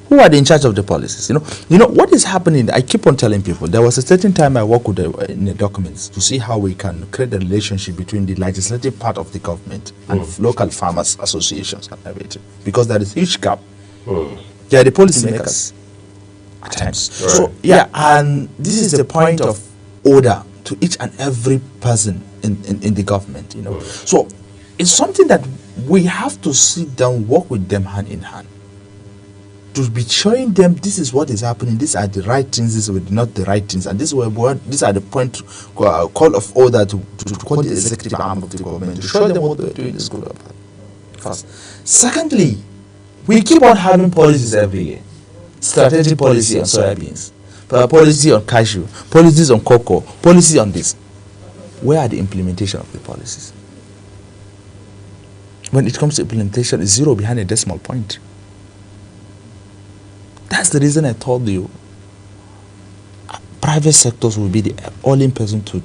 Who are in charge of the policies? You know what is happening. I keep on telling people there was a certain time I worked with in the documents to see how we can create a relationship between the legislative part of the government and local farmers associations and everything, because there is a huge gap. They are the policy makers at times. So yeah, and this is the point of order to each and every person in the government. So it's something that we have to sit down, work with them hand in hand, to be showing them this is what is happening, these are the right things, these are not the right things, and these are the point call of order to call the executive arm of the government, to show them what they're doing is good or bad. First. Secondly, we keep on having policies every year. Strategic policy on soybeans, policy on cashew, policies on cocoa, policy on this. Where are the implementation of the policies? When it comes to implementation, it's zero behind a decimal point. That's the reason I told you private sectors will be the only person to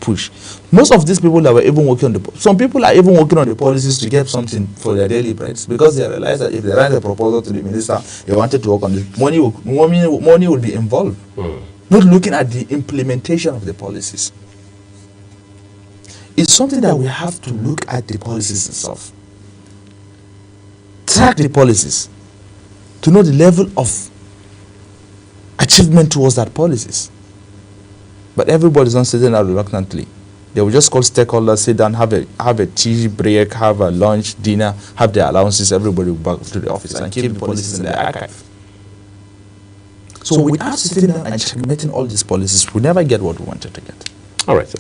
push. Most of these people that were even working on some people are even working on the policies to get something for their daily breads, because they realize that if they write a proposal to the minister, they wanted to work on this, money will be involved. Not looking at the implementation of the policies. It's something that we have to look at the policies itself. Track the policies to know the level of achievement towards that policies. But everybody's not sitting out reluctantly. They will just call stakeholders, sit down, have a tea break, have a lunch, dinner, have their allowances, everybody will back to the office and keep the policies in the archive. So without sitting down and checkmating all these policies, we never get what we wanted to get. All right,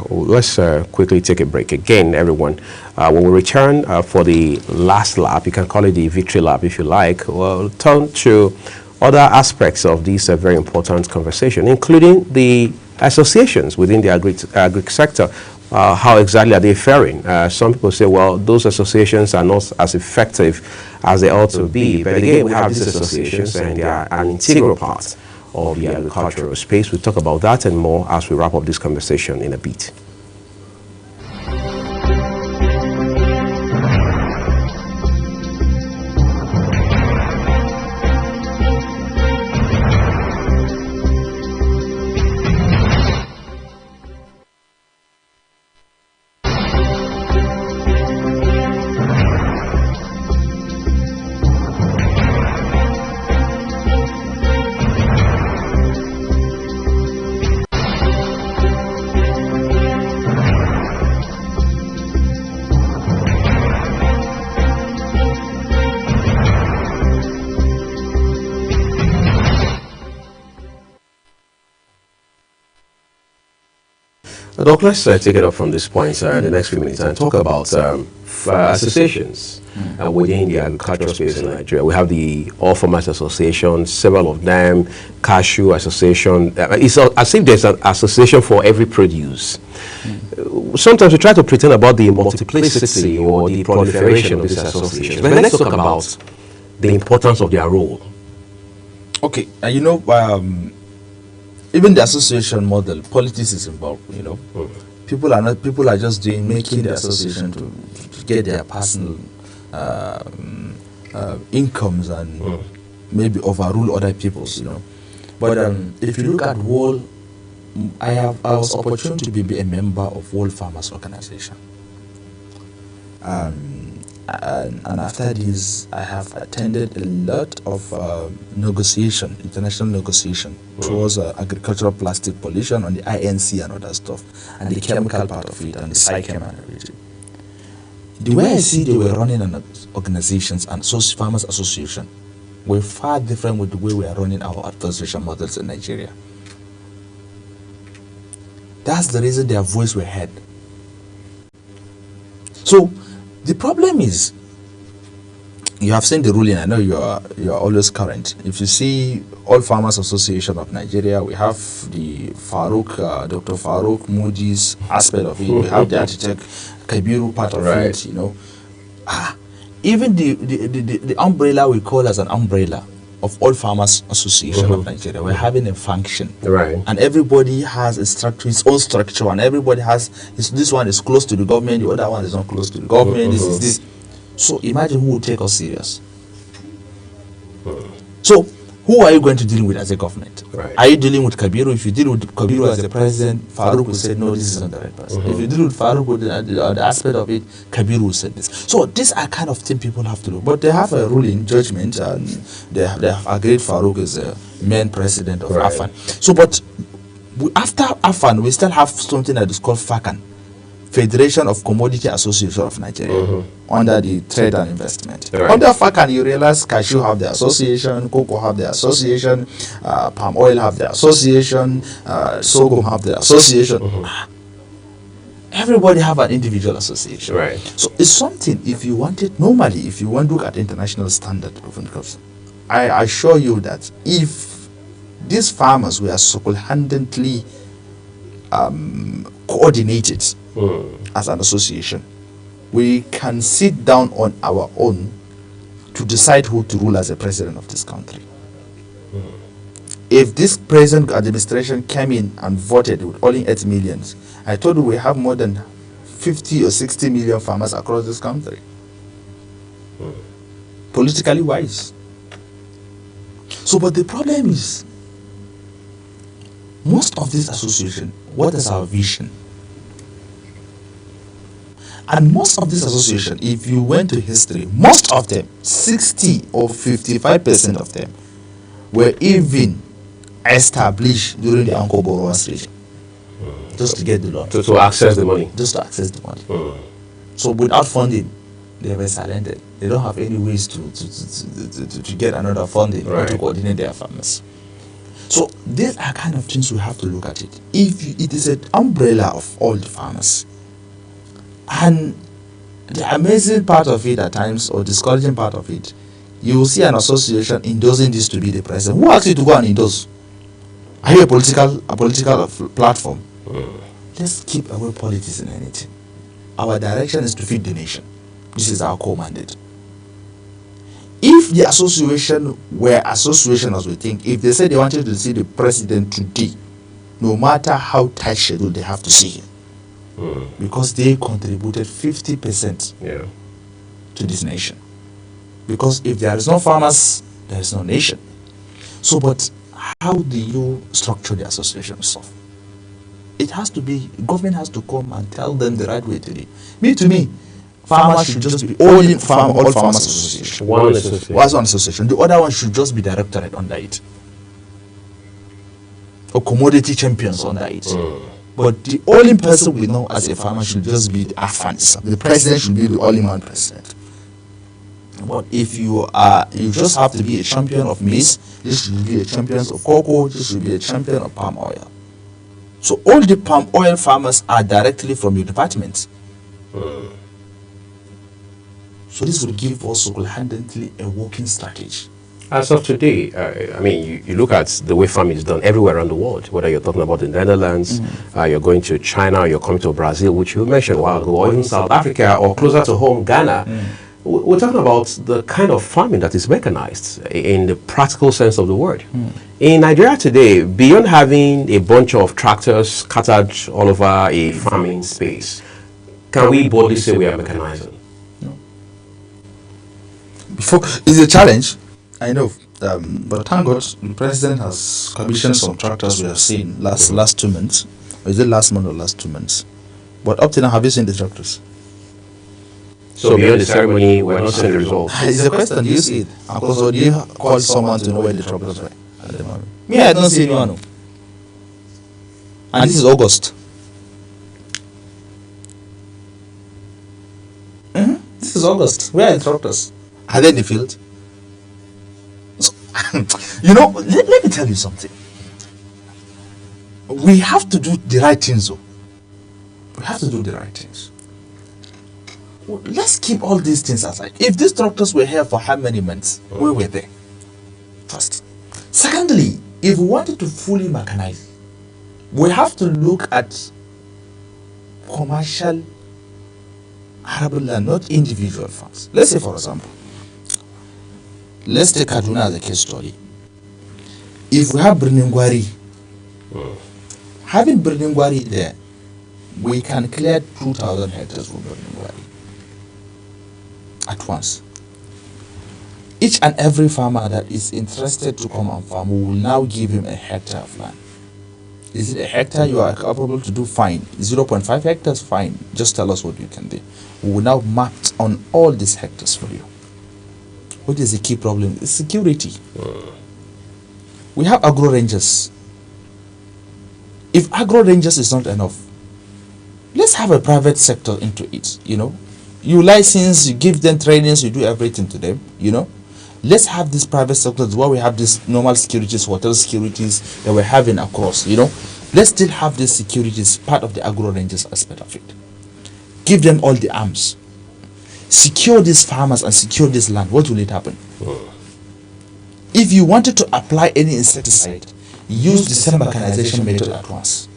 let's quickly take a break. Again, everyone, when we return for the last lap, you can call it the victory lap if you like, we'll turn to other aspects of this very important conversation, including the associations within the agri sector. How exactly are they faring? Some people say, well, those associations are not as effective as they ought to be. But again, we have these associations and they are an integral part of the agricultural space. We'll talk about that and more as we wrap up this conversation in a bit. Doc, let's take it up from this point in the next few minutes and talk about associations. within the agricultural space in Nigeria. We have the All Farmers Association, several of them, Cashew Association. It's as if there's an association for every produce. Sometimes we try to pretend about the multiplicity or the proliferation of these associations. But let's talk about the importance of their role. Okay, you know, even the association model, politics is involved. You know, people are just making the association to get their personal incomes and maybe overrule other people's. You know, but if you look at World, I was opportunity to be a member of World Farmers Organization. And after this, I have attended a lot of negotiation, international negotiation towards agricultural plastic pollution on the INC and other stuff, and the chemical part of it, and the SciChem and everything. The way I see they were running an organizations and farmers association were far different with the way we are running our association models in Nigeria. That's the reason their voice were heard. So the problem is, you have seen the ruling. I know you are always current. If you see All Farmers Association of Nigeria, we have the Dr. Farouk Moody's aspect of it. We have the architect Kabiru part of it. You know, even the umbrella we call as an umbrella of All Farmers Association of Nigeria, we're having a function, and everybody has a structure, its own structure, and everybody has this one is close to the government, the other one is not close to the government. This is this. So imagine who will take us serious. So who are you going to deal with as a government? Are you dealing with Kabiru? If you deal with Kabiru as the president, Farouk will say, no, this is not the right person. If you deal with Farouk with the aspect of it, Kabiru will say this. So these are kind of things people have to do. But they have a ruling judgment, and they have agreed Farouk is the main president of AFAN. So, but after AFAN, we still have something that is called FACAN, Federation of Commodity Association of Nigeria, under the Trade and Investment. Under FACAN, you realize cashew have the association, cocoa have the association, palm oil have the association, sorghum have the association. Everybody have an individual association. So it's something, if you want it, normally, if you want to look at international standard of income, I assure you that if these farmers were single-handedly coordinated as an association, we can sit down on our own to decide who to rule as the president of this country. If this present administration came in and voted with only 8 million, I told you we have more than 50 or 60 million farmers across this country. Politically wise. So, but the problem is, most of this association, what is our vision? And most of this association, if you went to history, most of them, 60 or 55% of them, were even established during the Anko Borrower's regime. Just to get the loan. To access the money. Just to access the money. So without funding, they were silenced. They don't have any ways to get another funding or to coordinate their farmers. So these are kind of things we have to look at it. If it is an umbrella of all the farmers, and the amazing part of it at times, or discouraging part of it, you will see an association endorsing this to be the president. Who asked you to go and endorse? Are you a political platform? Let's keep away politics in anything. Our direction is to feed the nation. This is our core mandate. If the association were association as we think, if they said they wanted to see the president today, no matter how tight schedule they have to see him, because they contributed 50% to this nation. Because if there is no farmers, there is no nation. So, but how do you structure the association stuff? It has to be, government has to come and tell them the right way to do it. To me, farmers should just be all farmers association. One association. One association. The other one should just be directorate under it, or commodity champions under it. But the only person we know as a farmer should just be the AFAN. The president should be the only man president. But if you just have to be a champion of maize, this should be a champion of cocoa, this should be a champion of palm oil. So all the palm oil farmers are directly from your department. So this would give us single-handedly a working strategy. As of today, I mean, you look at the way farming is done everywhere around the world, whether you're talking about the Netherlands, you're going to China, you're coming to Brazil, which you mentioned a while ago, or even South Africa, or closer to home, Ghana. We're talking about the kind of farming that is mechanized in the practical sense of the word. In Nigeria today, beyond having a bunch of tractors scattered all over a farming space, can we boldly say we are mechanizing? Before, it's a challenge, I know, but thank God the president has commissioned some tractors we have seen last 2 months. Or is it last month or last 2 months? But up to now, have you seen the tractors? So beyond the ceremony, we're not seeing the results. It's a question, do you see it? And also, do you call someone to know where the tractors were at the moment? Me, I don't see anyone. And this is August. This is August. Where are the tractors? Are they in the field? So, you know, let me tell you something. We have to do the right things, though. We have to do the right things. Let's keep all these things aside. If these tractors were here for how many months, where were they? First. Secondly, if we wanted to fully mechanize, we have to look at commercial arable land, not individual farms. Let's say, for example, let's take Kaduna as a case study. If we have Birningwari, having Birningwari there, we can clear 2,000 hectares from Birningwari at once. Each and every farmer that is interested to come and farm, we will now give him a hectare of land. Is it a hectare you are capable to do? Fine. 0.5 hectares? Fine. Just tell us what you can do. We will now map on all these hectares for you. What is the key problem? It's security. We have agro rangers. If agro rangers is not enough, let's have a private sector into it, you know. You license, you give them trainings, you do everything to them, you know. Let's have this private sector where we have this normal securities, hotel securities that we're having across, you know. Let's still have this securities part of the agro rangers aspect of it. Give them all the arms. Secure these farmers and secure this land. What will it happen? If you wanted to apply any insecticide, use the same mechanization method at once.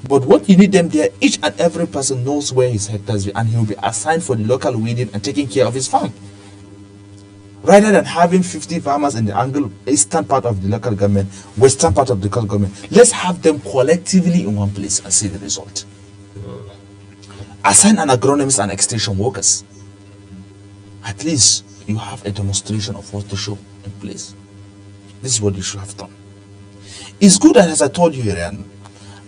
But what you need them there, each and every person knows where his hectares are, and he will be assigned for the local weeding and taking care of his farm. Rather than having 50 farmers in the eastern part of the local government, western part of the local government, let's have them collectively in one place and see the result. Assign an agronomist and extension workers. At least you have a demonstration of what to show in place. This is what you should have done. It's good that, as I told you, Iran,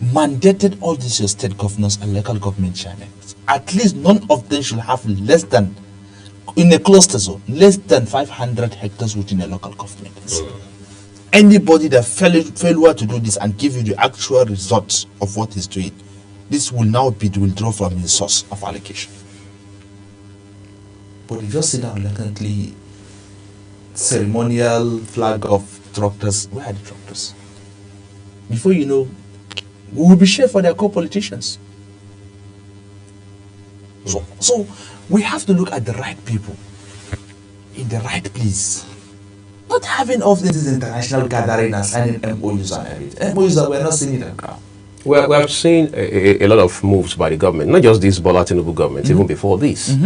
mandated all these your state governors and local government chairmen. At least none of them should have less than, in a cluster zone, less than 500 hectares within a local government. Anybody that failure to do this and give you the actual results of what he's doing, this will now be withdrawn from his source of allocation. But you just sit down elegantly, ceremonial flag of tractors. Where are the tractors? Before you know, we will be shared for their co-politicians. So we have to look at the right people in the right place. Not having all this international gathering and signing MOUs and everything. MOUs that we're not seeing it now. Well, we have seen a lot of moves by the government, not just this Bola Tinubu government, even before this.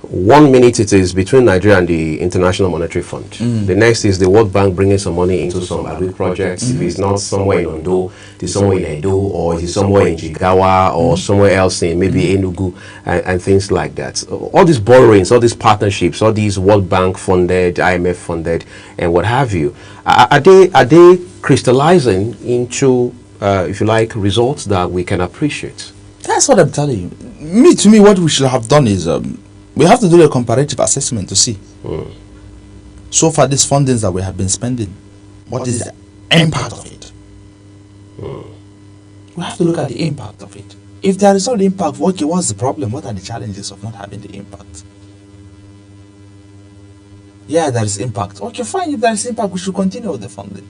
1 minute it is between Nigeria and the International Monetary Fund. The next is the World Bank bringing some money into some agri projects. If it's not somewhere in Ondo, it's somewhere in Edo, or it's somewhere in Jigawa, or somewhere else in maybe Enugu, and things like that. All these borrowings, all these partnerships, all these World Bank funded, IMF funded, and what have you, are they crystallizing into, if you like, results that we can appreciate? That's what I'm telling you. To me, what we should have done is we have to do a comparative assessment to see. So far, these fundings that we have been spending, what is the impact of it? We have to look at the impact of it. If there is no impact, okay, what's the problem? What are the challenges of not having the impact? Yeah, there is impact. Okay, fine. If there is impact, we should continue with the funding.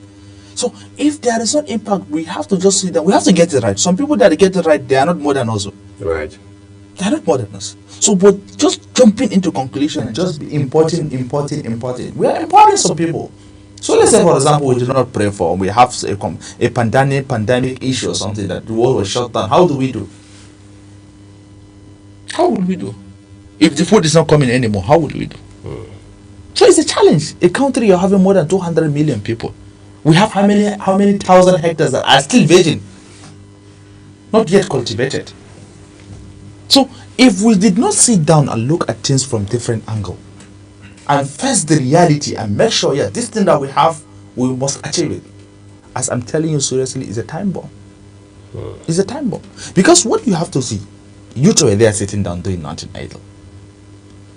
So if there is no impact, we have to just see that we have to get it right. Some people that get it right, they are not more than us. Right. They are not more than us. So, but just jumping into conclusion and just importing. We are importing some people. So let's say, for example, we do not pray for, we have a pandemic issue or something that the world was shut down. How do we do? How would we do? If the food is not coming anymore, how would we do? So it's a challenge. A country you're having more than 200 million people. We have how many thousand hectares that are still virgin, not yet cultivated. So if we did not sit down and look at things from different angle and face the reality and make sure, yeah, this thing that we have, we must achieve it. As I'm telling you seriously, it's a time bomb. It's a time bomb. Because what you have to see, you two are there sitting down doing nothing idle.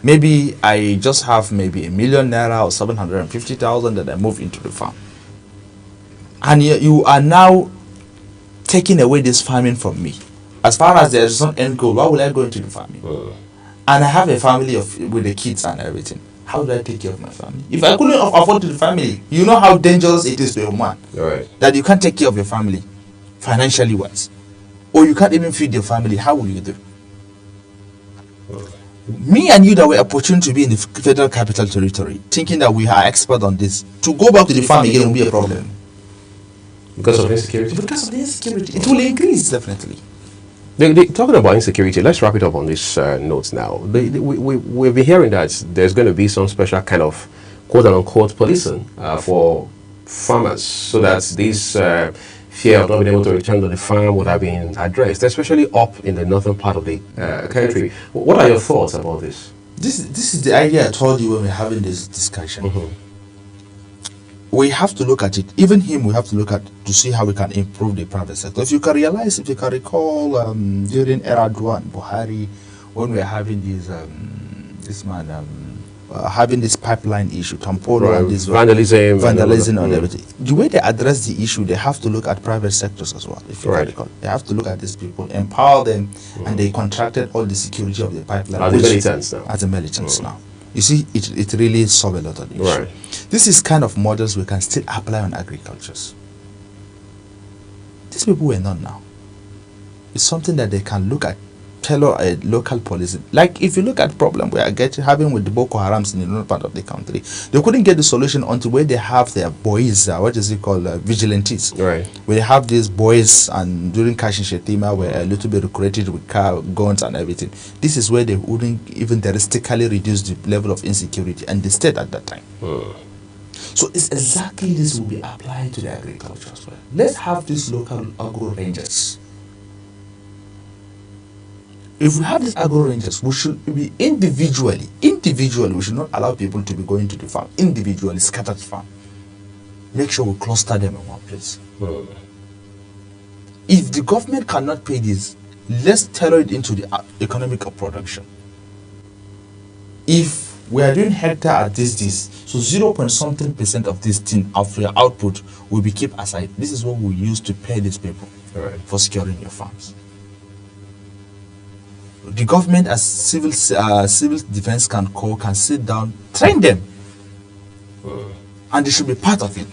Maybe I just have maybe ₦1 million or 750,000 that I move into the farm. And you are now taking away this farming from me. As far as there is no end goal, why will I go into the farming? And I have a family with the kids and everything. How do I take care of my family? If I couldn't afford to the family, you know how dangerous it is to a man. Right. That you can't take care of your family, financially wise. Or you can't even feed your family. How will you do? Me and you that were opportune to be in the Federal Capital Territory, thinking that we are expert on this, to go back to the farm again will be a problem. Because of insecurity? Because of the insecurity. It will increase, definitely. Talking about insecurity, let's wrap it up on this note now. We've been hearing that there's going to be some special kind of quote-unquote policing for farmers, so that this fear of not being able to return to the farm would have been addressed, especially up in the northern part of the country. What are your thoughts about this? This is the idea I told you when we were having this discussion. We have to look at it. Even him, we have to look at to see how we can improve the private sector. If you can recall, during Erdogan, Buhari, when we were having having this pipeline issue, Tampolo, and this vandalism and everything. The way they address the issue, they have to look at private sectors as well. If you recall, they have to look at these people, empower them, and they contracted all the security of the pipeline as militants now. As a militants now. You see, it really solves a lot of the issue. This is kind of models we can still apply on agricultures. These people were not now. It's something that they can look at, tell a local policy. Like if you look at problem we are having with the Boko Harams in the north part of the country, they couldn't get the solution until where they have their boys, what is it called, vigilantes. Right. Where they have these boys, and during Kashin Shetima were a little bit recruited with guns and everything. This is where they wouldn't even drastically reduce the level of insecurity and the state at that time. So it's exactly this will be applied to the agriculture as well. Let's have these local agro rangers. If we have these agro rangers, we should be individually, we should not allow people to be going to the farm, individually, scattered farm. Make sure we cluster them in one place. If the government cannot pay this, let's tailor it into the economic of production. If we are doing hectare at this, so 0.something% of this thing of your output will be kept aside. This is what we use to pay these people for securing your farms. The government, as civil defense can sit down, train them, and they should be part of it.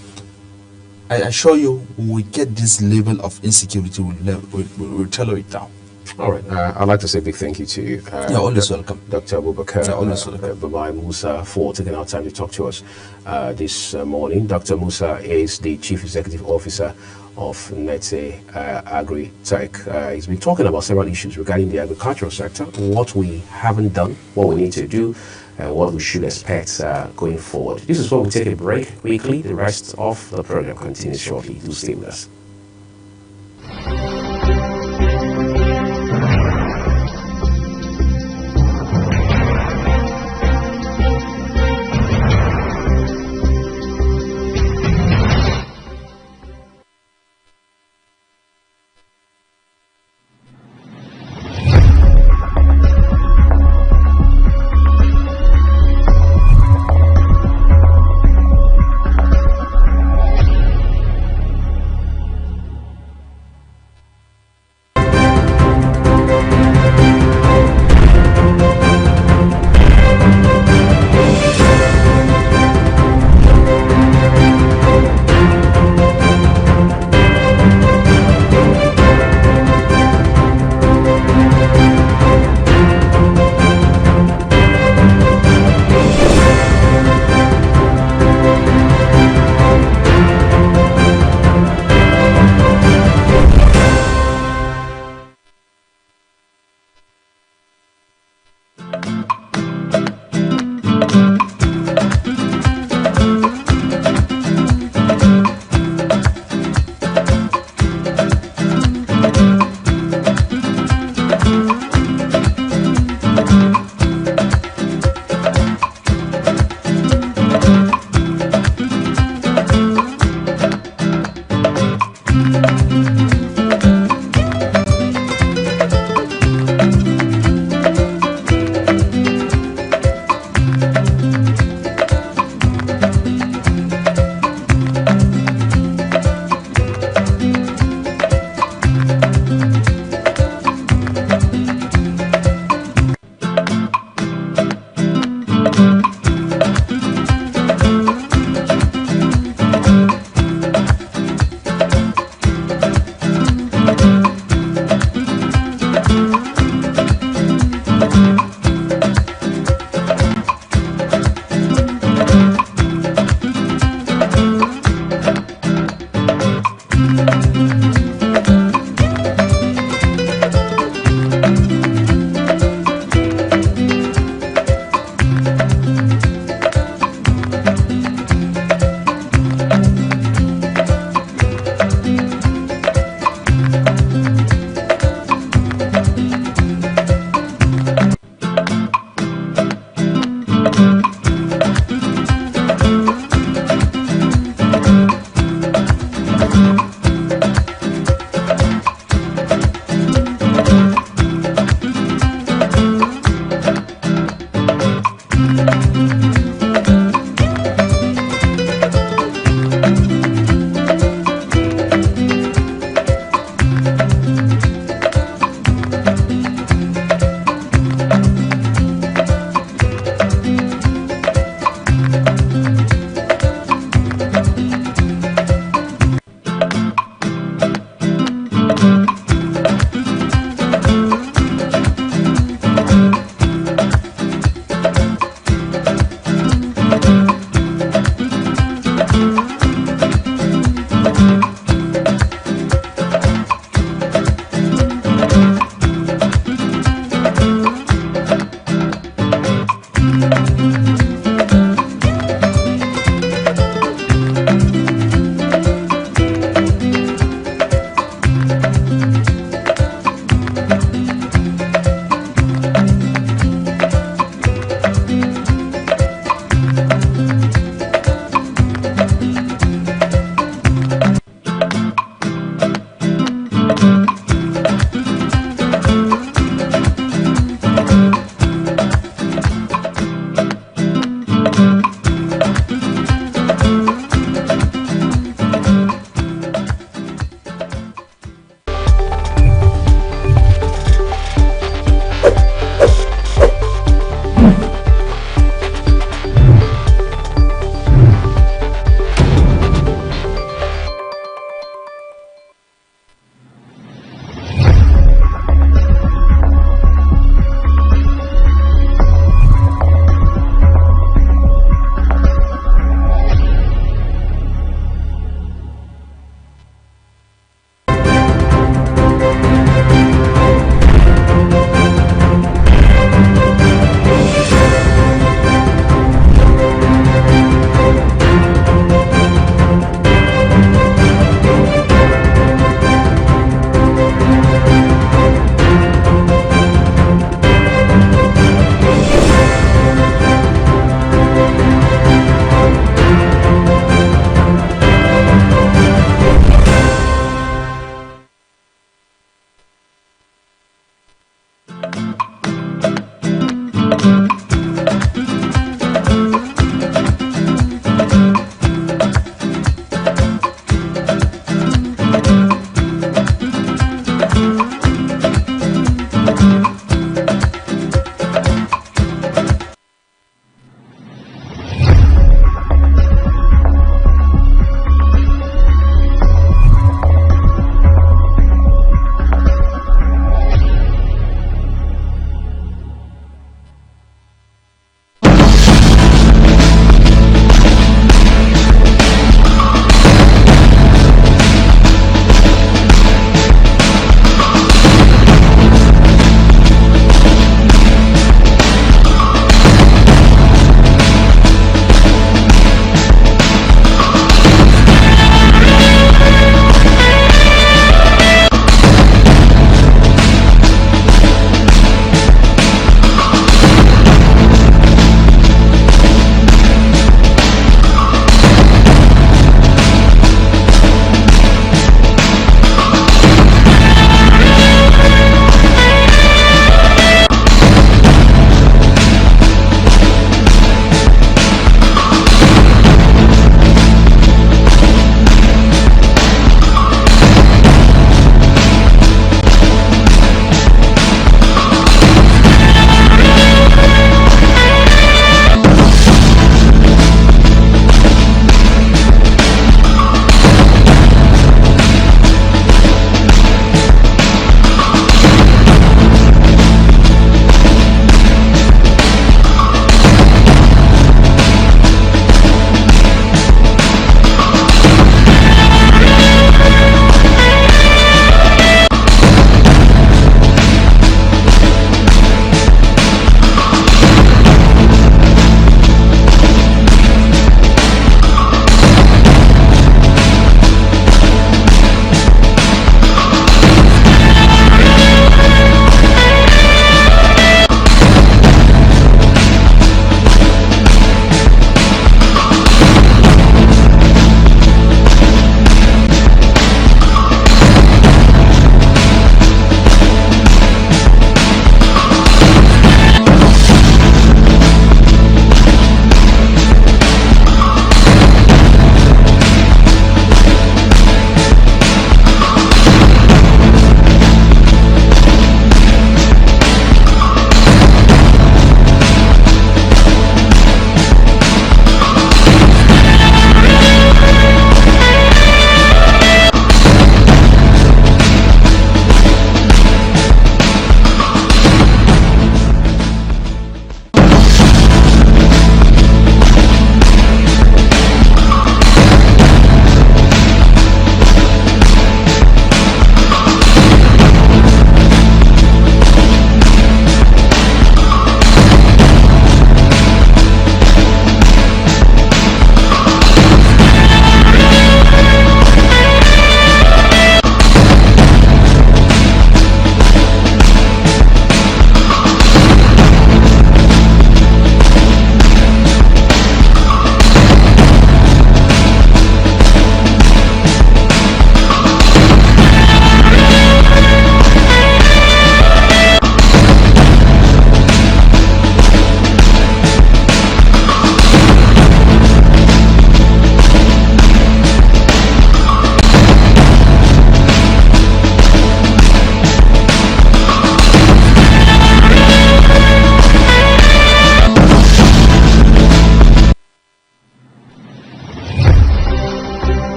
I assure you, when we get this level of insecurity, we'll tailor it down. All right. I'd like to say a big thank you to you. You're always welcome. Dr. Abubakar Babai Musa, for taking our time to talk to us this morning. Dr. Musa is the Chief Executive Officer of Netse Agri-Tech. He's been talking about several issues regarding the agricultural sector, what we haven't done, what we need to do, and what we should expect going forward. This is where we take a break quickly. The rest of the program continues shortly. Do stay with us.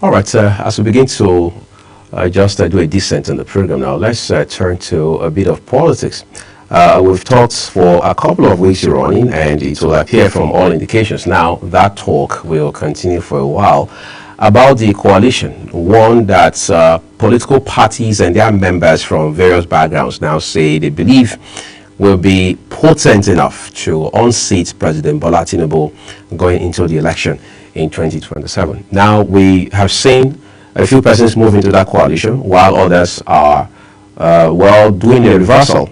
All right, as we begin to just do a descent in the program now, let's turn to a bit of politics. We've talked for a couple of weeks running, and it will appear from all indications now that talk will continue for a while about the coalition, one that political parties and their members from various backgrounds now say they believe will be potent enough to unseat President Bola Tinubu going into the election in 2027. Now, we have seen a few persons move into that coalition, while others are, doing a reversal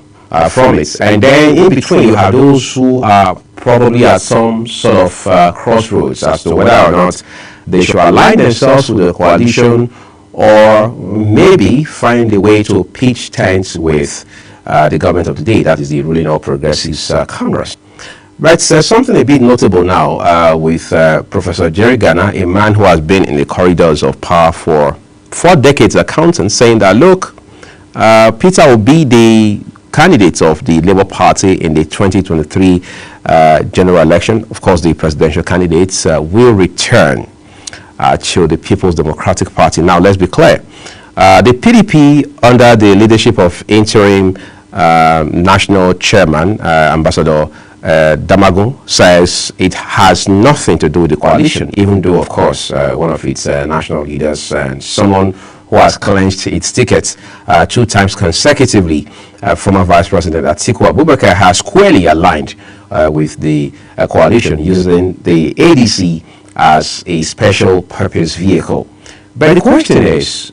from it. And then in between, you have those who are probably at some sort of crossroads as to whether or not they should align themselves with the coalition or maybe find a way to pitch tents with the government of the day, that is the ruling All Progressives Congress. But something a bit notable now with Professor Jerry Gana, a man who has been in the corridors of power for 4 decades, accountant, saying that, look, Peter will be the candidate of the Labour Party in the 2023 general election. Of course, the presidential candidates will return to the People's Democratic Party. Now, let's be clear. The PDP, under the leadership of interim national chairman, Ambassador Damagun, says it has nothing to do with the coalition, even though, of course, one of its national leaders and someone who has clinched its ticket 2 times consecutively, former Vice President Atiku Abubakar, has squarely aligned with the coalition, using the ADC as a special purpose vehicle. But the question is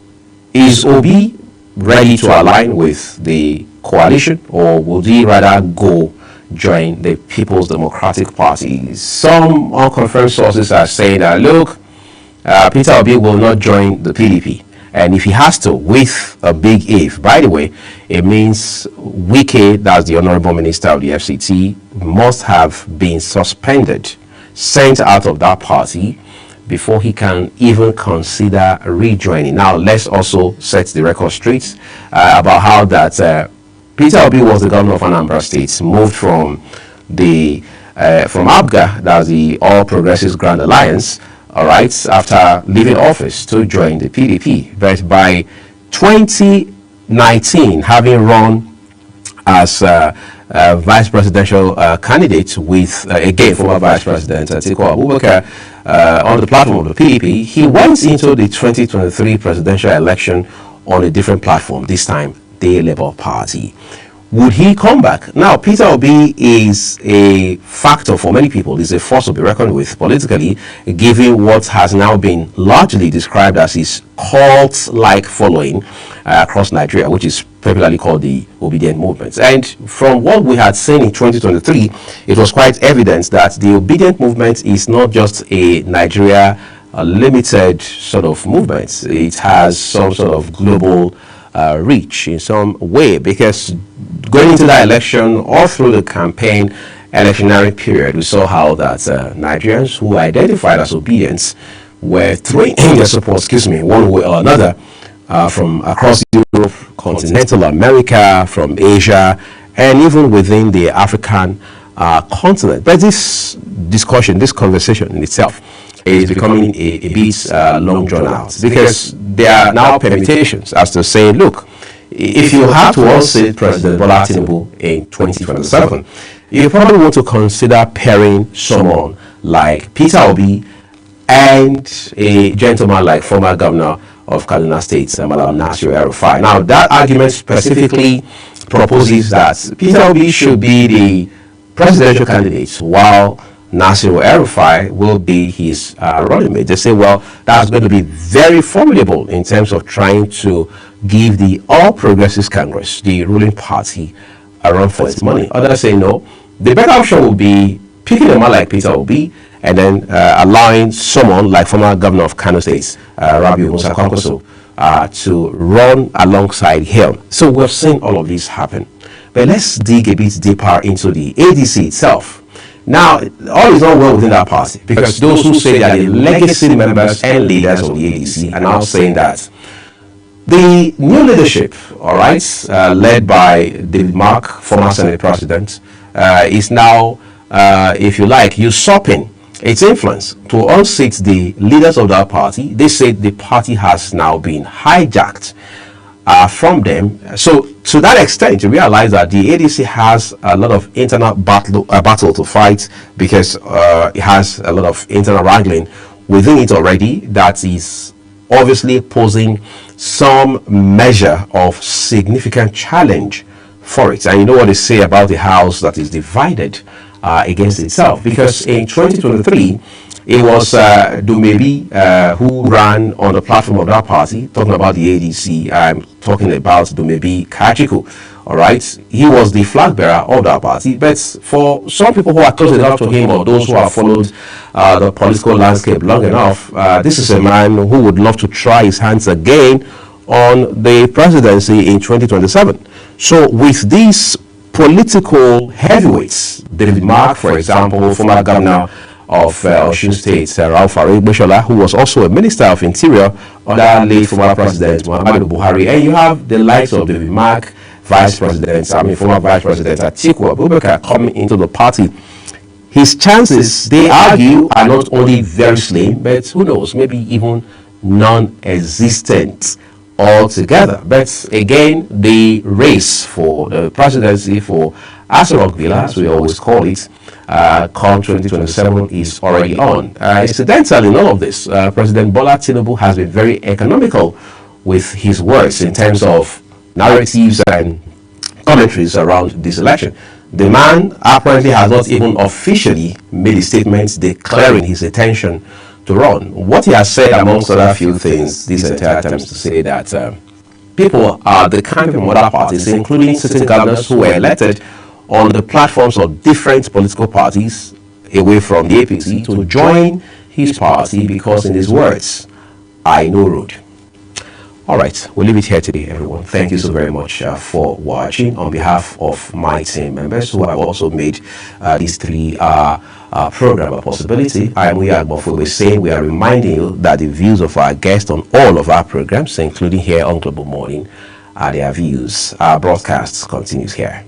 Obi ready to align with the coalition, or would he rather go join the People's Democratic Party? Some unconfirmed sources are saying that, look, Peter Obi will not join the PDP. And if he has to, with a big if, by the way, it means Wike, that's the Honorable Minister of the FCT, must have been suspended, sent out of that party before he can even consider rejoining. Now, let's also set the record straight about how that Peter Obi was the governor of Anambra State, moved from the from APGA, that's the All Progressives Grand Alliance, all right, after leaving office to join the PDP. But by 2019, having run as vice presidential candidate with, again, former Vice President Atiku Abubakar on the platform of the PDP, he went into the 2023 presidential election on a different platform, this time the Labour Party. Would he come back? Now, Peter Obi is a factor for many people. He's a force to be reckoned with politically, given what has now been largely described as his cult-like following across Nigeria, which is popularly called the Obedient Movement. And from what we had seen in 2023, it was quite evident that the Obedient Movement is not just a Nigeria limited sort of movement. It has some sort of global reach in some way, because going into that election or through the campaign electionary period, we saw how that Nigerians who identified as obedience were throwing in their support, one way or another, from across Europe, continental America, from Asia, and even within the African continent. But this discussion, this conversation in itself is becoming a bit long drawn out, because there are now permutations as to say, look, if you have to unseat President Bola Tinubu in 2027, you probably want to consider pairing someone like Peter Obi and a gentleman like former governor of Kaduna State, Malam Nasir El-Rufai. Now, that argument specifically proposes that Peter Obi should be the presidential candidate, while Nasir El-Rufai will be his running mate. They say, well, that's going to be very formidable in terms of trying to give the All Progressives Congress, the ruling party, a run for its money. Others say no. The better option would be picking a man like Peter Obi and then allowing someone like former governor of Kano State, Rabiu Musa Kwankwaso, to run alongside him. So we've seen all of this happen. But let's dig a bit deeper into the ADC itself. Now, all is not well within that party, because those who say that the legacy members and leaders of the ADC are now saying that the new leadership, all right, led by David Mark, former Senate President, is now, if you like, usurping its influence to unseat the leaders of that party. They said the party has now been hijacked from them. So to that extent, you realize that the ADC has a lot of internal battle to fight, because it has a lot of internal wrangling within it already that is obviously posing some measure of significant challenge for it. And you know what they say about the house that is divided against itself, because in 2023 it was Dumebi who ran on the platform of that party, talking about the ADC. I'm talking about Dumebi Kachiku. All right, he was the flag bearer of that party. But for some people who are close enough to him, or those who have followed the political landscape long enough, this is a man who would love to try his hands again on the presidency in 2027. So with these political heavyweights, David Mark, for example, former governor of Osun State, Ralph Aregbesola, who was also a minister of interior under late former president Muhammadu Buhari, and you have the likes of David Mark, former vice president Atiku Abubakar coming into the party. His chances, they argue, are not only very slim, but who knows, maybe even non-existent altogether. But again, the race for the presidency for Aso Rock Villa, as we always call it, come 2027 is already on. Incidentally, in all of this, President Bola Tinubu has been very economical with his words in terms of narratives and commentaries around this election. The man apparently has not even officially made a statement declaring his intention to run. What he has said, amongst other few things, this entire time is to say that people are the kind of other parties, including certain governors who were elected on the platforms of different political parties away from the APC, to join his party because, in his words, I know road. All right, we'll leave it here today, everyone. Thank you so very much for watching. On behalf of my team members who have also made these three program a possibility, I am Agbofuegbe saying we are reminding you that the views of our guests on all of our programs, including here on Global Morning, are their views. Our broadcast continues here.